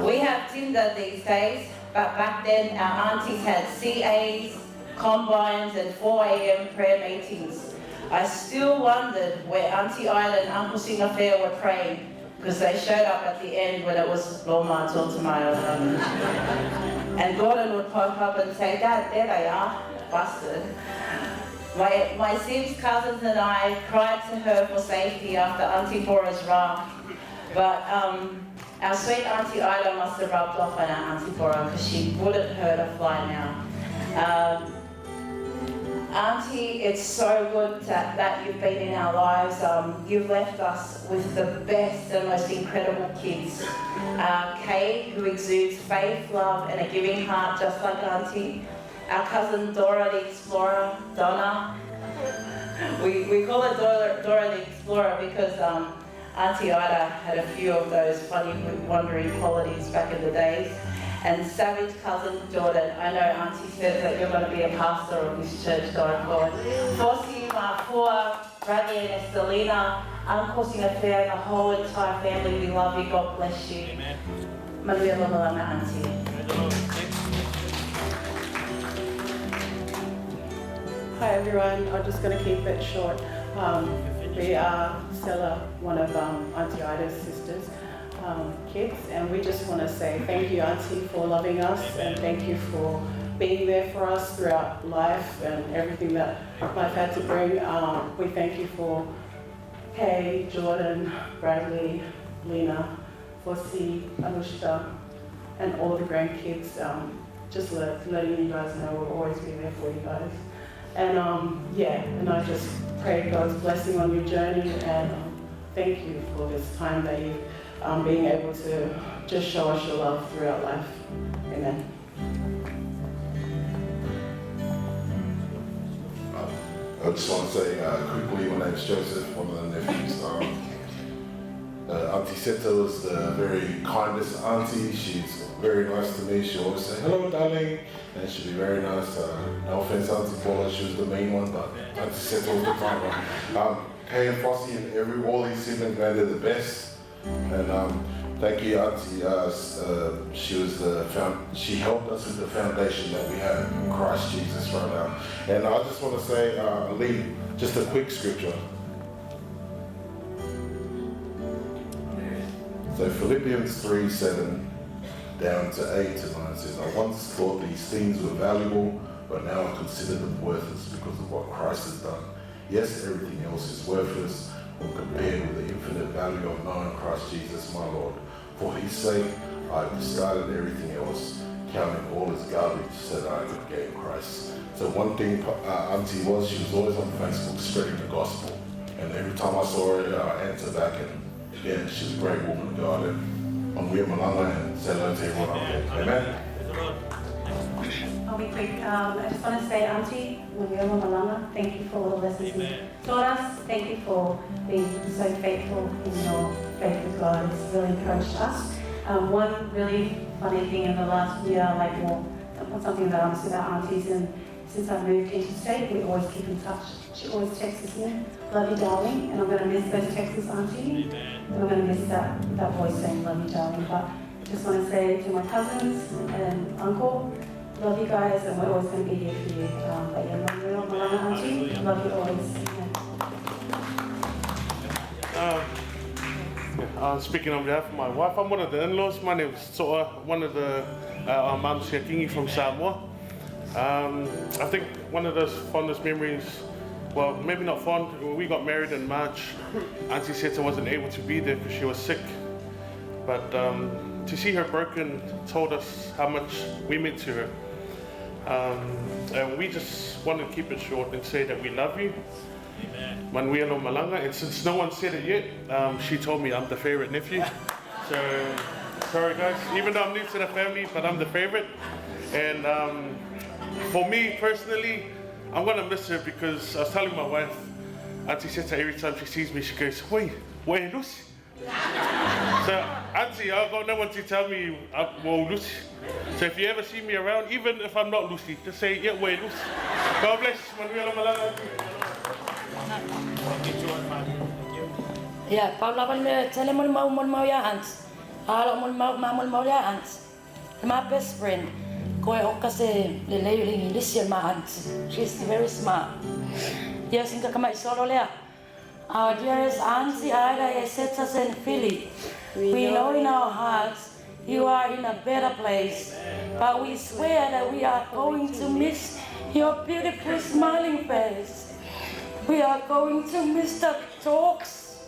We have Tinder these days, but back then our aunties had CAs, combines and 4 a.m. prayer meetings. I still wondered where Auntie Ida and Uncle Senefili were praying, because they showed up at the end when it was Loma Tomato. And Gordon would pop up and say, "Dad, there they are, busted." My Sims cousins and I cried to her for safety after Auntie Bora's wrath. But our sweet Auntie Ida must have rubbed off on our Auntie Bora, because she wouldn't hurt a fly now. Auntie, it's so good that you've been in our lives. You've left us with the best and most incredible kids. Kay, who exudes faith, love and a giving heart just like Auntie. Our cousin Dora the Explorer, Donna. We call her Dora the Explorer because Auntie Ida had a few of those funny, wandering qualities back in the days. And Savage cousin Jordan, I know Auntie says that you're going to be a pastor of this church going forward. Fosi, Mafua, Bradley and Estelina, Uncle Senefili and the whole entire family, we love you, God bless you. Manuia Lomalanga, Auntie. Hi everyone, I'm just going to keep it short. We are Stella, one of Auntie Ida's sisters, kids, and we just want to say thank you, Auntie, for loving us, and thank you for being there for us throughout life and everything that life had to bring. We thank you for Kay, Jordan, Bradley, Lena, Fosi, Anushka, and all the grandkids. Just letting you guys know we'll always be there for you guys. And and I just pray God's blessing on your journey, and thank you for this time that you've being able to just show us your love throughout life. Amen. I just want to say quickly, my name is Joseph, one of the nephews. Auntie Eseta was the very kindest auntie. She's very nice to me. She'll always say, hello, darling, and she'll be very nice. No offense, Auntie Paula, she was the main one, but Auntie Eseta all the time. Kay and Fossey and all these siblings, man, they're the best. And thank you, Auntie. She helped us with the foundation that we have in Christ Jesus right now. And I just want to say, Lee, just a quick scripture. So Philippians 3:7 down to 8 to 9 says, I once thought these things were valuable, but now I consider them worthless because of what Christ has done. Yes, everything else is worthless when compared with the infinite value of knowing Christ Jesus, my Lord. For his sake, I've discarded everything else, counting all as garbage so that I could gain Christ. So one thing Auntie was, she was always on Facebook spreading the gospel. And every time I saw her, I answered back, and yeah, she's a great woman of God. And I'm Moimoi and say hello to everyone out there. Amen. I'll be quick. I just want to say, Auntie, Moimoi, thank you for all the lessons you taught us. Thank you for being so faithful in your faith with God. It's really encouraged us. One really funny thing in the last year, something that I understood about aunties, and since I moved interstate, we always keep in touch. She always texts me, love you, darling, and I'm going to miss those texts, Auntie. And I'm going to miss that voice saying, love you, darling. But I just want to say to my cousins and uncle, love you guys, and we're always going to be here for you. But yeah, Moimoi, Auntie, love you always. Speaking on behalf of my wife, I'm one of the in-laws. My name is Soa, one of the mums from Samoa. I think one of those fondest memories, well, maybe not fond, when we got married in March, Auntie Eseta wasn't able to be there because she was sick. But to see her broken told us how much we meant to her. And we just want to keep it short and say that we love you. Manuia Lomalanga, and since no one said it yet, she told me I'm the favorite nephew. So, sorry guys, even though I'm new to the family, but I'm the favorite. And for me personally, I'm gonna miss her because I was telling my wife, Auntie Eseta, every time she sees me, she goes, wait, where Lucy? So, Auntie, I've got no one to tell me, well, Lucy. So if you ever see me around, even if I'm not Lucy, just say, yeah, where Lucy? God bless, Manuia Lomalanga. Yeah, Paula, tell him Moimoi Hans. Moimoi Hans. My best friend. She's very smart. Yes, our dearest Auntie Ida Eseta Senefili, we know in our hearts you are in a better place, but we swear that we are going to miss your beautiful smiling face. We are going to miss the talks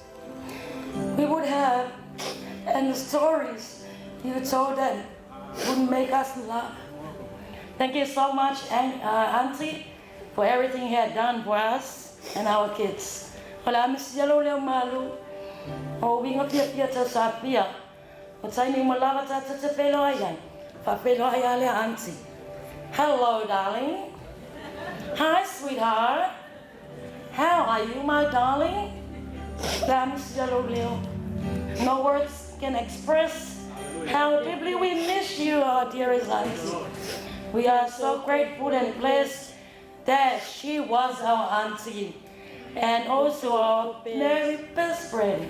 we would have and the stories you told them would make us laugh. Thank you so much, Auntie, for everything you had done for us and our kids. Hello, darling. Hi, sweetheart. How are you, my darling? No words can express How deeply we miss you, our dearest auntie. We are so grateful and blessed that she was our auntie and also our very best friend.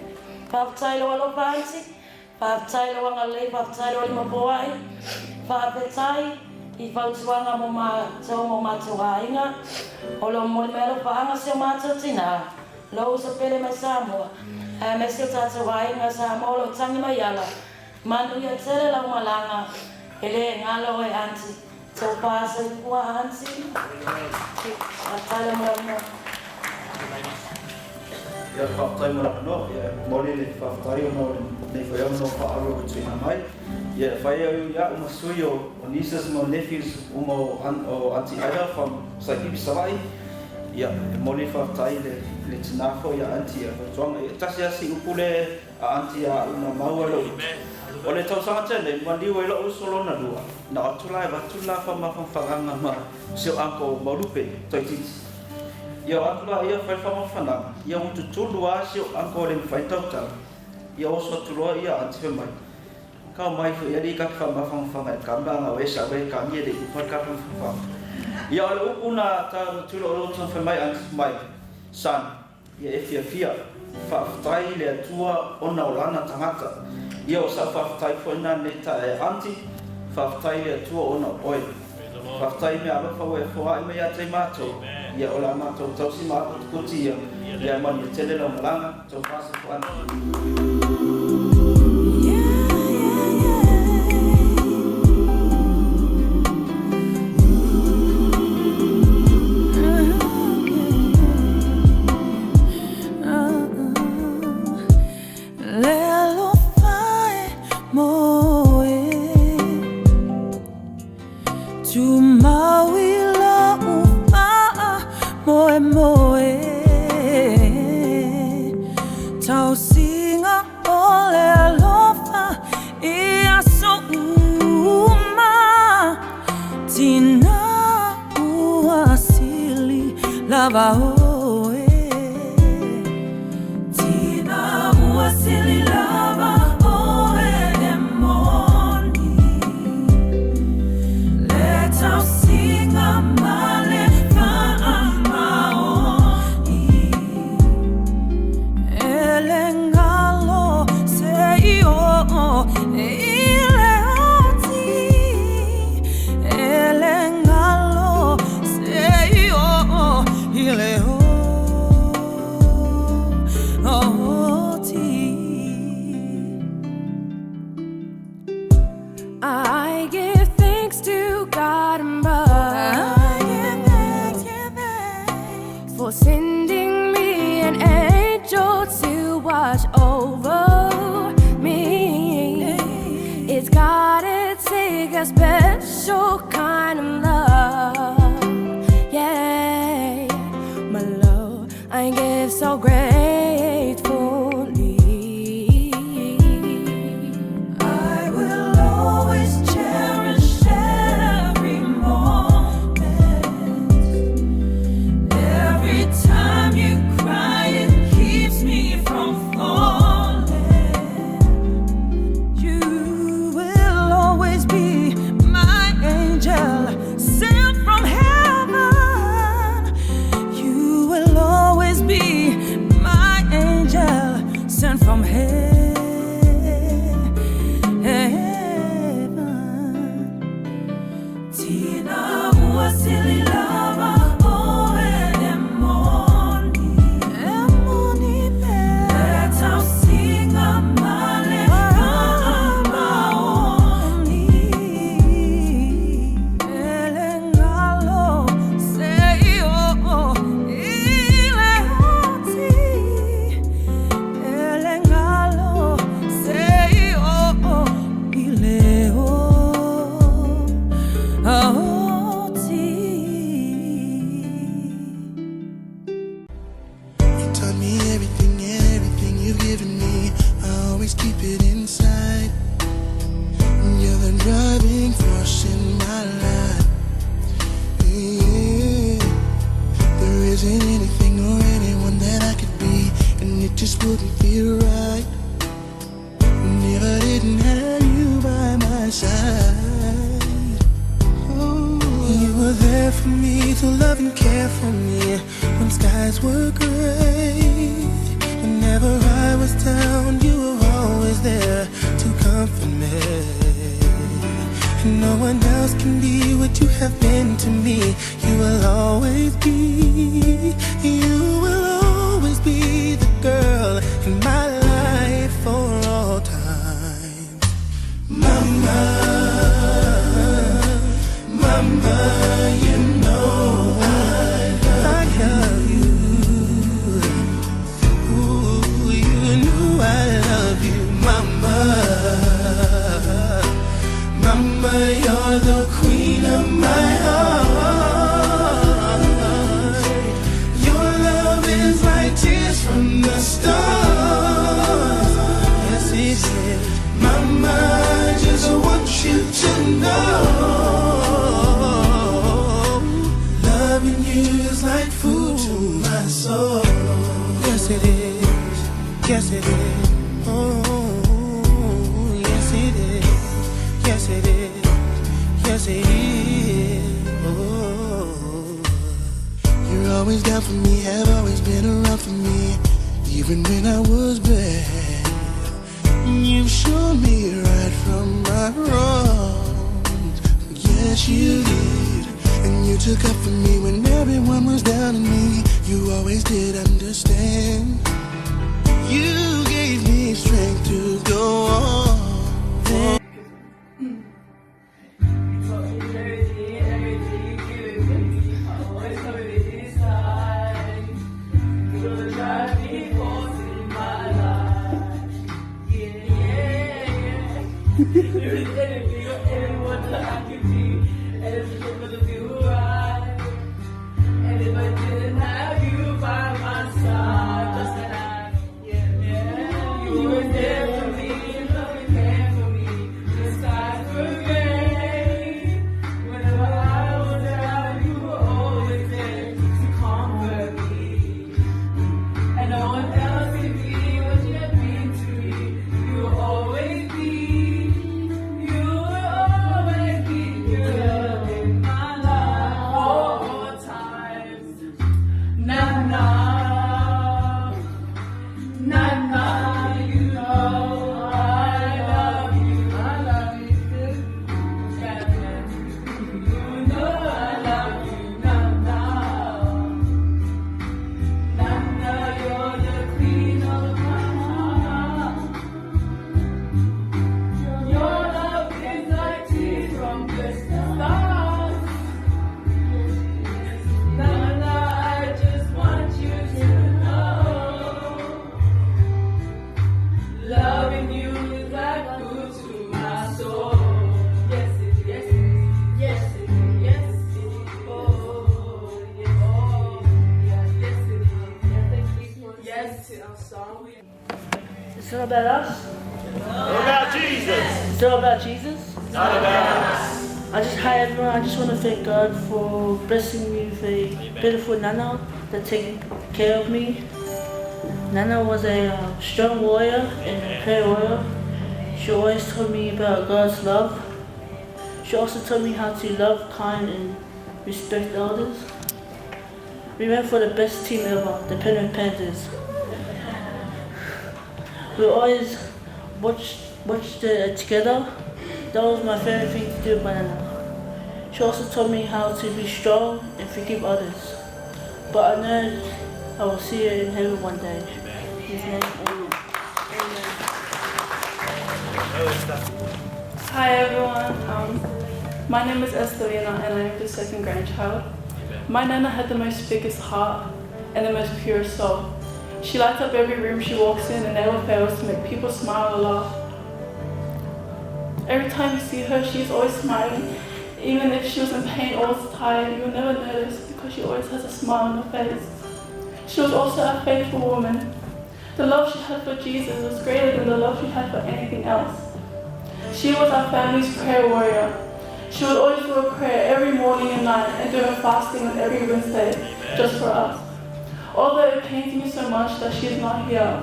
Whaftailo alo auntie, whaftailo anga lei, whaftailo lima boai, whaapetai, I whautuanga mo mātou hainga, o lo molimelo whaanga seo mātou tina, lo usa pele mai Samoa, me seo tātou hainga Samoa lo tangi mai ala, manu ia tele lau malanga, ele ngalo e auntie, tau pāsa I kua auntie, whataila mo. Ia whaftai mara no, ia mori le whaftai no, nei whai no whaaro o tūna mai. Ia whai au ia umasui o nieces mo nephews o Auntie Ida from Saikipi Savai. Ia mori whaftai le tinafo ia Auntie a whatuanga. Ia tasi asi upule a Auntie a una maua lo. O le tausanga tēnei, mandiwa I lo usolona lua. Na atula e watula whamawhanga ma seo anko maurupe toititi. Ia atula ia whai whamawhana, ia utu tulu a seo anko le mwhai tautala. Ia oso atulua ia Auntie mai. Kau mai fu ia di kaki whamawhanga e kambanga o esa wei ka mia de upai kaki whamawhanga. Ia ole upuna ta tulu o loto whai mai Auntie mai. San, ia e fia whaftai le atua ona o lana tangata. Ia o sa whaftai whaina neta e Auntie, whaftai le atua ona o oi. Whaftai mea alofa o e whoa I mea te mātou. Ia o la mātou tausi mātou tukuti ia. Ia mani e tele lau malanga, tau whasa whaana. Just wouldn't feel right if I didn't have you by there for me, to love and care for me when skies were gray. Whenever I was down, you were always there to comfort me. And no one else can be what you have been to me. You will always be, you will always be the girl in my life for all time. Mama, Mama, you know I love you. Ooh, you know I love you, Mama. Mama, you're the queen of my heart. Your love is like tears from the stars. Yes, it is. Mama, I just want you to know, loving you is like food to my soul. Yes, it is. Yes, it is. Oh, yes, it is. Yes, it is. Yes, it is. Oh, you're always down for me, have always been around for me, even when I was bad. You've shown me right from my wrongs. Yes, you did. And you took up for me when everyone was down on me. You always did understand. You gave me strength to go on. It's not about us. It's all about Jesus. It's all about Jesus. It's not about us. Hi everyone, I just want to thank God for blessing me with a beautiful Nana that taking care of me. Nana was a strong warrior and a prayer warrior. She always told me about God's love. She also told me how to love, kind and respect elders. We went for the best team ever, the Penrith Panthers. We always watched it together. That was my favorite thing to do with my Nana. She also taught me how to be strong and forgive others. But I know I will see her in heaven one day. In His name, amen. Hi everyone, my name is Eseta and I am the second grandchild. My Nana had the most biggest heart and the most pure soul. She lights up every room she walks in and never fails to make people smile or laugh. Every time you see her, she's always smiling. Even if she was in pain or was tired, you'll never notice because she always has a smile on her face. She was also a faithful woman. The love she had for Jesus was greater than the love she had for anything else. She was our family's prayer warrior. She would always do a prayer every morning and night and do a fasting on every Wednesday, just for us. Although it pains me so much that she is not here,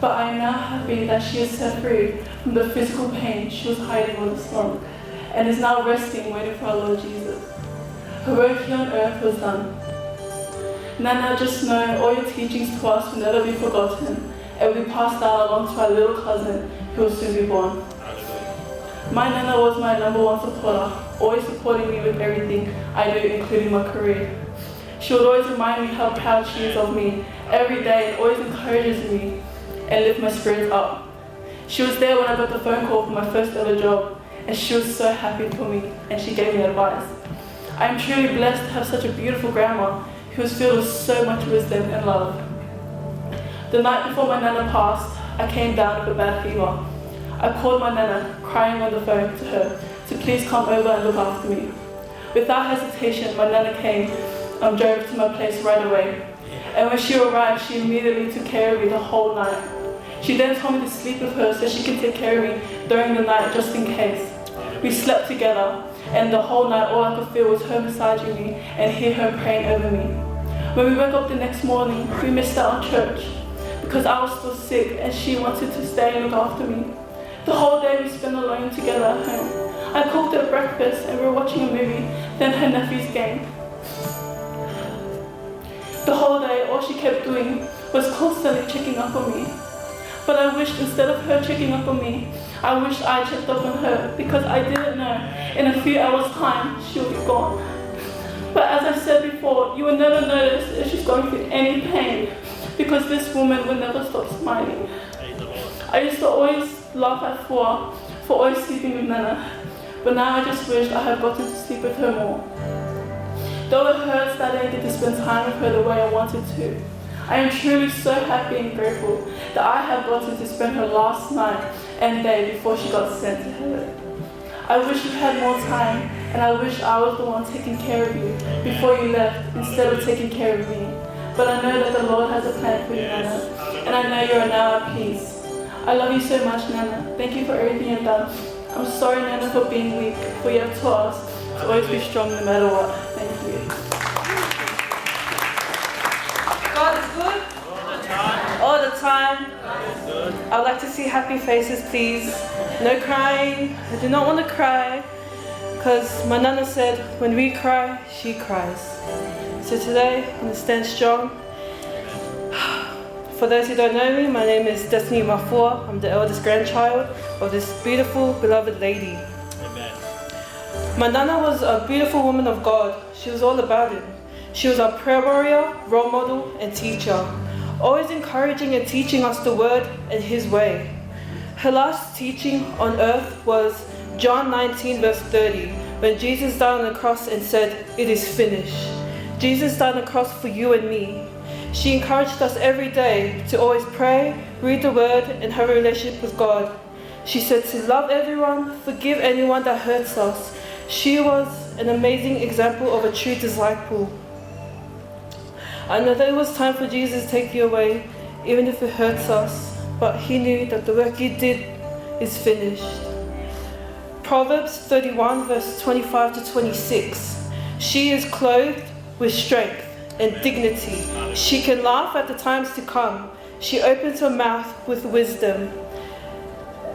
but I am now happy that she is set free from the physical pain she was hiding all this long, and is now resting, waiting for our Lord Jesus. her work here on earth was done. Nana, just know all your teachings to us will never be forgotten and will be passed down along to our little cousin who will soon be born. My Nana was my #1 supporter, always supporting me with everything I do, including my career. She would always remind me how proud she is of me every day and always encourages me and lifts my spirits up. She was there when I got the phone call for my first ever job, and she was so happy for me and she gave me advice. I am truly blessed to have such a beautiful grandma who was filled with so much wisdom and love. The night before my Nana passed, I came down with a bad fever. I called my Nana, crying on the phone to her, to please come over and look after me. Without hesitation, my Nana came and drove to my place right away. And when she arrived, she immediately took care of me the whole night. She then told me to sleep with her so she could take care of me during the night just in case. We slept together, and the whole night all I could feel was her massaging me and hear her praying over me. When we woke up the next morning, we missed out on church because I was still sick and she wanted to stay and look after me. The whole day we spent alone together at home. I cooked her breakfast and we were watching a movie, then her nephew's game. The whole day, all she kept doing was constantly checking up on me. But I wished instead of her checking up on me, I wished I checked up on her because I didn't know in a few hours' time she would be gone. But as I said before, you will never notice if she's going through any pain because this woman will never stop smiling. I used to always laugh at Fua for always sleeping with Nana, but now I just wished I had gotten to sleep with her more. Though it hurts that I didn't get to spend time with her the way I wanted to, I am truly so happy and grateful that I have gotten to spend her last night and day before she got sent to heaven. I wish you had more time, and I wish I was the one taking care of you before you left instead of taking care of me. But I know that the Lord has a plan for you, Nana, and I know you are now at peace. I love you so much, Nana. Thank you for everything you've done. I'm sorry, Nana, for being weak, for you have taught us to always be strong no matter what. Thank you. God is good. All the time. I'd like to see happy faces, please. No crying. I do not want to cry because my Nana said when we cry, she cries. So today, I'm going to stand strong. For those who don't know me, my name is Destiny Mafua. I'm the eldest grandchild of this beautiful, beloved lady. Amen. My Nana was a beautiful woman of God. She was all about it. She was our prayer warrior, role model, and teacher, always encouraging and teaching us the word and his way. Her last teaching on earth was John 19 verse 30, when Jesus died on the cross and said, "It is finished." Jesus died on the cross for you and me. She encouraged us every day to always pray, read the word, and have a relationship with God. She said to love everyone, forgive anyone that hurts us. She was an amazing example of a true disciple. I know that it was time for Jesus to take you away, even if it hurts us, but he knew that the work you did is finished. Proverbs 31 verse 25 to 26. She is clothed with strength and dignity. She can laugh at the times to come. She opens her mouth with wisdom,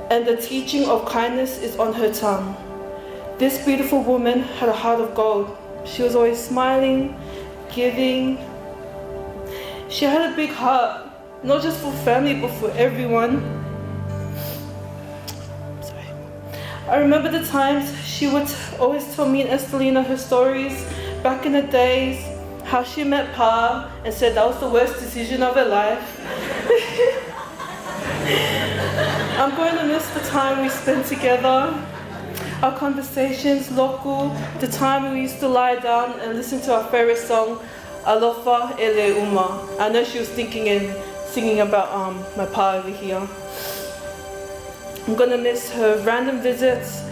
and the teaching of kindness is on her tongue. This beautiful woman had a heart of gold. She was always smiling, giving. She had a big heart, not just for family, but for everyone. I remember the times she would always tell me and Estelina her stories back in the days, how she met Pa and said that was the worst decision of her life. I'm going to miss the time we spent together, our conversations, local, the time we used to lie down and listen to our favorite song, Alofa Ele Uma. I know she was thinking and singing about my Pa over here. I'm gonna miss her random visits,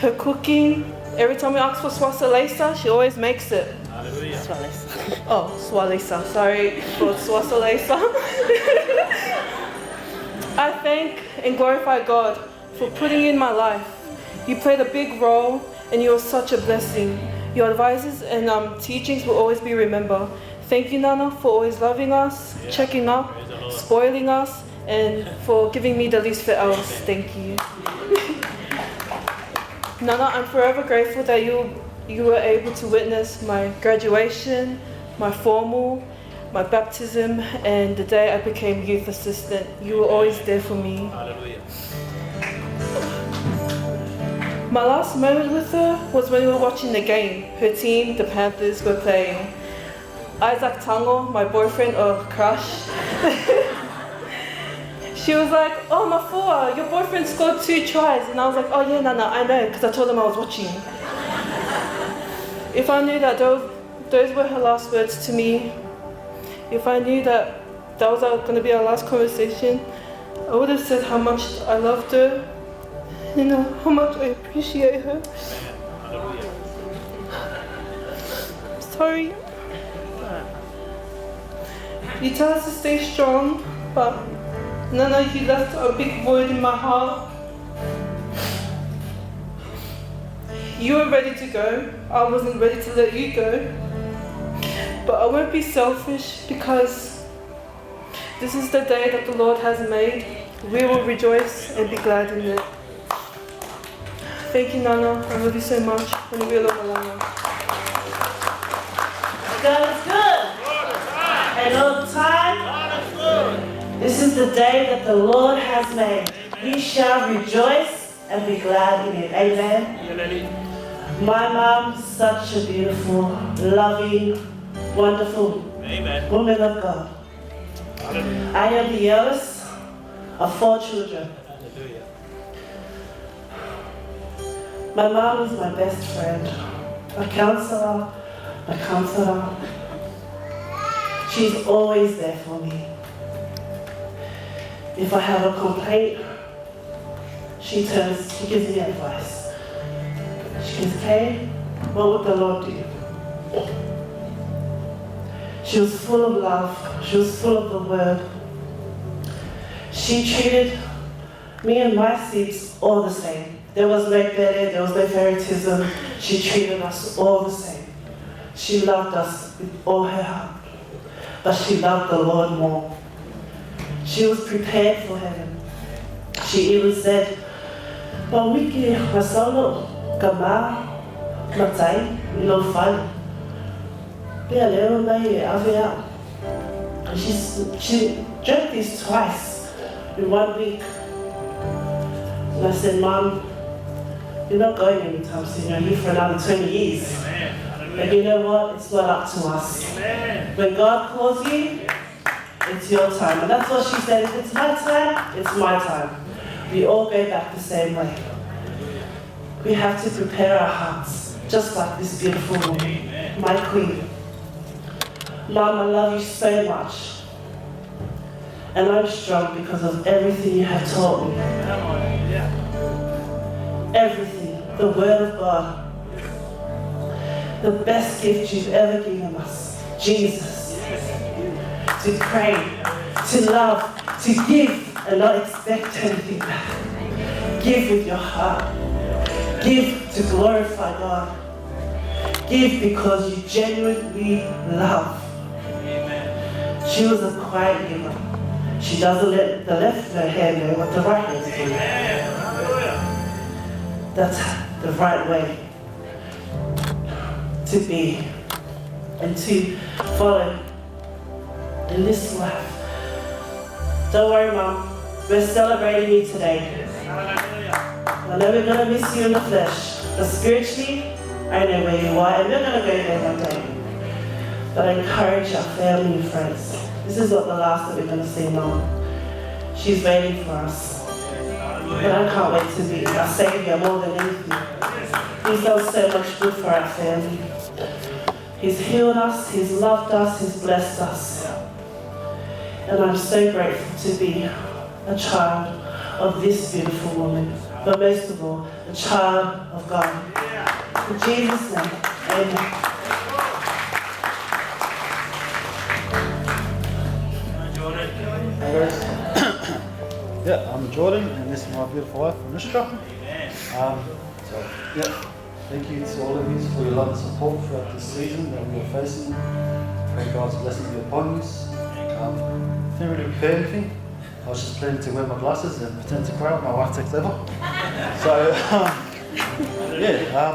her cooking. Every time we ask for swasalesa, she always makes it. Hallelujah. Oh, swalesa, sorry for swasalesa. I thank and glorify God for putting in my life. You played a big role and you are such a blessing. Your advices and teachings will always be remembered. Thank you, Nana, for always loving us, checking up, spoiling us, and for giving me the least fit hours. Thank you. Nana, I'm forever grateful that you You were able to witness my graduation, my formal, my baptism, and the day I became youth assistant. You were always there for me. Hallelujah. My last moment with her was when we were watching the game. Her team, the Panthers, were playing. Isaac Tango, my boyfriend or crush, she was like, "Oh, Mafua, your boyfriend scored 2 tries." And I was like, "Oh yeah, Nana, I know, because I told him I was watching." If I knew that those were her last words to me, if I knew that that was going to be our last conversation, I would have said how much I loved her, you know, how much I appreciate her. Sorry. You tell us to stay strong, but Nana, you left a big void in my heart. You were ready to go. I wasn't ready to let you go. But I won't be selfish, because this is the day that the Lord has made. We will rejoice and be glad in it. Thank you, Nana. I love you so much. And we love Alana. God is good. And all the time. This is the day that the Lord has made. We shall rejoice and be glad in it. Amen. My mom's such a beautiful, loving, wonderful woman of God. I am the eldest of 4 children. My mom is my best friend, a counselor, a comforter. She's always there for me. If I have a complaint, she gives me advice. She goes, "Kay, what would the Lord do?" She was full of love. She was full of the word. She treated me and my seeds all the same. There was no better, there was no favoritism. She treated us all the same. She loved us with all her heart. But she loved the Lord more. She was prepared for heaven. She even said, "Pawiki masolo kama matai ilo fali." She drank this twice in 1 week. And I said, "Mom, you're not going anytime soon. You're here for another 20 years. But you know what? It's not up to us. When God calls you, it's your time." And that's what she said. If it's my time, it's my time. We all go back the same way. We have to prepare our hearts, just like this beautiful woman, my queen. Mom, I love you so much. And I'm strong because of everything you have taught me. Everything, the Word of God. The best gift you've ever given us, Jesus. To pray, to love, to give and not expect anything back. Give with your heart. Give to glorify God. Give because you genuinely love. She was a quiet giver. She doesn't let the left hand know what the right hand is doing. That's the right way to be and to follow in this life. Don't worry, Mom. We're celebrating you today. I know we're going to miss you in the flesh, but spiritually, I know where you are, and we're going to go there one day. But I encourage our family and friends. This is not the last that we're going to see, Mom. She's waiting for us. But I can't wait to be our Saviour more than anything. He's done so much good for our family. He's healed us, He's loved us, He's blessed us. And I'm so grateful to be a child of this beautiful woman. But most of all, a child of God. In Jesus' name, amen. Hey guys. Yeah, I'm Jordan, and this is my beautiful wife, Anushka. Thank you to all of you for your love and support throughout this season that we are facing. Pray God's blessing be upon you. Didn't really prepare anything. I was just planning to wear my glasses and pretend to cry. My wife takes over. So,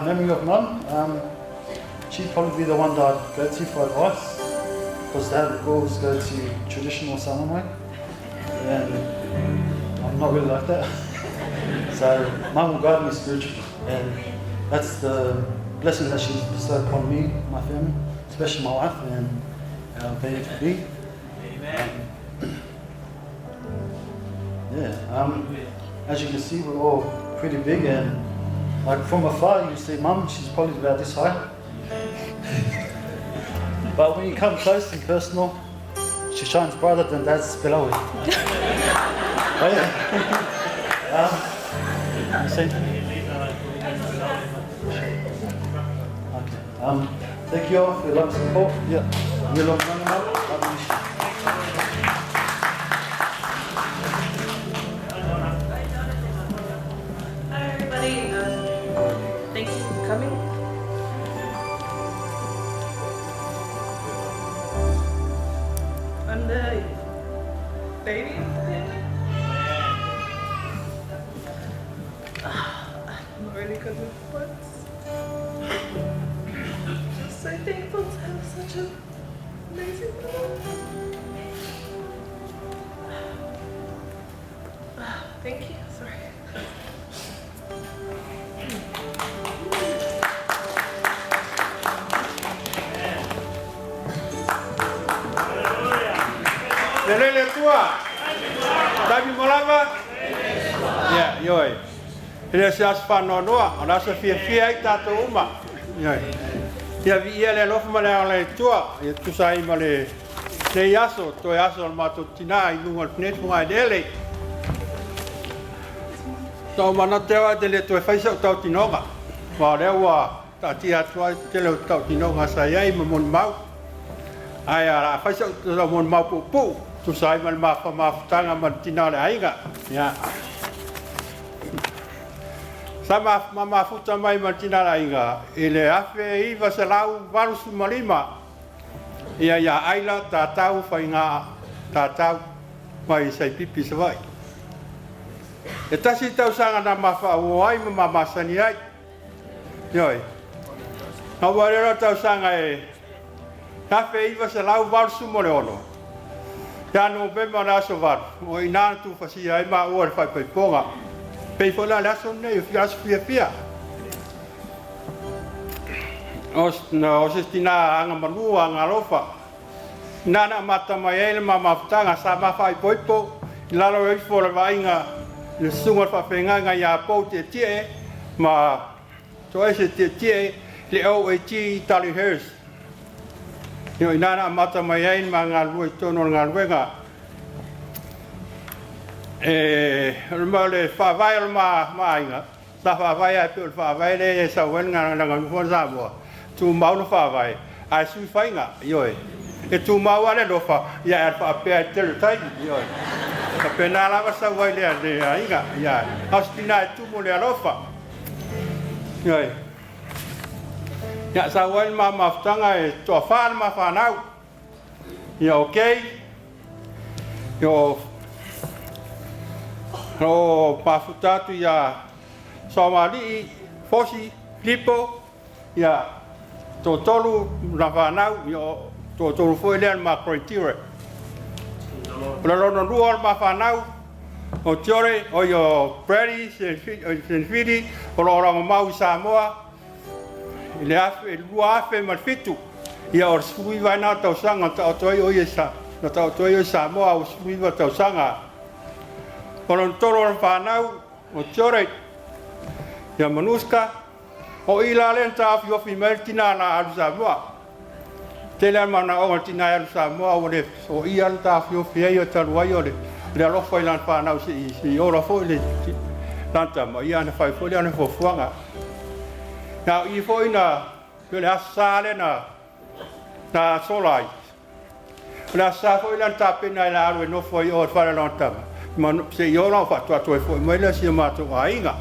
memory of Mum. she'd probably be the one that I'd go to for advice, because dad would always go to traditional ceremony, and I'm not really like that. So mum will guide me spiritually, and that's the blessing that she's bestowed upon me, my family, especially my wife, and being to be. As you can see, we're all pretty big, and like from afar you see mum, she's probably about this high. But when you come close and personal, she shines brighter than dad's below it. Oh yeah. Thank you all for your love and support. Yeah. Hi everybody, thank you for coming. I'm the baby of the family. I'm really good with words. Just so thankful to have such an amazing mother. Thank you. Sorry. Lele tua. Davi molava. Ya, yoi. Ele se asfano noa, ona se fia tato uma. Yoi. Ya vi ele lofu male ole tua, ya tu sai male le yaso, to yaso ma to tina I lunga net mo dele. To mana tewa dele to faisa to tinoga. Wa lewa ta tia tua tele to tinoga sa yai mon mau. Ai ara faisa to mon mau pu. Tu sai mal mafutanga mantina le ainga. Ya. Sama mafuta mai mantina le ainga. Ele afe iva se lau valusu malima. Ya aila tatau fainga tatau mai sai pipi se vai. E tasi tau sanga na mafa uai mama sani ai. Yoi. Na warera tau sanga e afe iva se lau valusu mole ono. Ya no bema na so var. O ina tu fasi ai ma o fa pe ponga. Pe fola la so ne fias fia. Os estina anga manu anga lofa. Nana mata mai ele mama tanga sa ma fa poipo. La lo e fola vainga. Le sunga fa penga nga ya po te tie ma to ese te tie le o e ti tali hers. Yo inana mata mai ai manga lui tono ngalwenga male fa vai ma inga sa fa vai a pe fa vai le sa wen nga nga fo sa bo tu mau no fa vai ai su fa inga yo e tu mau ale do fa ya fa pe te tai yo ka pena la sa vai le inga ya hostina tu mo le lofa yo ya sa wen ma maftanga e to fa ma fa nau ya okay yo pafutatu ya somali fosi lipo ya to tolu na fa nau yo to tolu foi le ma criteria pero no dual ma fa nau o tiore o yo Brady Senefili o lo mau Samoa le afe lua afe malfitu ia or sui vai na tau sanga tau toi o isa na tau toi o Samoa o sui va tau sanga o toro fa nau o tiore ia manuska o ila lenta afi o female tina na al Samoa tele mana o tina al Samoa o le o ia lenta afi o fia o taluai o le lo foi lan fa nau si o lo foi le tanta ma ia na fai foi le fo fuanga na I foi na le asale na solai la sa foi lan tape na la no foi o fa la tama ma se yo no fa to foi mo le si ma to ainga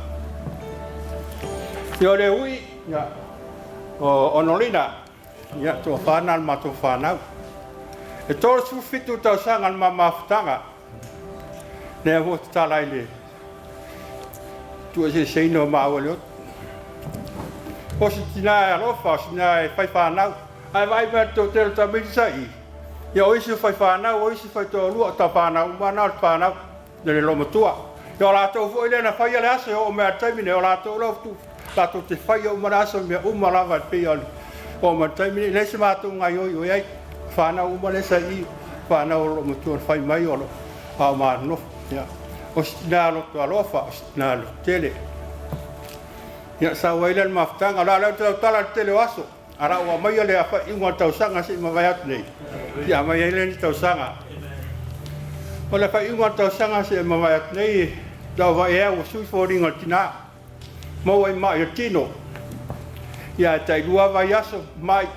yo le ui ya o onolina ya to fa na ma to fa na e to su fitu to sanga ma maftanga ne ho tala ile tu se no ma o O si tina e alofa, o si tina e whai whanau. Ai vai mea tō tero ta misa i. Ia o isi whai whanau, o isi whai tō lua ta whanau, mana o whanau. Nere loma tua. Ia o lātou fo ile na whai ale ase o mea taimine, o lātou lau tu. Lātou te whai o mana ase mea umalawa pe oni. O mea taimine, leise mātou ngai oi oi ai. Whanau umalesa i, whanau loma tua whai mai olo. Ao maa no. Ia. O si tina aloto alofa, o si tina aloto tele. Ia sa wailan maftanga, la lau tau tala tele o aso. Ara ua mai ale a whai ingoa tau sanga si ma vai atu nei. Ia mai ele ni tau sanga. O le whai ingoa tau sanga si ma vai atu nei, tau vai ea o sui fōringa tina. Mau ai mai o tino. Ia tai lua vai aso, mai,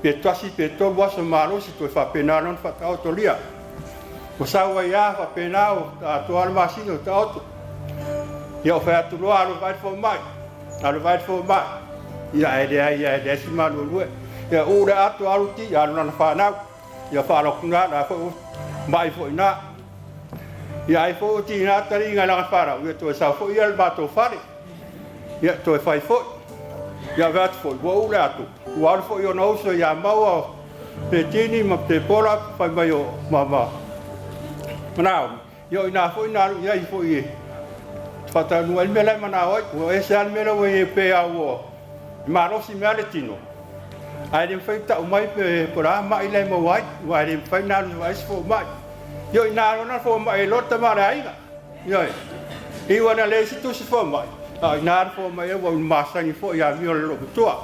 pe tuasi pe tolu aso marosi toi whapena non whatao to lia. O sau ai a whapena o a toa masino ta oto. Ia o whai atu loa alo vai fo mai. Alo vai fo mai. Ia e si manu lue. Ia ure atu aluti, ia alo nana whanau. Ia whalokunga na fo mai fo ina. Ia e fo uti ina tari inga langa whanau. Ia toi sau fo ia le bato whare. Ia toi whai fo. Ia veatu fo, ua ure atu. Ua alo fo i o nauso ia maua pe tini ma te pola whai mai o mama. Manao, ia ina fo ina alu ia i fo i. Whatanu el mele manao ai, ua ese al mele ua i pe au o. Marosi mea le tino. Ai rin whai tau mai pe pora mai le mawai, ua rin whai nalu wa isi fo mai. Ia ina alu na fo mai lota mare aiga. Ia i wana le isi tusi fo mai. Ina alu fo mai ua masangi fo ia mio le lopu tua.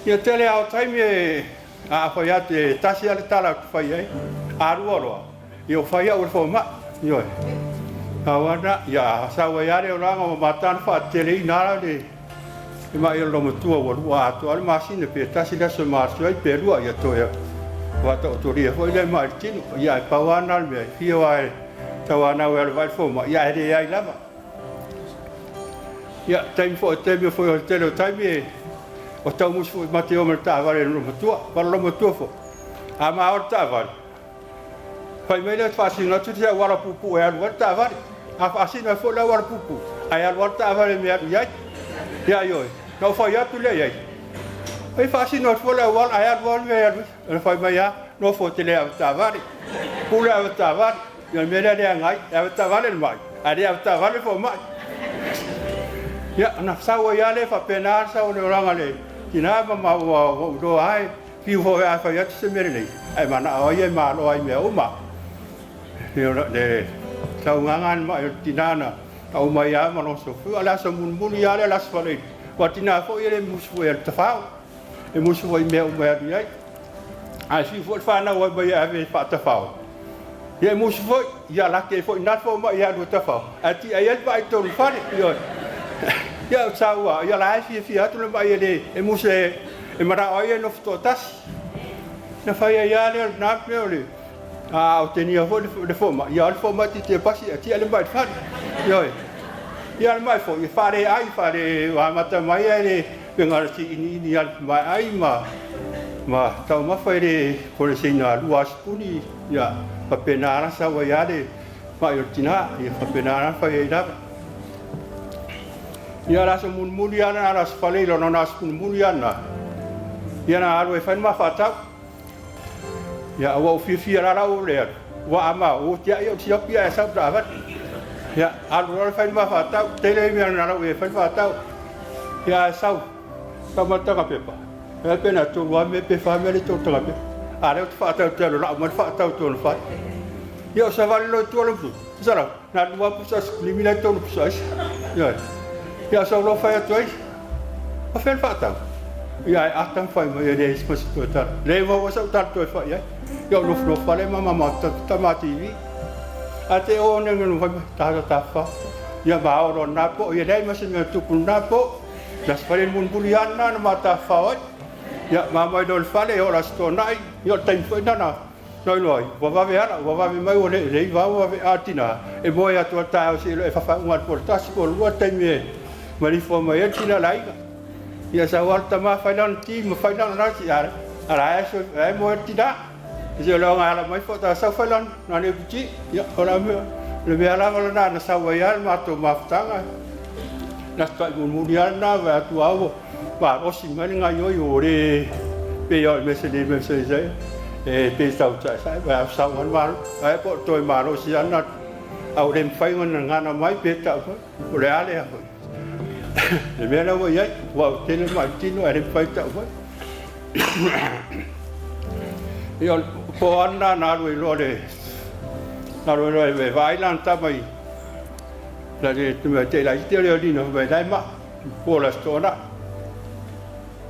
Ia tele au taimi e a whai ate tasi ale tala ku whai ai. Aru oroa. Ia o whai au le fo mai. Ia awana, ia sawa iare o langa o matana wha tele i nara le i mai o lomo tua o lua ato ale masine pe tasi leso marsu ai pe lua ia toia wata o toria fo i le mai tino ia e pauana al mea fia wae tawana o ele vai foma ia ere ia i lava ia taimi fo taimi fo o tele o taimi o tau musu fo i mate o mele taavare lomo tua para lomo tua fo a maa o taavare fai mele whaasina tutia wara pupu e alu taavare a whaasina fo la wara pupu ai alu taavare mea iai ia ioi no fai atu le iai ai whaasina fo la wara ai alu mea alu fai mai a no fo te le au taavare pule au taavare ia mele le angai au taavare mai a le au taavare fo mai ia na sawa ia le whapena sawa le oranga le tina ma o do ai ki ho a fai atu se mere nei ai mana o ia ma lo ai mea uma le tau ngangan ma tinana tau mai a ma no so fu ala so mun mun ia le las fale wa tina fo ile musu e te fao e musu i mea uma ia ai si fo fa na wa ba ia ve fa te fao ia musu fo ia la ke fo na fo ma ia do te fao ati ai ba i to fale ia sawa ia la fi atu le ba ile e musu e mara o ia no fto tas na fa ia le na le o tenia fo le foma ia le foma ti te pasi ti ale mai fa ia ia mai fo ia fare ai fare wa mata mai ele pengar ti ini al mai ai ma tau ma fa ele por sina luas puni ia pa penara sa wa ia le ma yo tina ia pa penara fa ia ia la so mun muliana la spale lo non as mun muliana ia na alo e fa ma fa ta ya wa fi ra o le wa ama o tia yo tia pia sa brava ya alo fa ma fa ta tele mi na ra we fa ta ya sa pa ma ta ka pepa e pena to wa me pe fa me le to ta pe are fa ta te lo la ma fa ta to fa yo sa va lo to lo sara na wa pusa limina to lo pusa ya sa lo fa to ai a fa ta ia atan fai mai le spasi to ta le va sa ta to fa ia yo no fa le mama ta ma tv ate o ne no fa ta fa ia ba o na po ia dai ma se me tu kun na po das fare mun buliana na mata fa ia mama do fa le o la sto nai yo tai foi na noi loi va vera va mai o le va ve atina e boia to ta o si le fa un portas por lo tai me mari fo mai tina laiga ia sa warta ma failan ti ma failan na si ara ara so ai mo tida je lo ngala mai fota sa failan na ne buci ya ora me le me ala na sa wayal ma to ma ftanga na ta muni ana va tu avo va o si mani nga yo yo re pe yo me se se e pe tau ta sai va sa wan va ai po toi ma ro si ana au rem fai ngon nga na mai pe ta ko le ale ho le me na wo ye wa te le ma ti no rem fai ta ho yo po ana na ro lo le na ro ve vai lan ta mai la de tu me te la ti le di no ve dai ma po la stona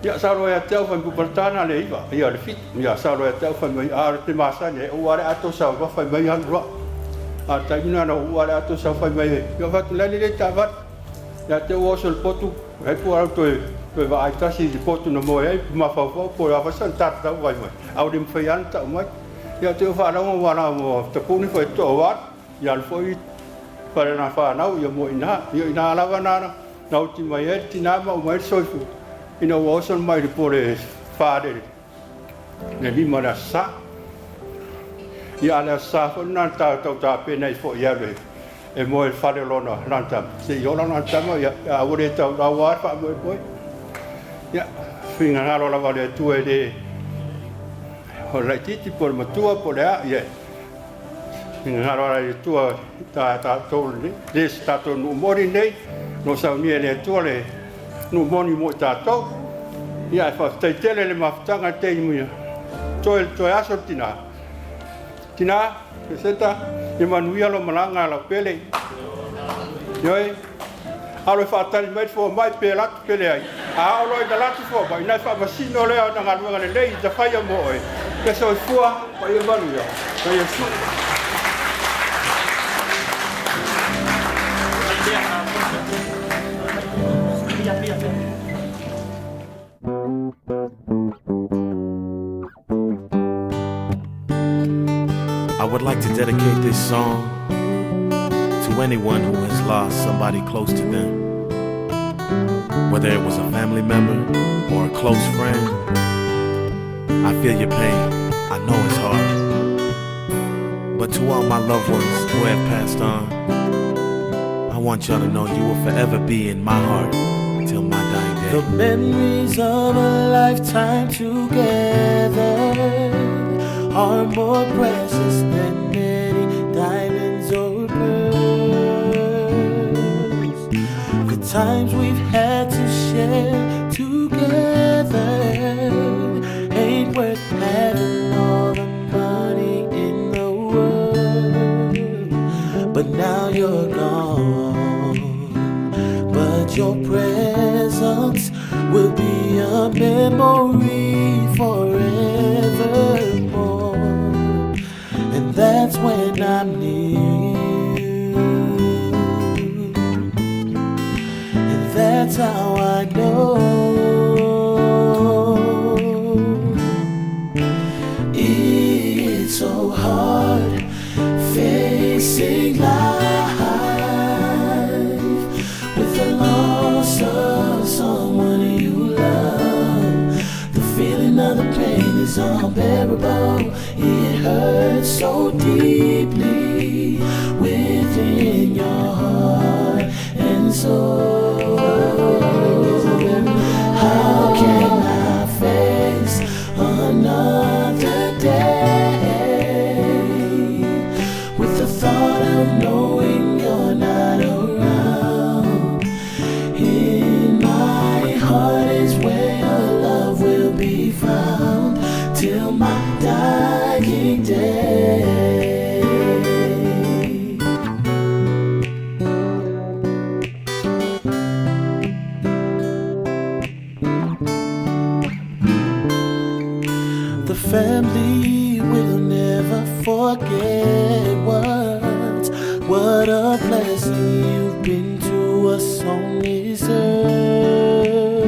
ya sa ro ya te fa ku portana le iva ya le fit ya sa ro ya te fa mai ar te masa ne o ara ato sa va fa mai han ro a ta ina no o ara ato sa fa mai yo va tu la le ta va ya te o sol potu e po ar to va ai ta si potu no mo e ma fa po ya va san ta ta vai mai au dim fa yan ta mai ya te fa no wa na mo te pu ni fa to wa ya le foi para na fa na yo mo ina la va na na ti mai e ti na ma mai so fu ina o sol mai pore fa de ne vi ma sa ya la sa fo na ta ta pe nei fo ya le e mo il fa de lona lanta se yo lona tamo ya a ore ta da wa fa mo ya finga na lo la va de tu e de ho la ti por ma tua por ya ye finga na lo tu ta to le sta to no mori nei no sa mi le tu le no moni mo ta to ya fa te tele le maftanga te mu to aso tina Eseta e manuia lo malanga la pele yoi alo fa tali mai fo mai pela pele ai a lo da latu fo ba ina fa masino le na ngalo ngale le da fa ya mo e ke so fua pa ye manuia pa ye su I would like to dedicate this song to anyone who has lost somebody close to them, whether it was a family member or a close friend. I feel your pain, I know it's hard, but to all my loved ones who have passed on, I want y'all to know you will forever be in my heart till my dying day. The memories of a lifetime together are more precious than many diamonds or pearls. The times we've had to share together ain't worth having all the money in the world. But now you're gone, but your presence will be a memory forevermore. And that's when I'm near you, and that's how I know it's so hard facing life with the loss of someone you love. The feeling of the pain is unbearable. It hurts so deeply within your heart and soul. How can I face another day with the thought of knowing you're not around? In my heart is where your love will be found till my dying day. The family will never forget what a blessing you've been to us on this earth.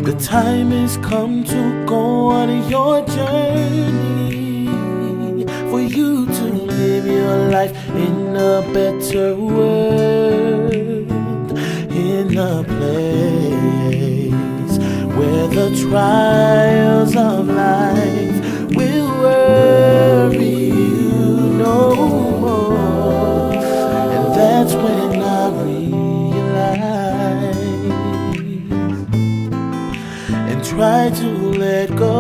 The time has come to go on your journey, for you to live your life in a better world, in a place where the trials of life will worry you no more. And that's when I realize try to let go.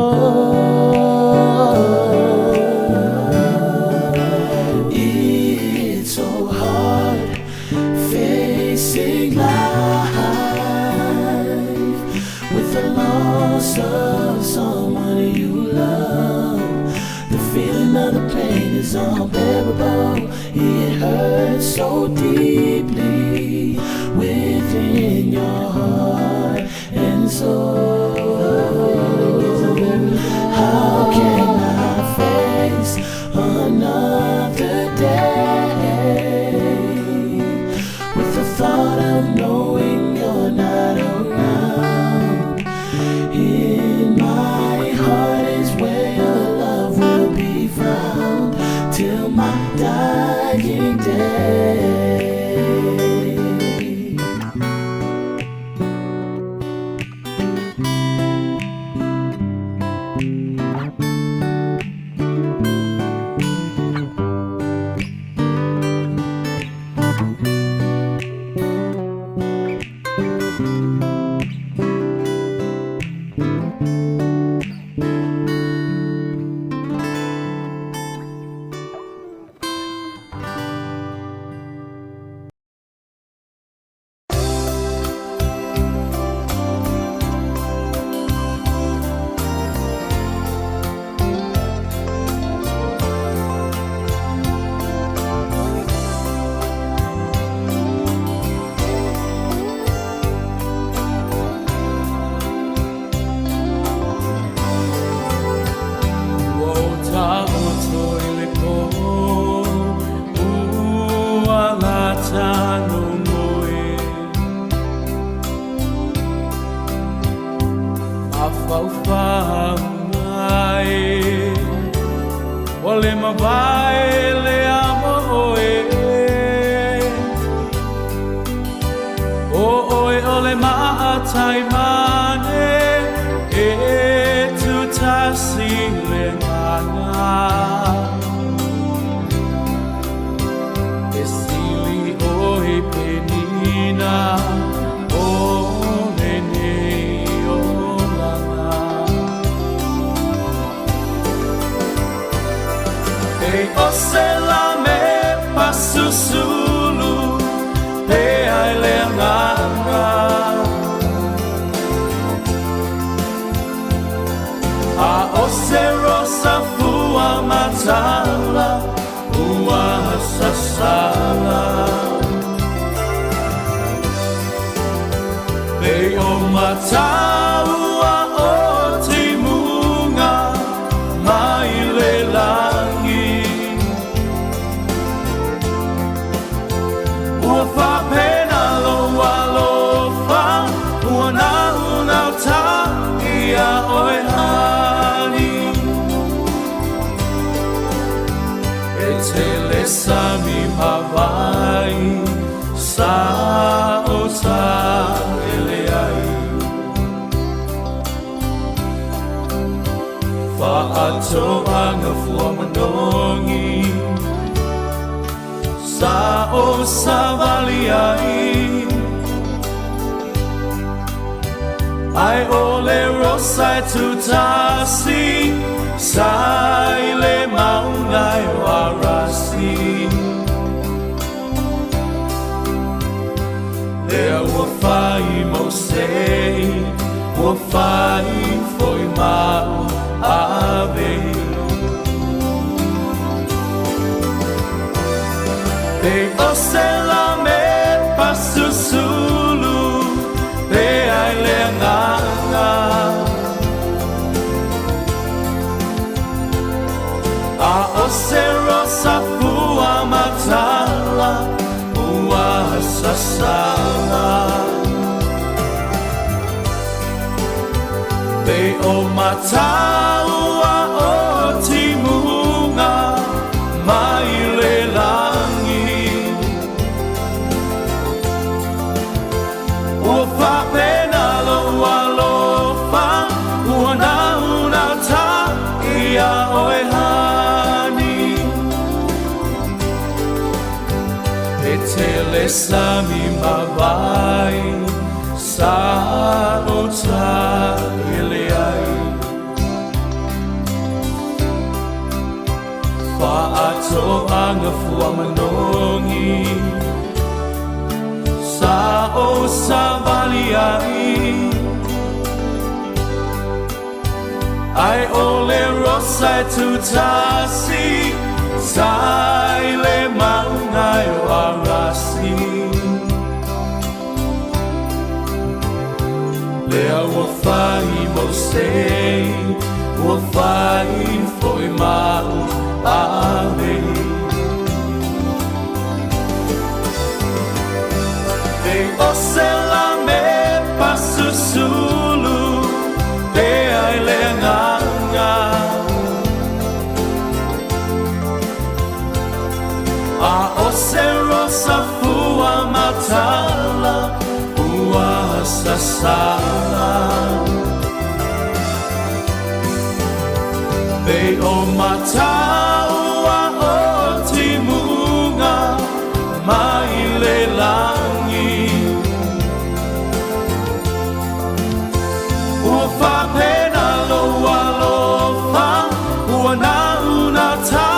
It's so hard facing life with the loss of someone you love. The feeling of the pain is unbearable. It hurts so deeply within your heart and soul. How can I face another day with the thought of knowing you're not around? In my heart is where your love will be found till my dying day. Ai ole rosai tutasi sai le maungai warasi Lea ua fai mo sei ua fai foi mau ave Pe osela me pasusulu Pe ai le nganga A ose rosa fua matala Ua sasala Pe o mataua o timunga Mai le langi Ua whapena loa lofa Ua nauna ta ia oe hani E te lesami mawai Sa o ta ilea fua manongi Sa o sa baliai Ai ole rosa tutasi Sai le maungai o arasi Lea ua whai mo sei Ua whai foi mau ave Ei o se la me pasu sulu Te ai le nganga A o se rosa fua matala Ua sasala Bei o mataua o timunga Mai le langi Ua whapena loa lofa Ua nauna ta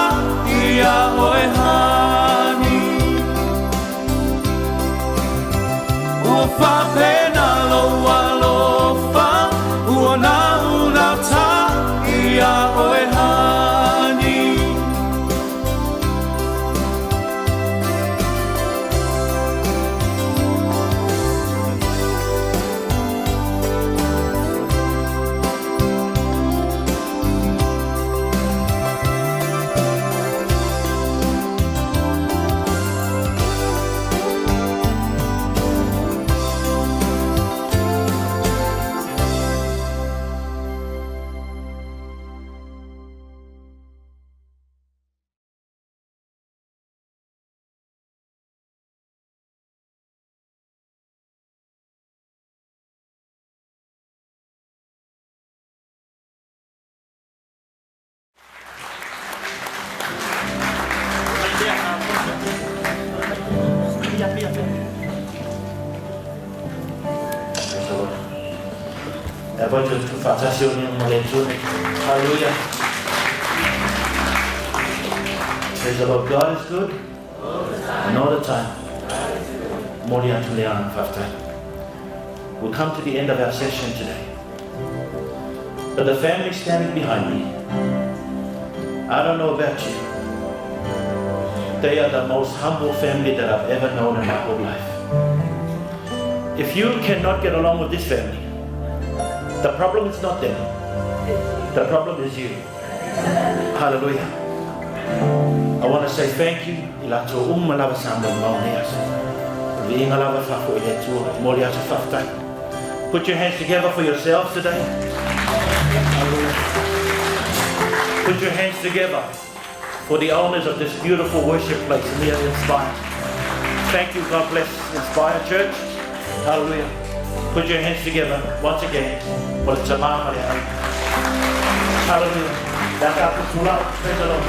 ia oe hani Ua whapena loa lofa Ua nauna ta ia oe hani Voglio facciamo una lezione. Hallelujah. Praise the Lord. God is good. And all the time. Moria to Leon Fafta. We come to the end of our session today. But the family standing behind me, I don't know about you. They are the most humble family that I've ever known in my whole life. If you cannot get along with this family, the problem is not them. The problem is you. Hallelujah. I want to say thank you. Latu lava samba maunias. Vinga lava fafu iletu moria to fafta. Put your hands together for yourselves today. Hallelujah. Put your hands together for the owners of this beautiful worship place near Inspire. Thank you. God bless Inspire Church. Hallelujah. Put your hands together once again for the Tamama. Hallelujah. Praise the Lord.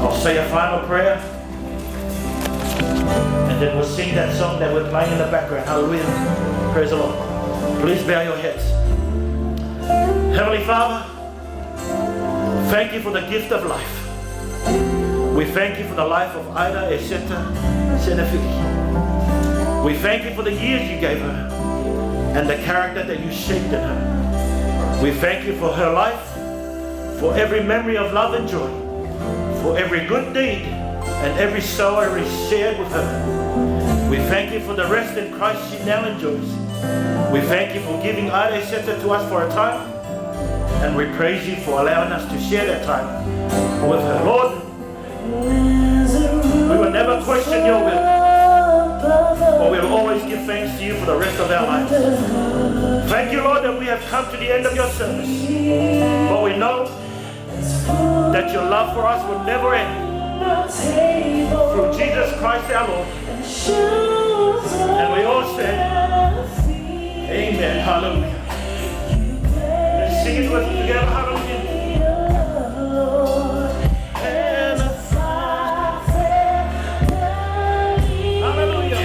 I'll say a final prayer and then we'll sing that song that we're playing in the background. Hallelujah. Praise the Lord. Please bow your heads. Heavenly Father, thank you for the gift of life. We thank you for the life of Ida Eseta Senefili. We thank you for the years you gave her and the character that you shaped in her. We thank you for her life, for every memory of love and joy, for every good deed and every sorrow we shared with her. We thank you for the rest in Christ she now enjoys. We thank you for giving Ida Eseta to us for a time, and we praise you for allowing us to share that time with her. Lord, we will never question your will, but we will always give thanks to you for the rest of our lives. Thank you, Lord, that we have come to the end of your service, but we know that your love for us will never end. Through Jesus Christ our Lord. And we all said, amen. Hallelujah. Let's sing it with us together. Hallelujah. Hallelujah.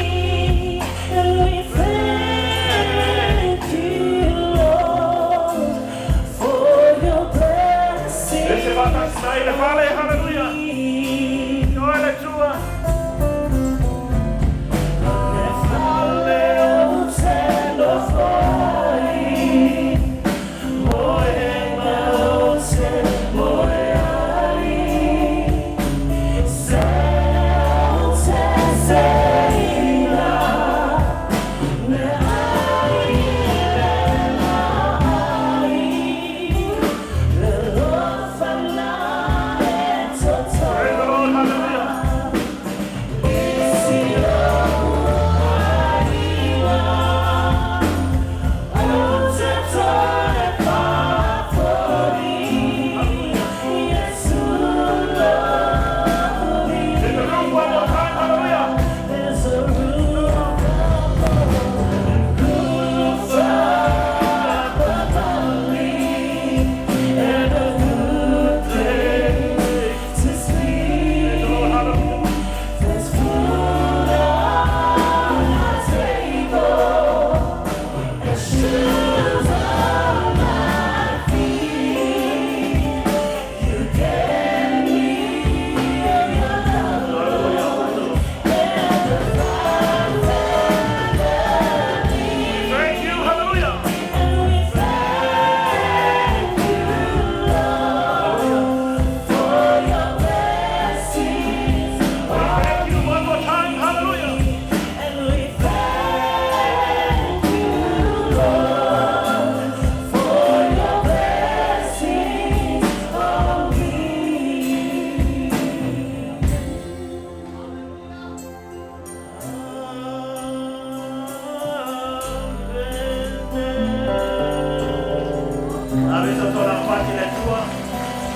Praise the Lord, pati le tua.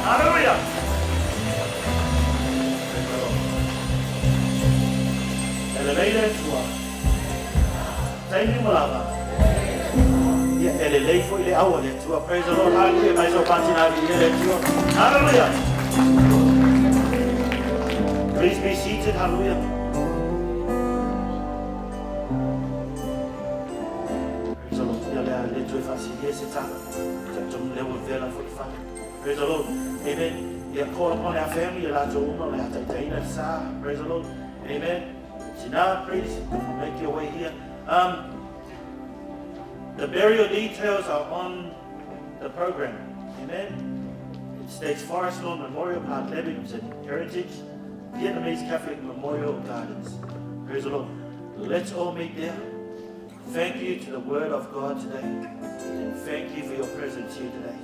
Hallelujah. Elevate le tua. Thank you, Malava. Yeah, elevate for the hour le tua. Praise the Lord, hallelujah. Praise the Lord, pati le tua. Hallelujah. Please be seated, hallelujah. Praise the Lord. Praise the Lord. Amen. You call upon our family. Praise the Lord. Amen. Now, please make your way here. The burial details are on the program. Amen. It states Forest Lawn Memorial Park, Leamington Heritage, Vietnamese Catholic Memorial Gardens. Praise the Lord. Let's all meet there. Thank you to the Word of God today. And thank you for your presence here today.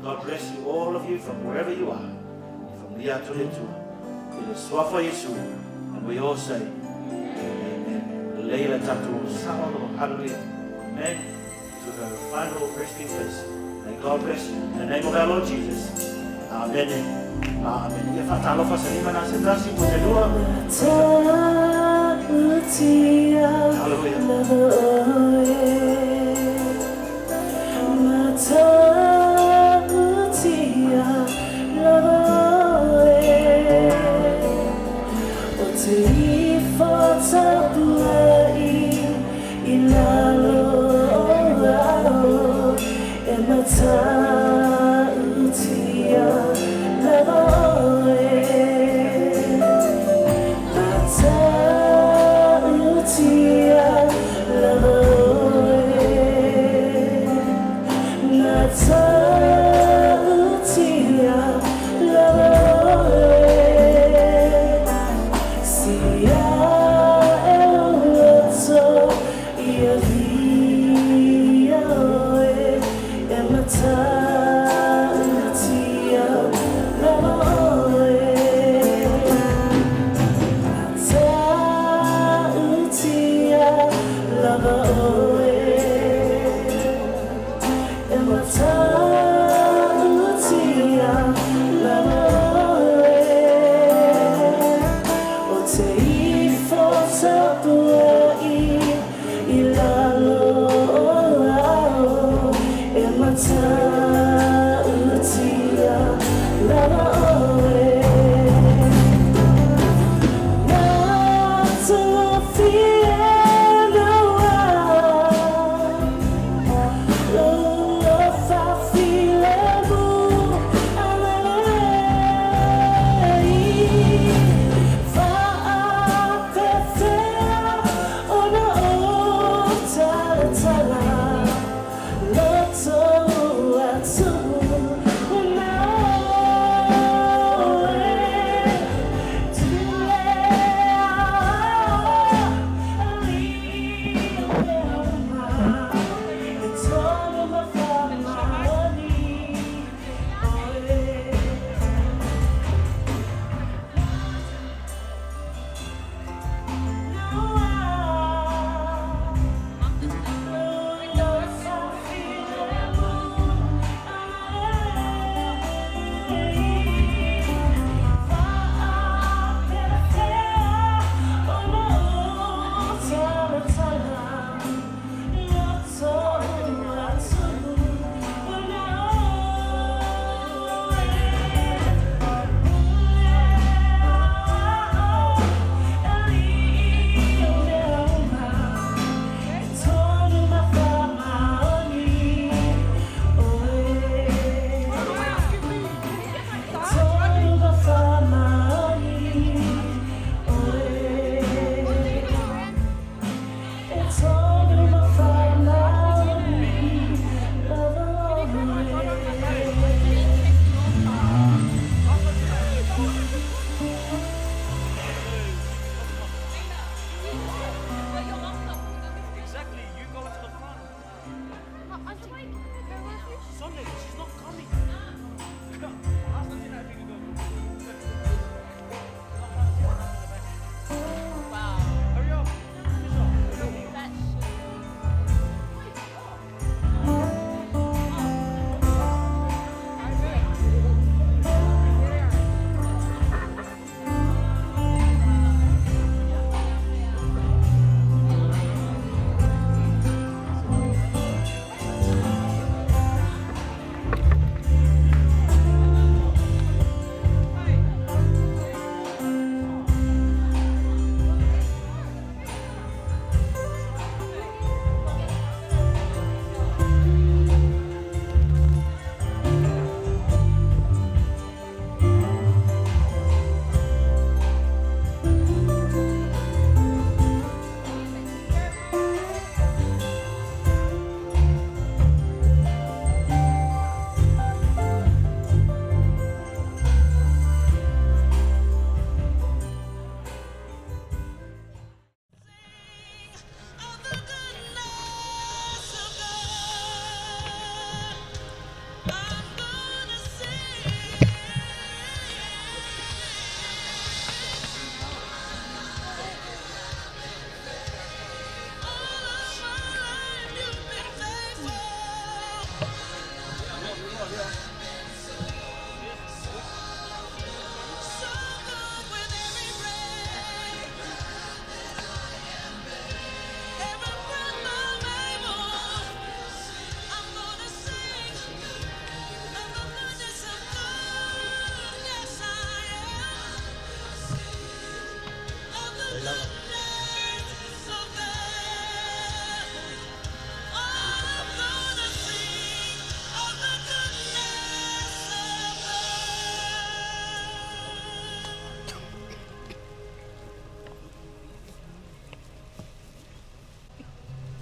God bless you, all of you, from wherever you are. From Latu Letu. It is Swafa Yesu. And we all say, Amen. Leila Tatu Samalo. Hallelujah. Amen. To her final resting place. May God bless you. In the name of our Lord Jesus. Amen. Amen. Ia whatalofa sa lima na se tasi po te lua.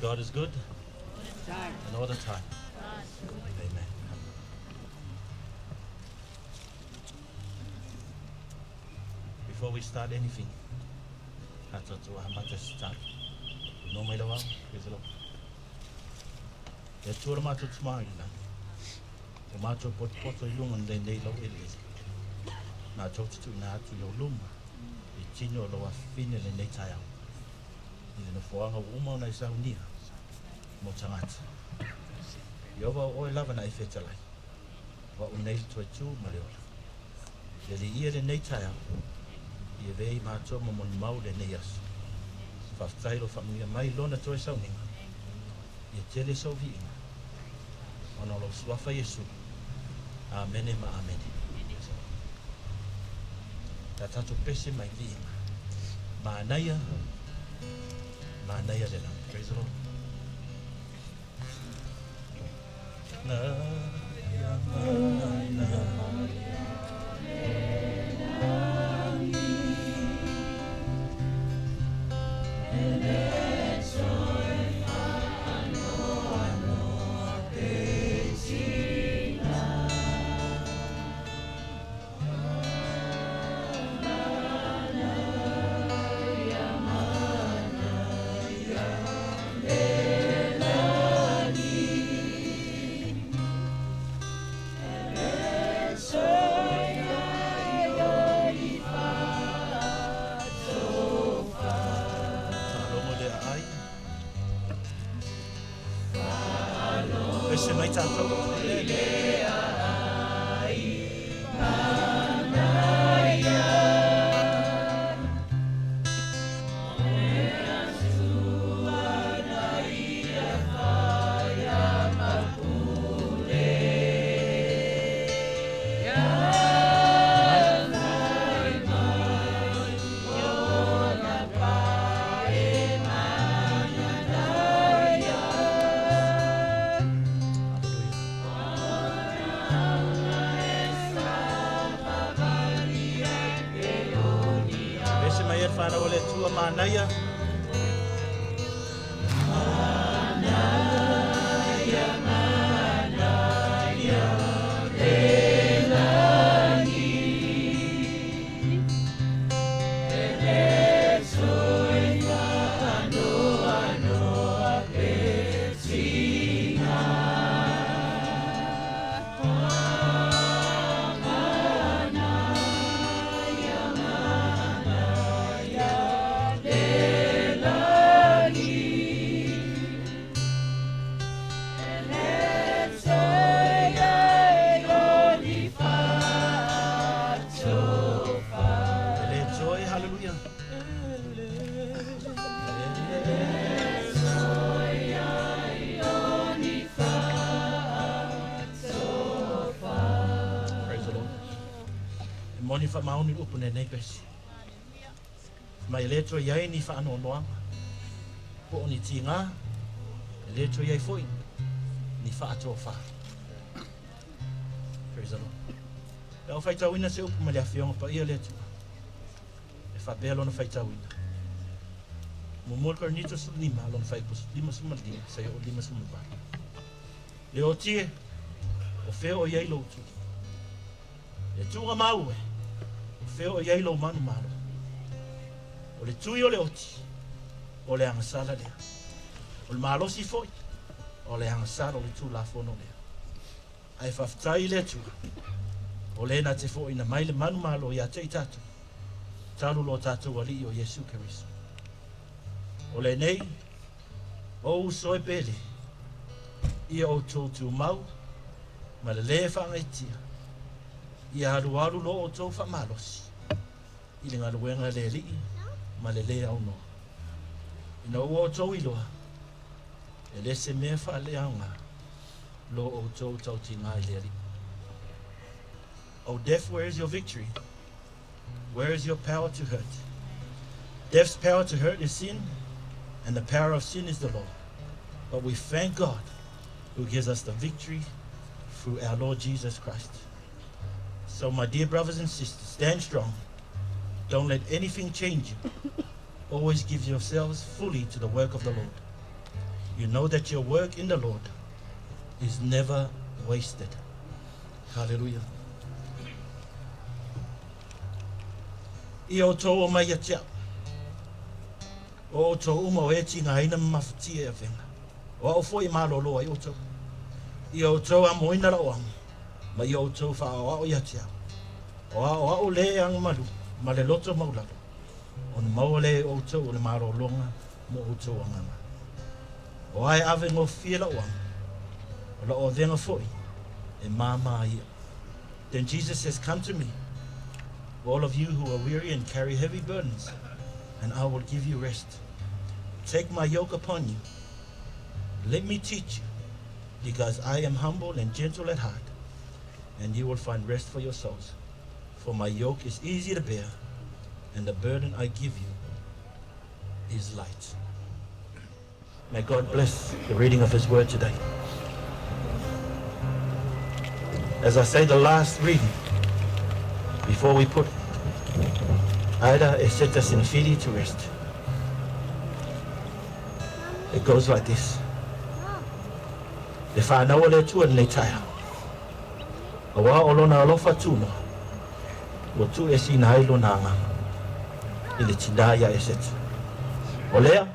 God is good. And all the time. Amen. Before we start anything, I thought I might just start. No matter what, praise the Lord. The two of them are smart. The macho pot yung and then they low it is. Now talk to na to your loom. The chino lower fin and they tie out. In the form of woman I sound near. Motangat. You over all 11 I fit a life. What we nail to a 2 million. The year in they tie out. You very much on mouth and ears. Title from me, my lona to a sounding. You tell us of him. On all of Swafa Yesu. Amen. Amen. That had to press in my being. Manaya Lela. Praise the Lord. Manaya. Moni fa mauni upu nei pesi. Mai letro iai ni fa ano noa. Po ni tinga. Letro iai foi. Ni fa ato fa. Praise the Lord. Lau fai tawina se upu ma le afionga pa ia letro. E fa belo na fai tawina. Mumol karnito su lima lon fai pus lima sumaldi sa o lima sumalba. Le o tie o feo iai lo tu. Le tunga mau e. Feo iai lo manu manu. O le tui o le oti. O le angasala lea. O le malosi foi. O le angasala o le tu la fono lea. Ai faftai le tu. O le na te foi na mai le manu malo ia te tatu. Talu lo tatu wali o Yesu Keriso. O le nei. O soe pele. Ia o tōtu mau. Ma le le whangaitia. Ia aru lo o tō whamalosi. I le ngaruenga le li, ma le le au no. Ina o tō iloa, e le se mea wha le aunga, lo o tō tauti ngā i le li. Oh death, where is your victory? Where is your power to hurt? Death's power to hurt is sin, and the power of sin is the law. But we thank God who gives us the victory through our Lord Jesus Christ. So my dear brothers and sisters, stand strong. Don't let anything change you. Always give yourselves fully to the work of the Lord. you know that your work in the Lord is never wasted. Hallelujah. I o tō o mai atia. O tō uma o eti ngā ina mafutia e whenga. O au fo I malolo ai o tō. I o tō a moina la oang. Ma I o tō wha o i atia. O au le ang malu. Ma le loto maulalo. O ni maua le o tō o le maro longa mo o tō angama. O ai ave ngō fia la oang. O la o venga foi. E mama ia. Then Jesus says, come to me, all of you who are weary and carry heavy burdens, and I will give you rest. Take my yoke upon you. Let me teach you, because I am humble and gentle at heart, and you will find rest for your souls. For my yoke is easy to bear, and the burden I give you is light. May God bless the reading of His word today. As I say the last reading, before we put Aida, Eseta, Senefili to rest, it goes like this. E whanau le tua nei taia. A wā olona alofa tūno, o tu e si nai lo nanga, I le tinaya Eseta. O lea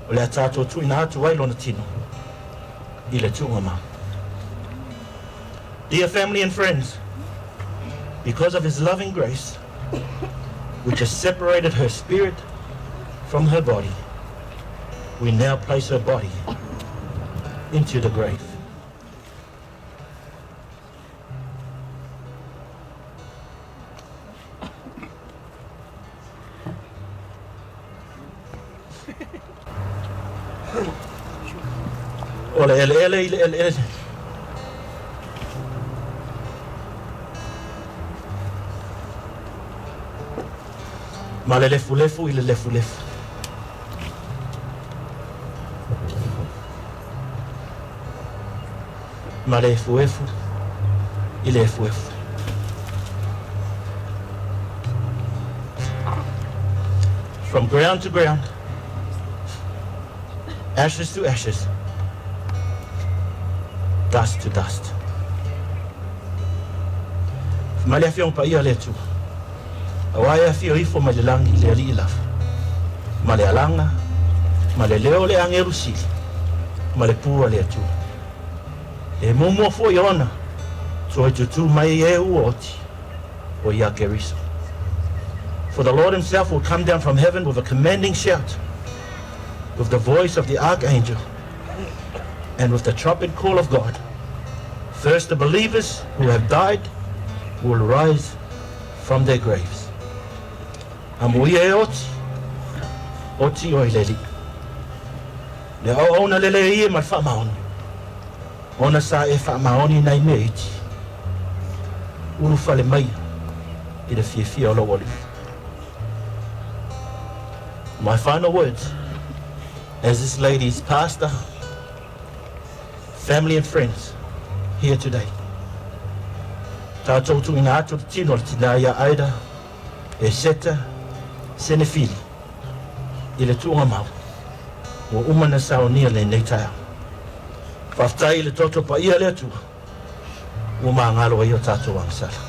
tātou tu ina atu wailona tino, I le tunga maa. Dear family and friends, because of His loving grace, which has separated her spirit from her body, we now place her body into the grave. Ole ma le lefu lefu I le lefu lefu. Ma le efu efu I le efu efu. From ground to ground, ashes to ashes, dust to dust. Ma le afiong pa ia le tu. Awaya fio ifo ma le langi le ali ilafa. Ma le alanga, ma le leo le angerusi, ma le pua le atu. E momo fo iona, so e tutu mai e uoti, o ia keriso. For the Lord Himself will come down from heaven with a commanding shout, with the voice of the archangel, and with the trumpet call of God. First the believers who have died will rise from their graves. Amoia e oti o ileli. Le ona lele ie ma fa maoni. Ona sa e fa maoni nai meiti. Ulu fale mai I le fia o lo oli. My final words, as this lady's pastor, family and friends here today. Tātou tu ina atu tino tina ia Aida, Eseta, Senefili, I le tuunga mau, o umana saunia le nei taia. Whaftai le toto pa ia le atu, o maa ngalo i o tātou angsala.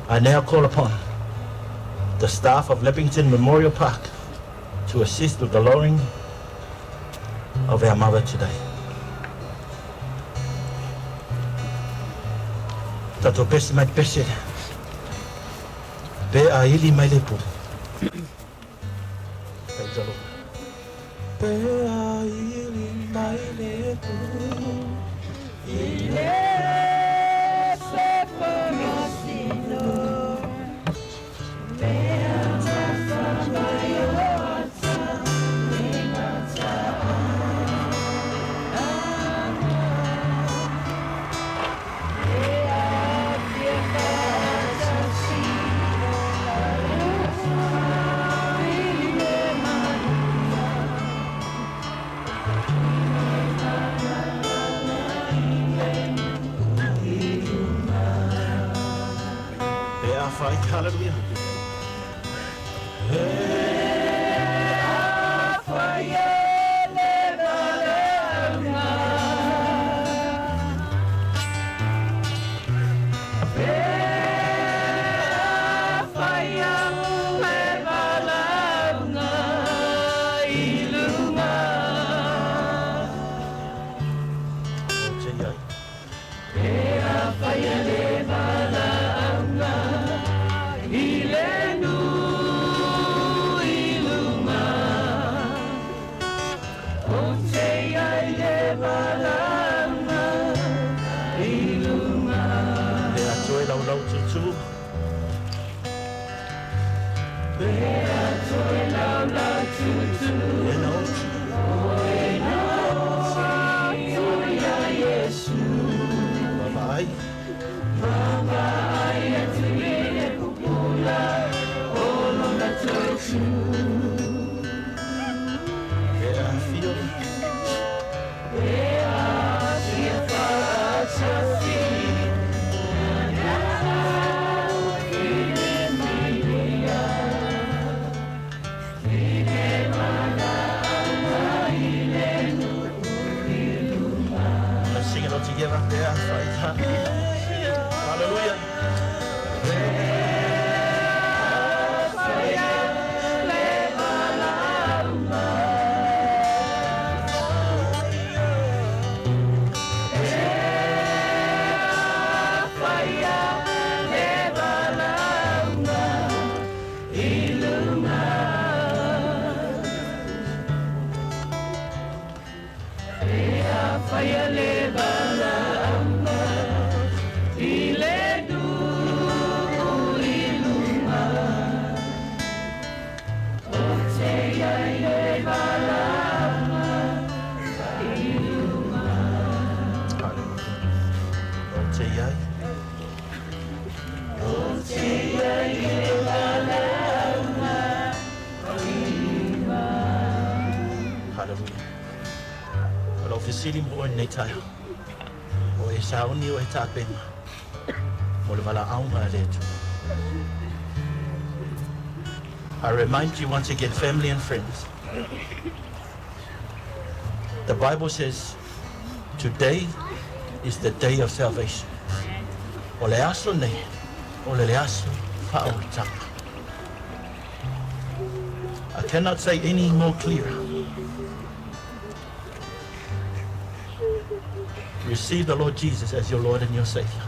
I now call upon the staff of Leppington Memorial Park to assist with the lowering of our mother today. Tato pese mai pese, pe a ili mai le pu. Pe a ili mai le pu, ile se pamasino, pe a tasa mai ota, inata. Fight, hallelujah. Hey, for you. Latu. Bye-bye. Let's sing it all together there. Hallelujah. Sili mo nei tai o e sauni o e tapenga mo le wala aunga le tu. I remind you once again, family and friends, the Bible says today is the day of salvation. O le aso nei o le aso fa'o tapa. I cannot say any more clearer. Receive the Lord Jesus as your Lord and your Savior.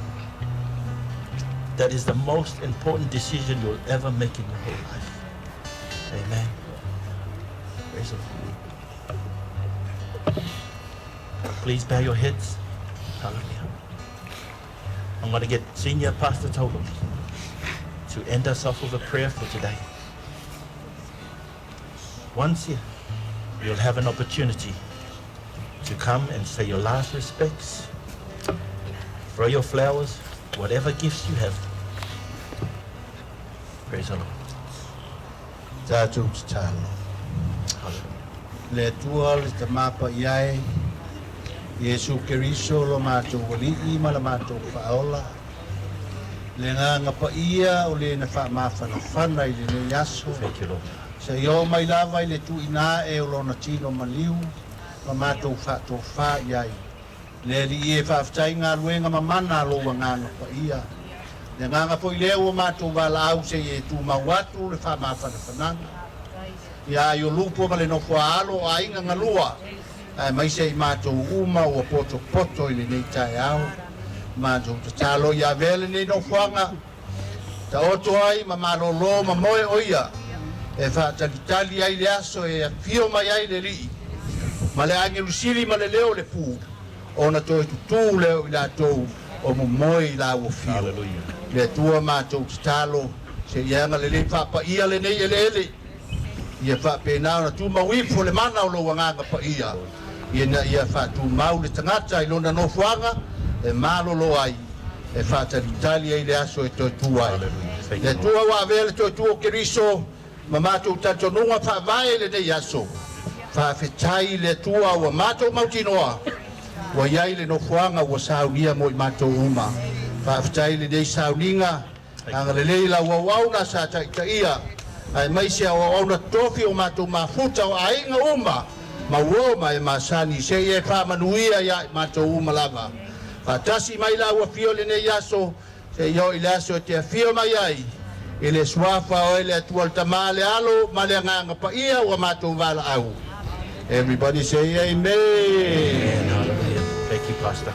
That is the most important decision you'll ever make in your whole life. Amen. Praise the Lord. Please bow your heads. Hallelujah. I'm going to get Senior Pastor Paula to end us off with a prayer for today. Once here, you'll have an opportunity to come and say your last respects, throw your flowers, whatever gifts you have. Praise the Lord. Tātou te tālo. Le tua le te mapa iai, Iesu Keriso lo mātou wali'i ma la mātou whaola. Le nganga pa ia o le na wha mawhanawhana I le ne yaso. Thank you, Lord. Se io mai lava I le tu ina e o lona tino maliu, ma mātou whātou whā iai. Le li e whāwhtai ngā ruenga mamana lo wa nganga pa ia. Le nganga po I leo o mātou wala au se e tu mawatu le wha mawhanawhananga. Ia I o lupo ma le no whaalo a inga ngalua. Mai se I mātou uma o poto poto I le nei tai au. Mātou te tālo ia vele nei no whanga. Ta oto ai ma malolo ma moe oia. E whaatalitali ai le aso e a fio mai ai le rii. Ma le angelu siri ma le leo le pū. O na toi tutu leo I la tau o Moimoi la ua fio. Le tua mātou te tālo se ianga le le whapa ia le nei e le ele. Ia whapena na tu mawifo le mana o lo wanganga pa ia. Ia na ia whatu mau le tangata I lona no whanga e malo lo ai. E whaatalitali ai le aso e toi tu ai. Le tua wa vele toi tu o Keriso ma mātou tatonunga whaavae le nei aso. Whaafetai le tua wa mātou mautinoa. Wa iai le no whanga wa saunia mo I mātou uma. Whaafetai le nei sauninga. Anga le leila wa wauna sa taia. Ai mai se o ona tofi o mātou mafuta o ainga uma. Ma woma e masani se e whamanuia ia mātou uma lava. Whaatasi mai la ua fio le nei aso. Se io I le aso e te fio mai ai. I le swafa o ele atua tama le alo ma le nganga pa ia o mātou wala au. Everybody say amen. Amen. Hallelujah. Thank you, Pastor.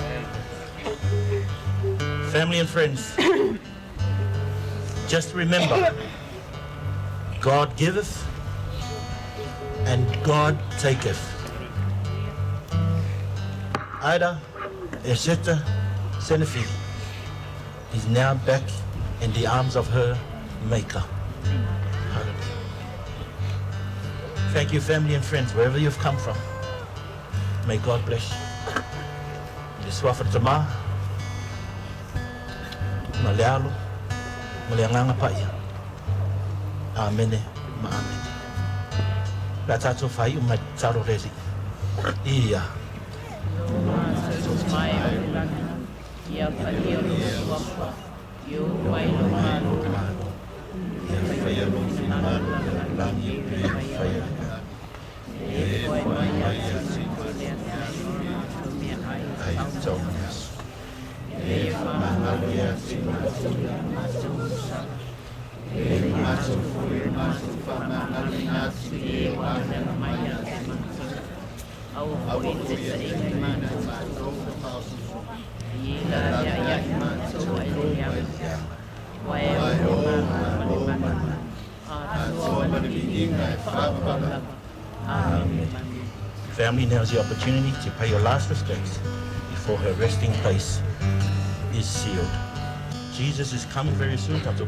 Family and friends, just remember, God giveth and God taketh. Eseta, Senefili is now back in the arms of her Maker. Hallelujah. Thank you, family and friends, wherever you've come from. May God bless you. Iswafa tama, malealo, maleanganga pa ia. Amene, ma amene. Ratato fai umataro resi. Iya. Family, now is the opportunity to pay your last respects before her resting place is sealed. Jesus is coming very soon. Jesus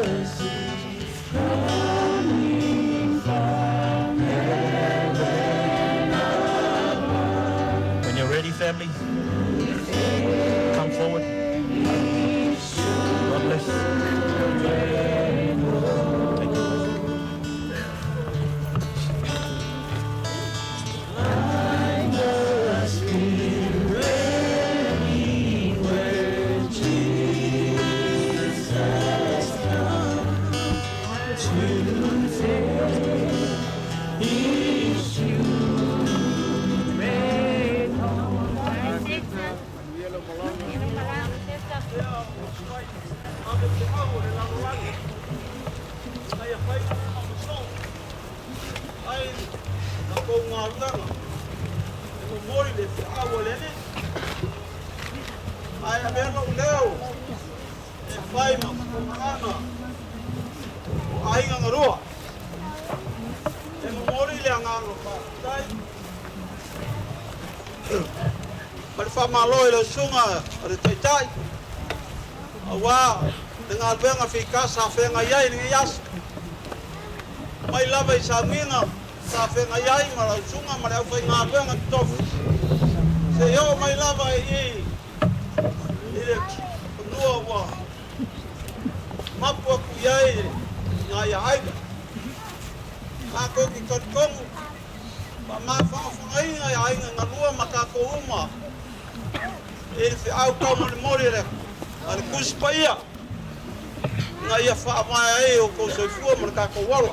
is coming from heaven above. When you're ready, family, come forward. God bless. Maloi lo sunga ada tai awa dengan benga fika sa fenga yai ni yas mai lava isa minga sa fenga yai mala sunga mala fa nga benga tof se yo mai lava i ile nuo wa mapo ku yai nga ya ai ako ki kon ma fa fa ai nga lua makako uma ele fi au como le morire al kuspaia na ia fa mai o ko so fu mo ka ko wala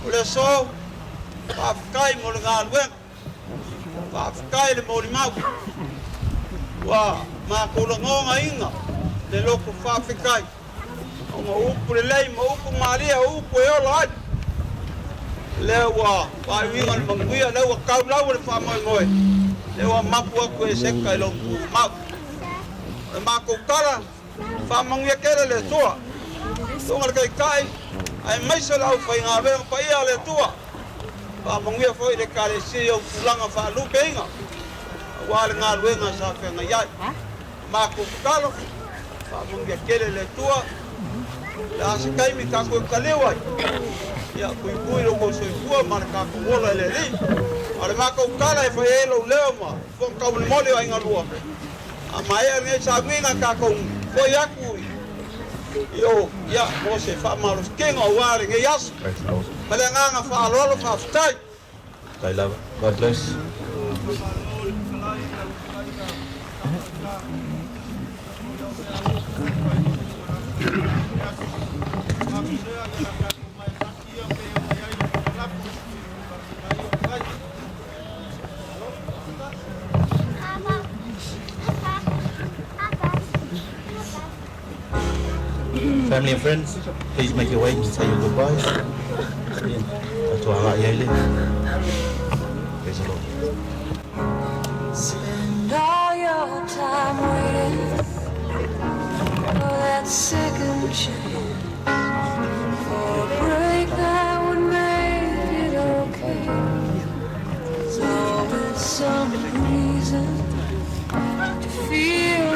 ole so pa kai mo ngal wen pa kai le mo mau wa ma ko lo ngonga inga le loko fa kai o mo u le mo u maria u ko yo la le wa pa winga le manguia le wa ka la wa fa Moimoi lewa mapua ko Eseka lo ma ko kara fa mangia kere le tua tungal kai ai mai so lau fa nga be pa ia le tua fa mangia foi de kale si o fulanga fa lu benga wal nga luenga sa fe nga ya ma ko kala fa mangia kere le tua la se kai mi ka ko kalewa ya kui lo ko so tua marka ko wola le ri ale mako kala e fa elo leo ma fo ka un mole ai ngalua a mai ne sa mina ka ko fo yaku yo ya mo se fa ma los king o ware nge yas pale nga fa lo fa stai I love it. God bless. Family and friends, please make your way to say your goodbyes. To our Yaeli. Praise the Lord. Spend all your time waiting for that second chance, for a break that would make it okay. There's always some reason to feel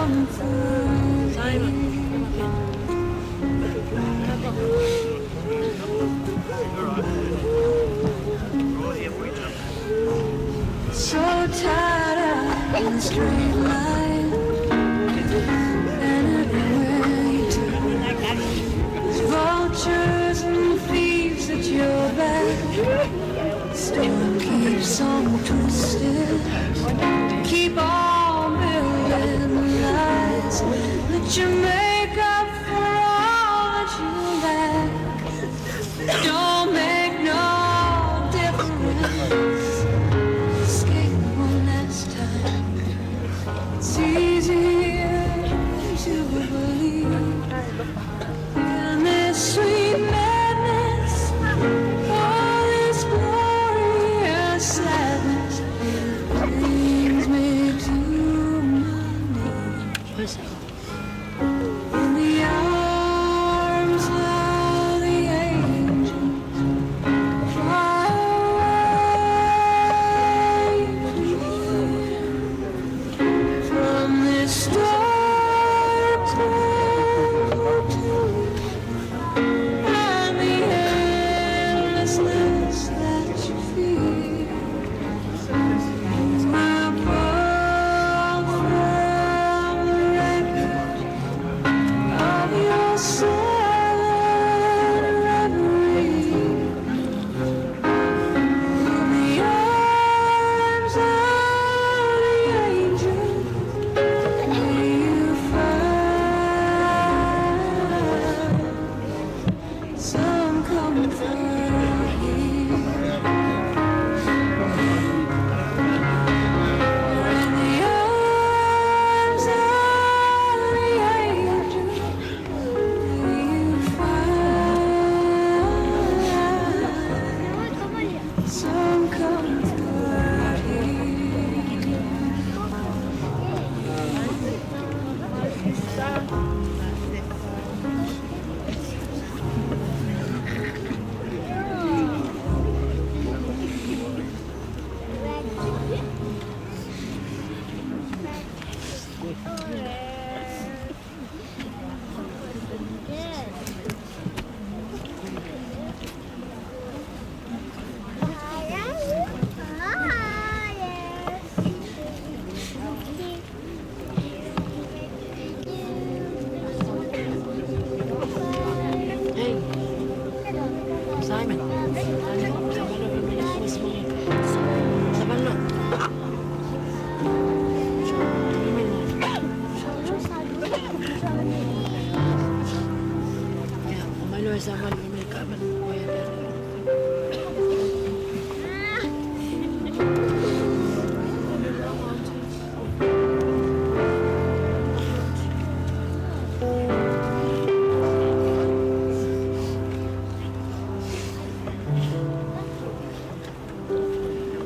come through. So tied up in a straight line, and everywhere you turn, there's vultures and thieves at your back. Storm keeps on twisted. Keep on building lies that you make up for all that you lack. Don't make no difference. Escape one last time. It's easier to believe in this sweet madness, all this glorious sadness. Brings me to my knees in the arms of the angels, far away from this dark cold and the endlessness that you feel. Some comfort here. In the arms of the angel, you find some comfort here.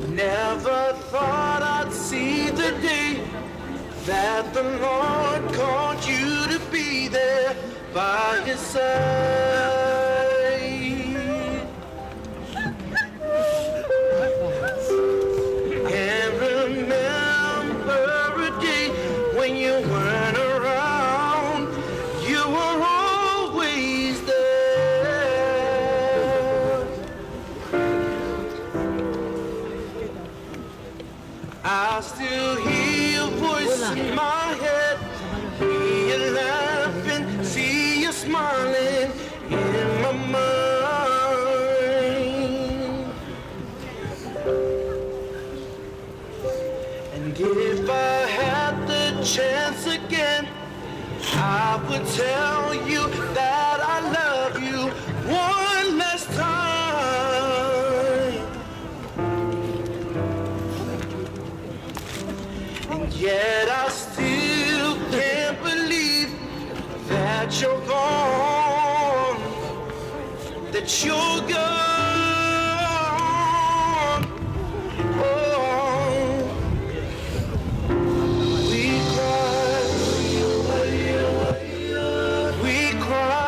Never thought I'd see the day that the Lord called you to be there by His side. And remember a day when you weren't around, you were always there. I still hear your voice in my head, hear you laughing, see you smiling in my mind. And if I had the chance again, I would tell you that I love you one last time. And yet I still can't believe that you're gone, that you're gone. We cry,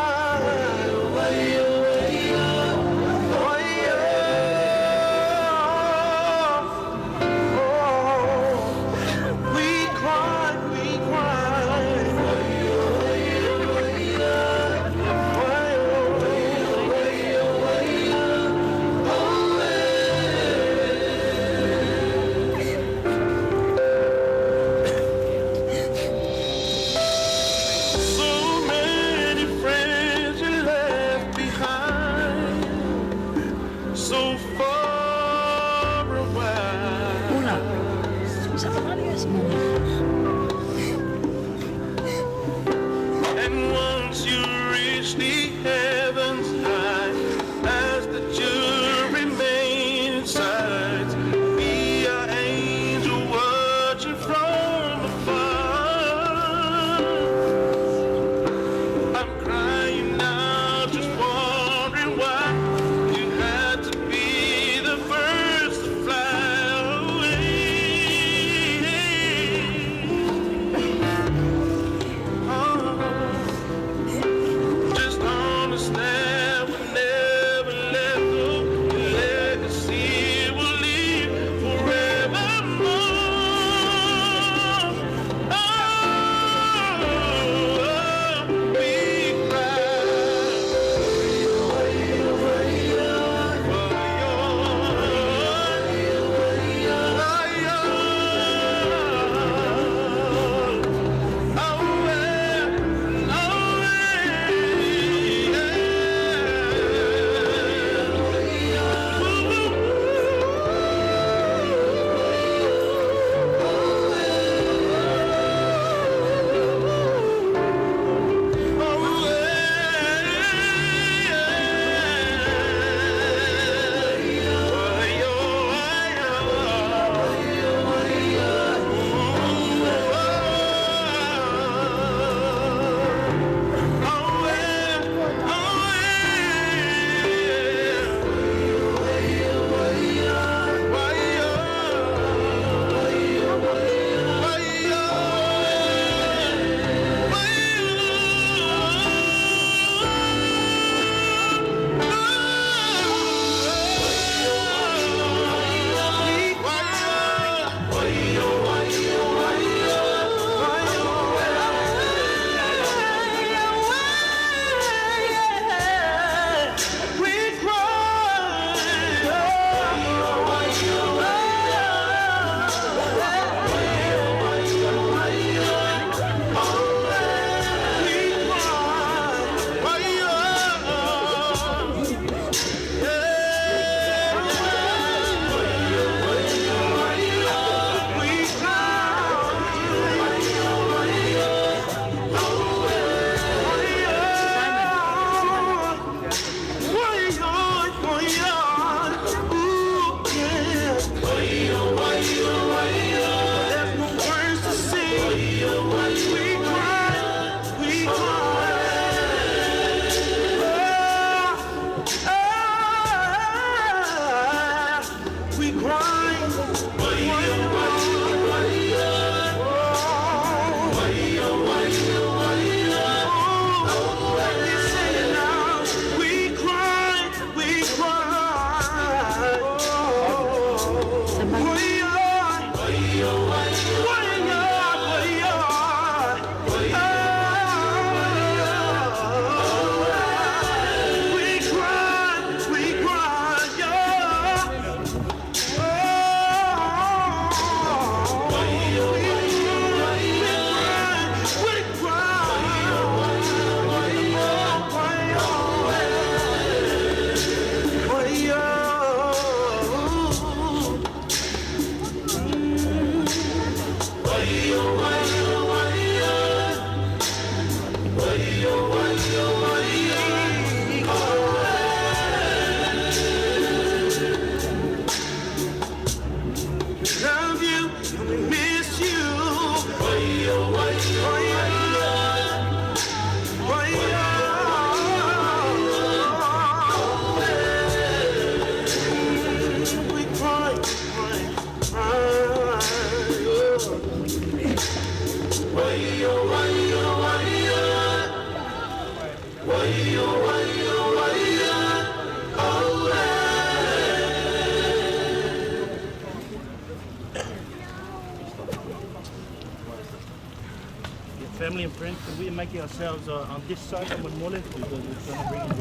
Family and friends, can we make ourselves on this side of Moimoi because we're going to bring in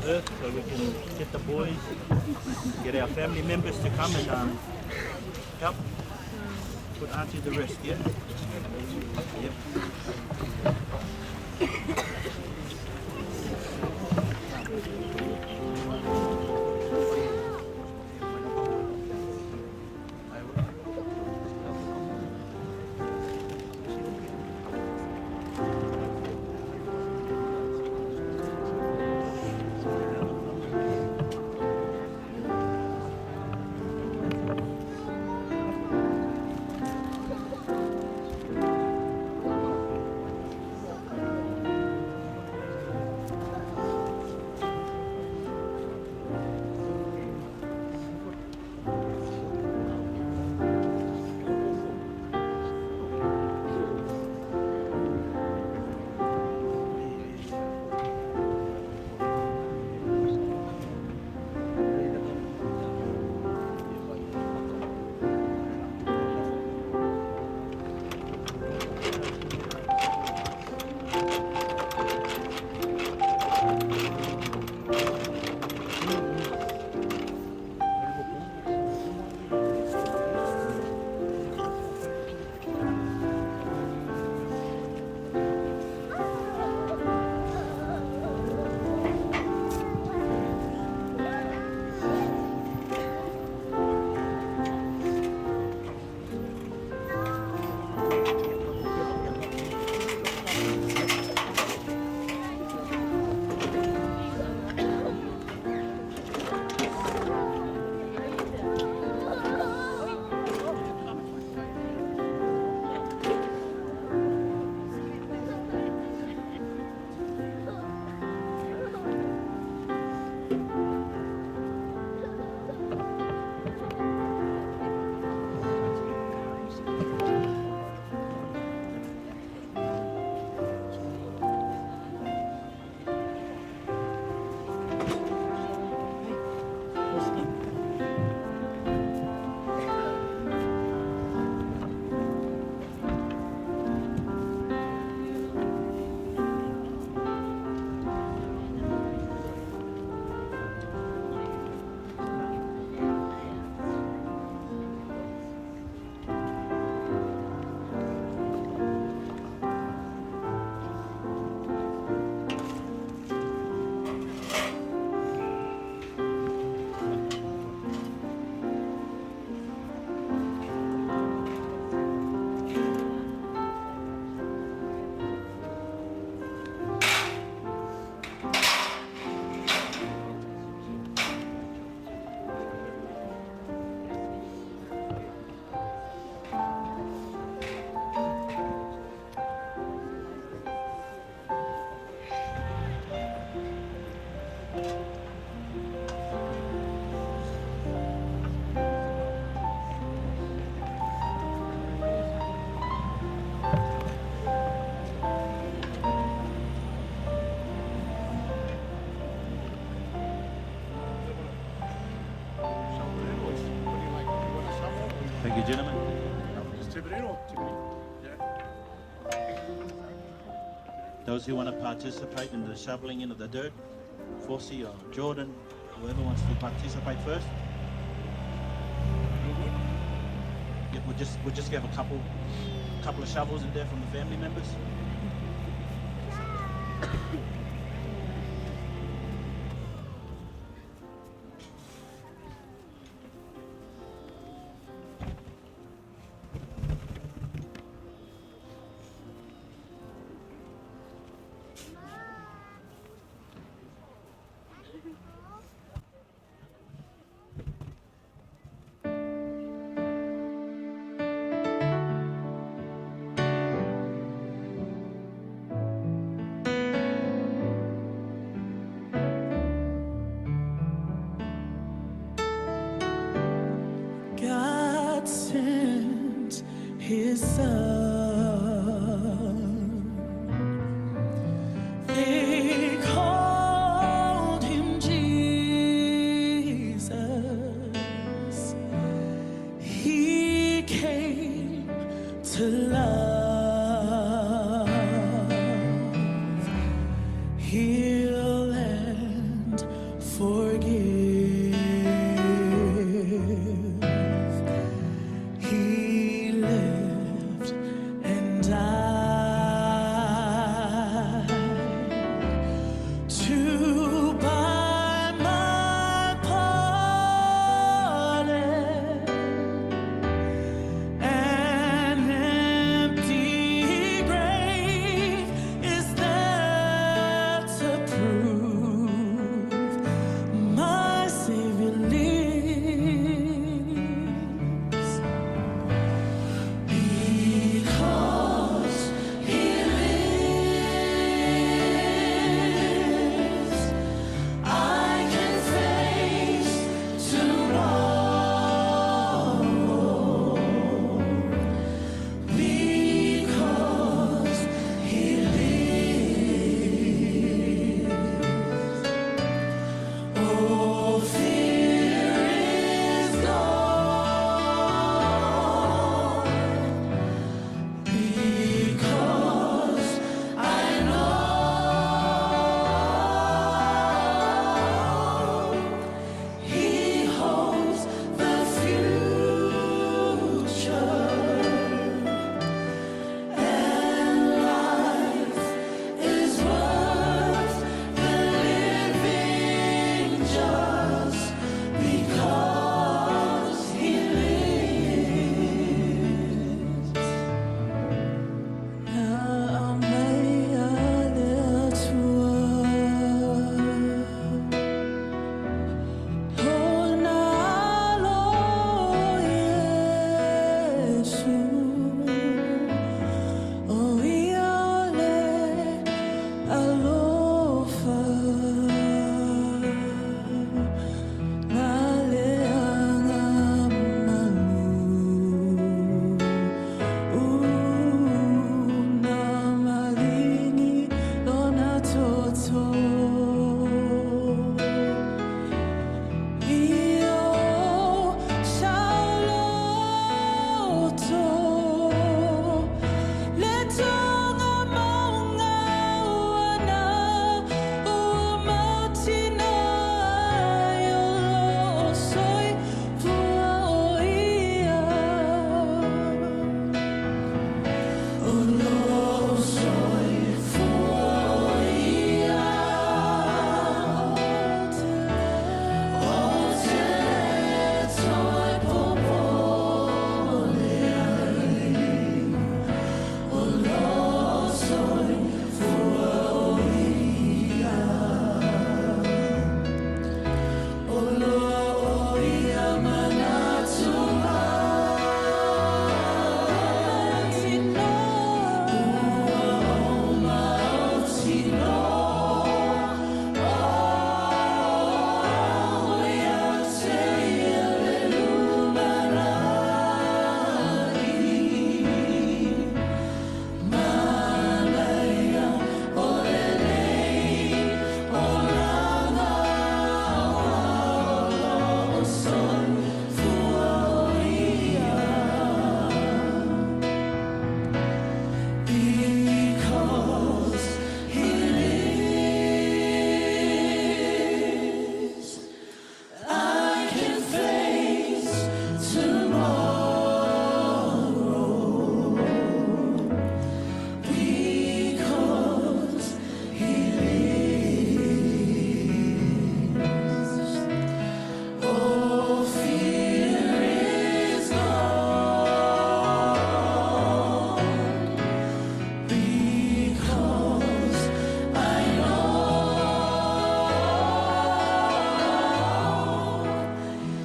the earth so we can get the boys, get our family members to come and help put Auntie to rest, yeah? Yep. Thank you, gentlemen. Those who want to participate in the shoveling in of the dirt, Fossey or Jordan, whoever wants to participate first. Yeah, we'll just have a couple of shovels in there from the family members. his son. They called him Jesus. He came to love, heal and forgive. He lived and died to buy my pardon. An empty grave is there to prove my Savior lives. Because he lives, I can face tomorrow. Because he lives, all fear is gone. Because I know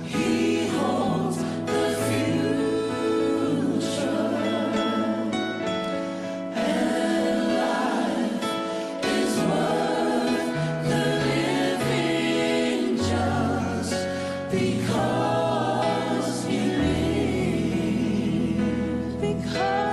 he holds the future, and life is worth the living just because he lives. Because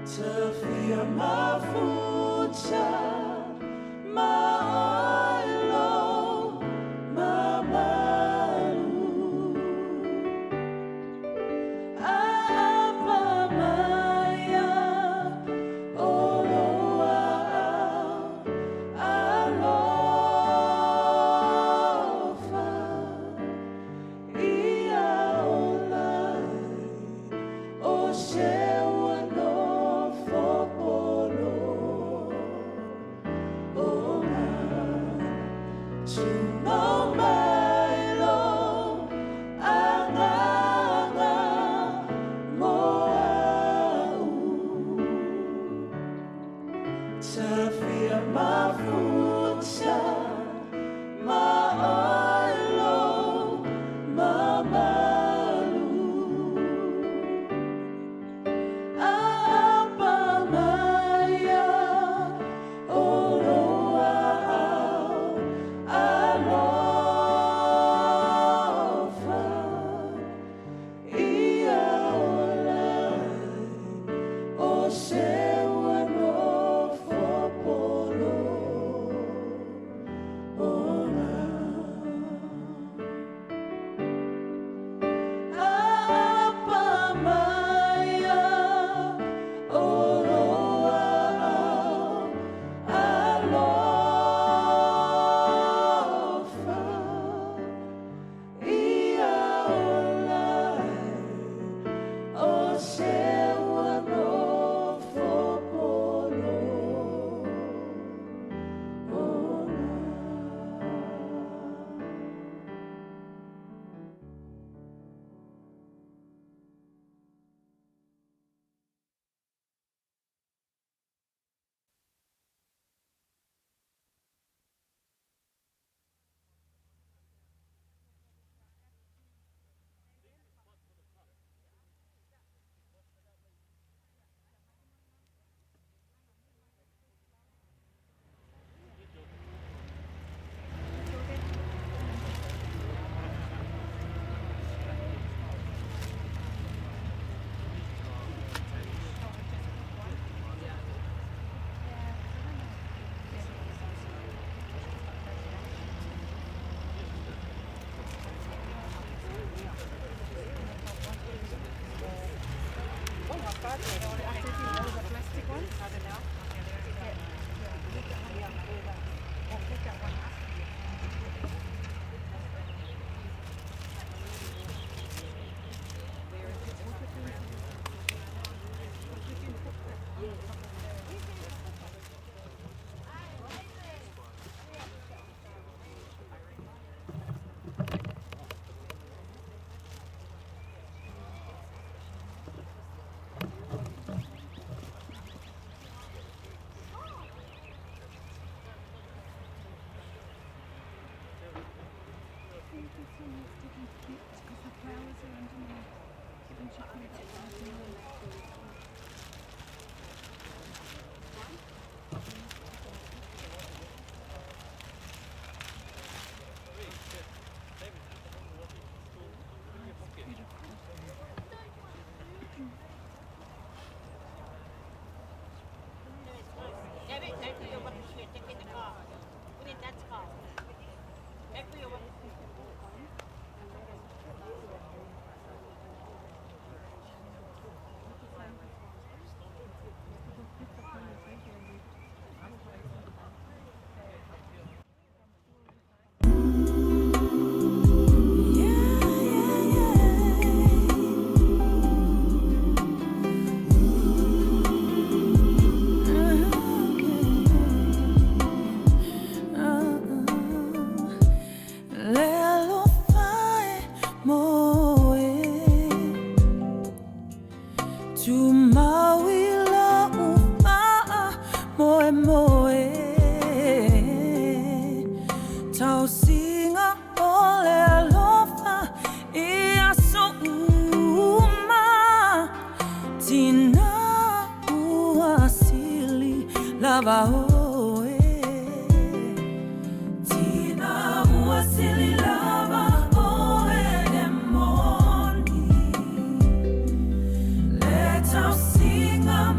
Tafia mafuta, mailo, mamalu. Apa maya, oloa, alofa, ia olai, o sewa no fopolo, oma, tuno mailo, anganga, moau, tafia mafuta, mailo, mamalu. Apa maya, oloa, alofa, ia olai, o sewa no fopolo, ona. Apa maya, oloa, alofa, ia olai, o sewa no fopolo, ona. Let us sing a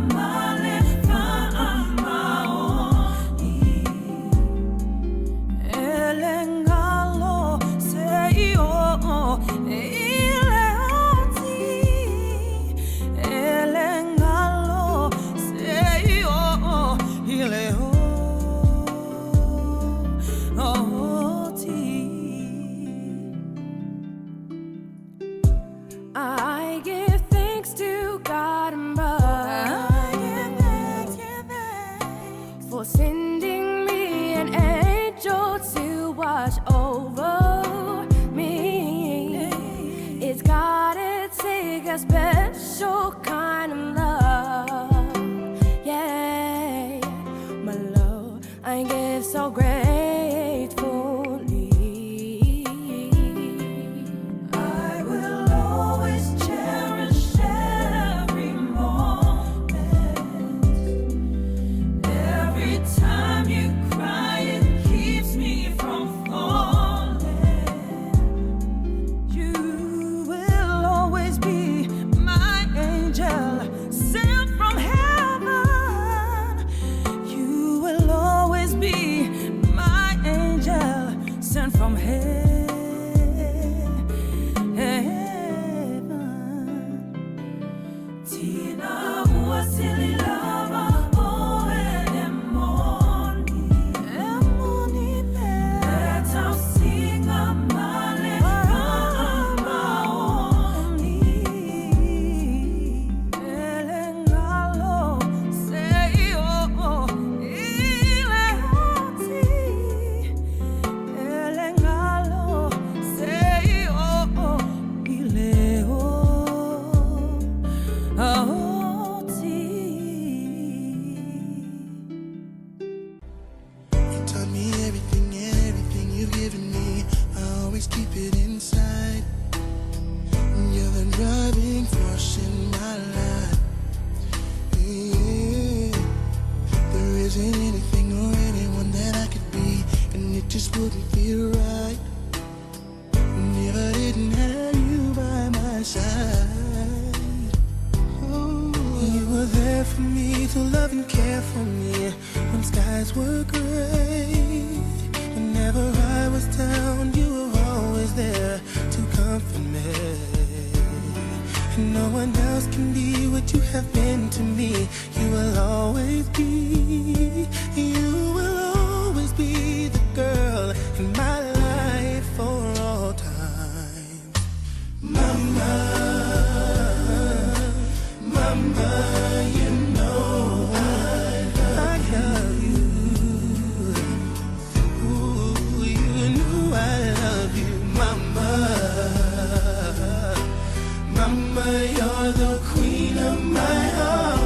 wouldn't feel right if I didn't have you by my side. Oh, you were there for me to love and care for me when skies were gray. Whenever I was down, you were always there to comfort me. And no one else can be what you have been to me. You will always be, you will always be the girl in my life for all time. Mama, mama, you know I love you. Ooh, you know I love you, mama. Mama, you're the queen of my heart.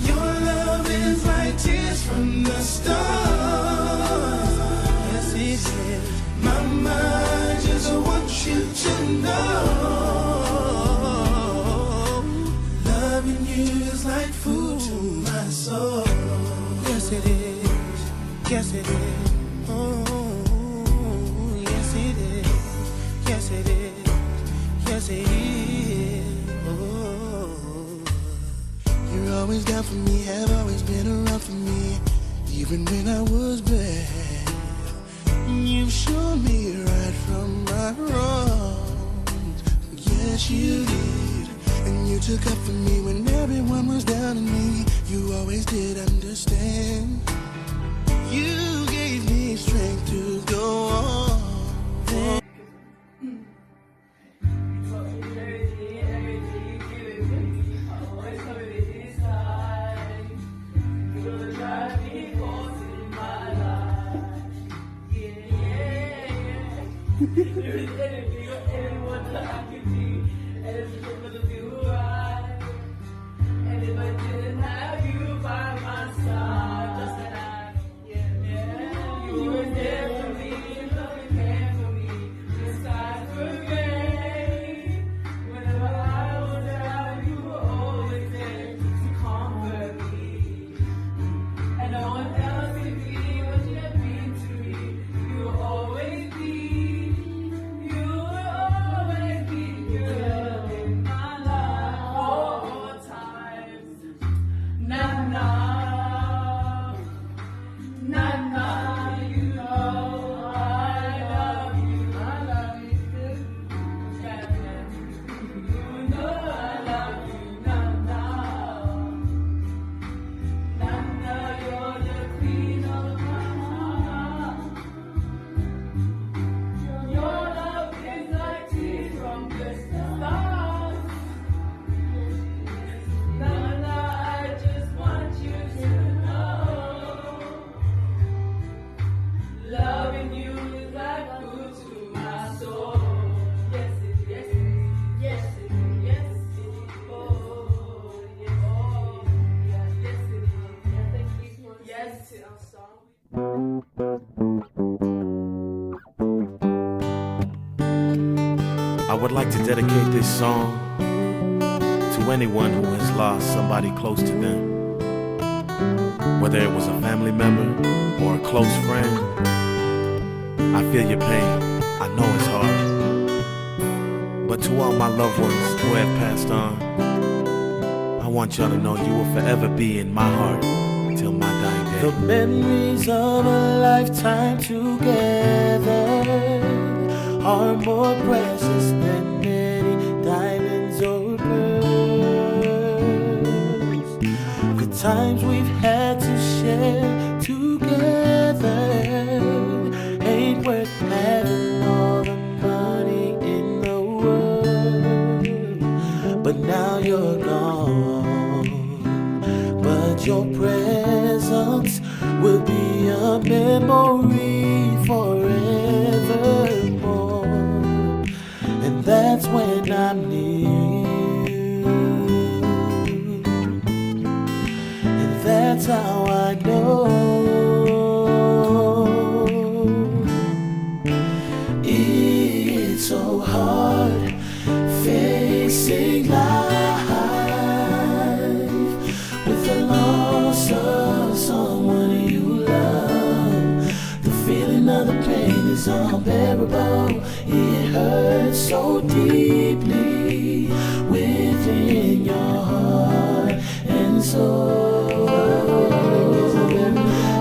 Your love is like tears from the stars. Yes, it is. Mama, I just want you to know, loving you is like food to my soul. Yes, it is. Yes, it is. Oh, yes, it is. Yes, it is. Yes, it is. Oh, you're always down for me, have always been around for me, even when I was bad. You showed me right from my wrongs. Yes, you did. And you took up for me when everyone was down on me. You always did understand. You gave me strength to go on. I would like to dedicate this song to anyone who has lost somebody close to them, whether it was a family member or a close friend. I feel your pain, I know it's hard, but to all my loved ones who have passed on, I want y'all to know you will forever be in my heart till my dying day. The memories of a lifetime together are more precious than many diamonds or pearls. The times we've had to share together ain't worth having all the money in the world. But now you're gone, but your presence will be a memory forevermore. And that's when I'm near you, and that's how I know it's so hard facing life with the loss of someone you love. unbearable. It hurts so deeply within your heart and soul.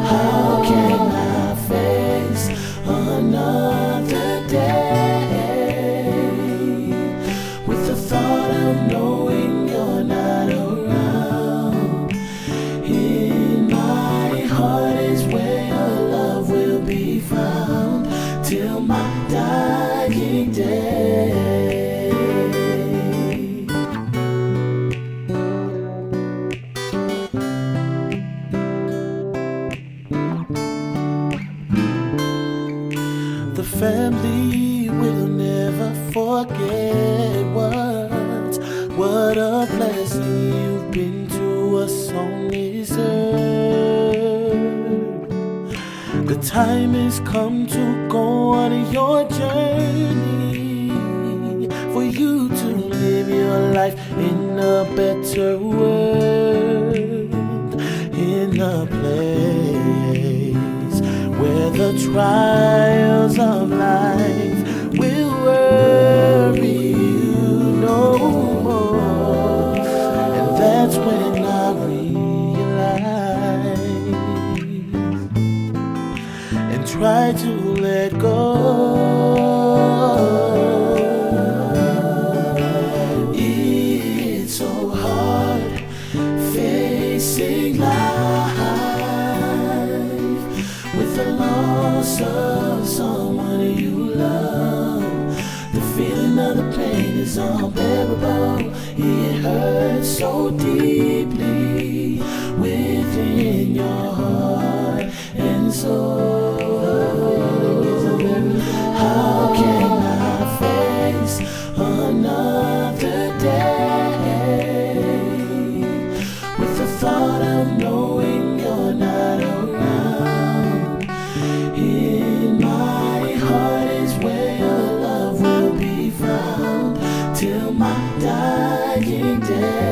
How can I face another day with the thought of knowing you're not around? In my heart is where your love will be found till my dying day. The family will never forget what a blessing you've been to us on this earth. The time has come to go on your journey, for you to live your life in a better world, in a place where the trials of life will worry you no more. And that's when I realize and try to let go. It's so hard facing life with the loss of someone you love. The feeling of the pain is unbearable. It hurts so deeply within your heart and soul. How can I face another day with the thought of knowing you're not around? In my heart is where your love will be found till my dying day.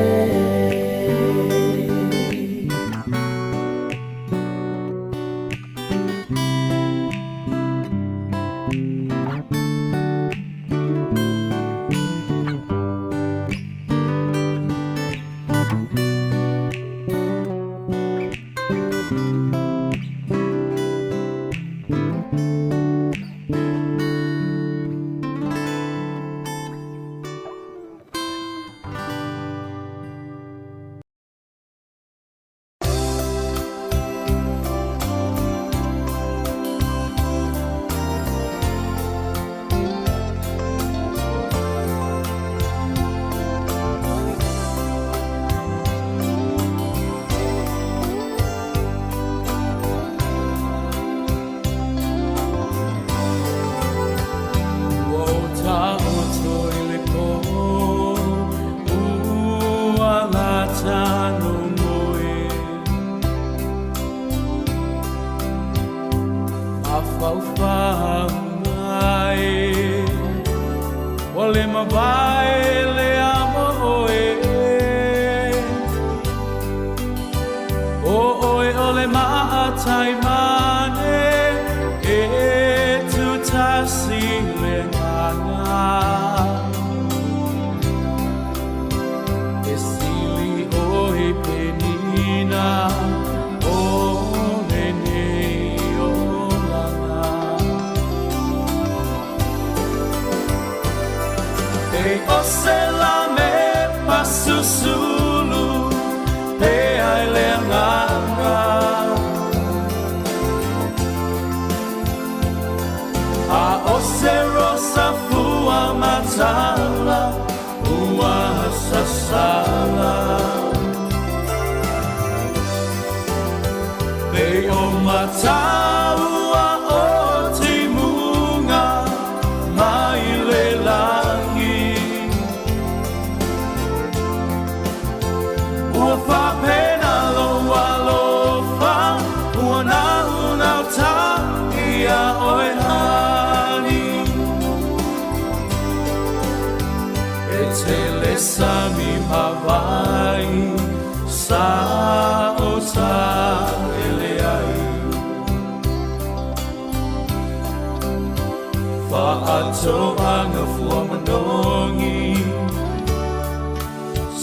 ato anga fua manongi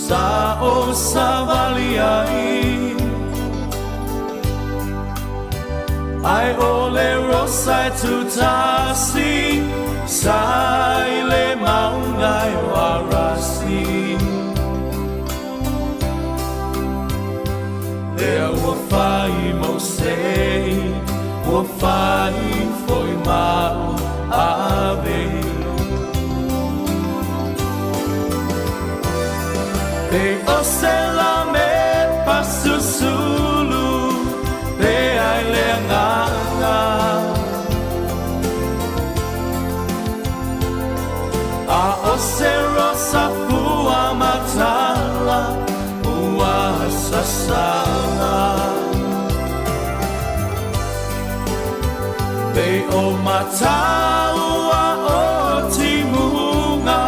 sa o savaliai ai ole rosai tu tasi sai le maungai warasi Lea ua whai mo sei ua whai foi mau ave Pe o se la me pasusulu Pe ai le nganga A o se rosa fua matala Ua sasala Pe o mataua o timunga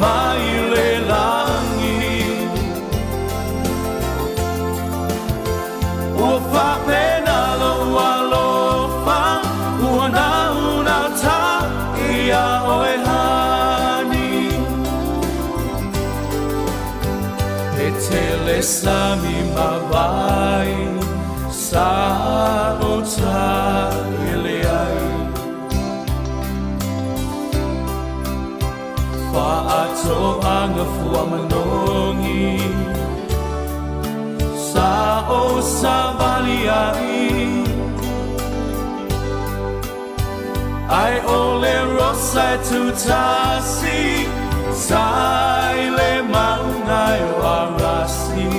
Mai le langi Ua whapena loa lofa Ua nauna ta ia oe hani E tele sami mawai Sa o ta ele ai Wha ato anga fua manongi Sa o savali ai Ai ole rosa tu tasi Sai le maungai o arasi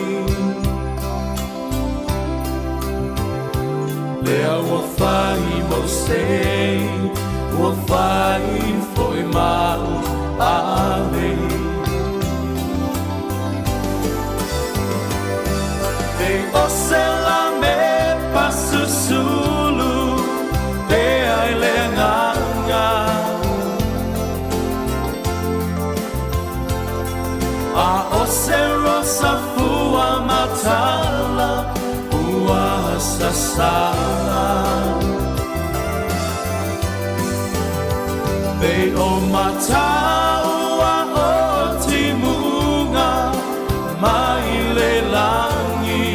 Lea ua whai mo sei Ua whai foi mau ave Pe o se la me pasusulu Pe ai le nganga A o se rosa fua matala Ua sasala Pe o mataua o timunga Mai le langi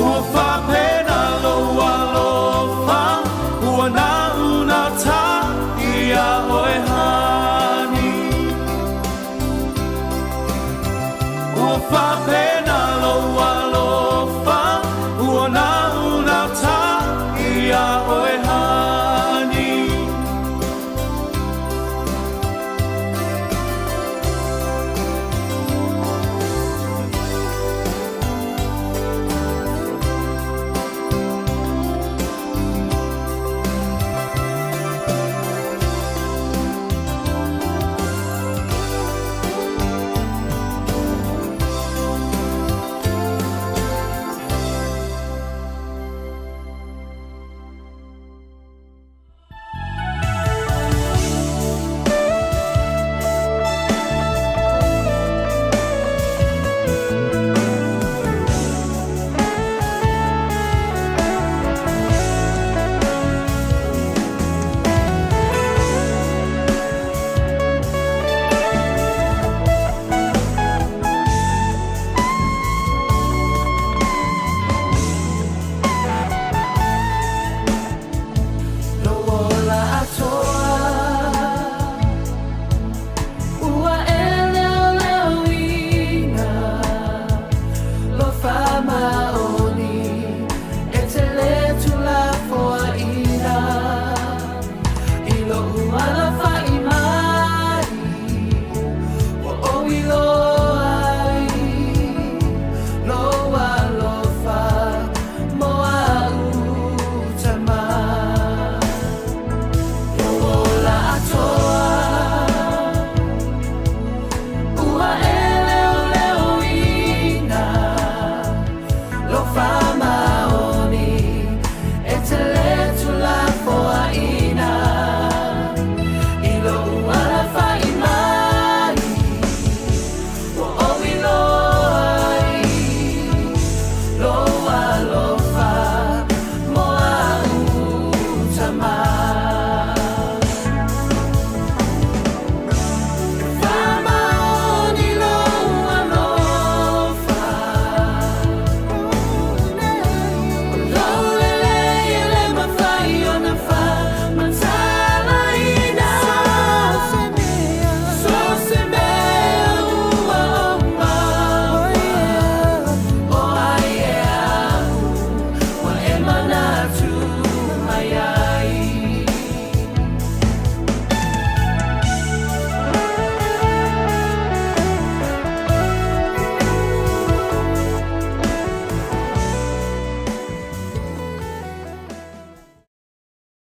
Ua whapena loa lofa Ua nauna ta ia oe hani Ua whapena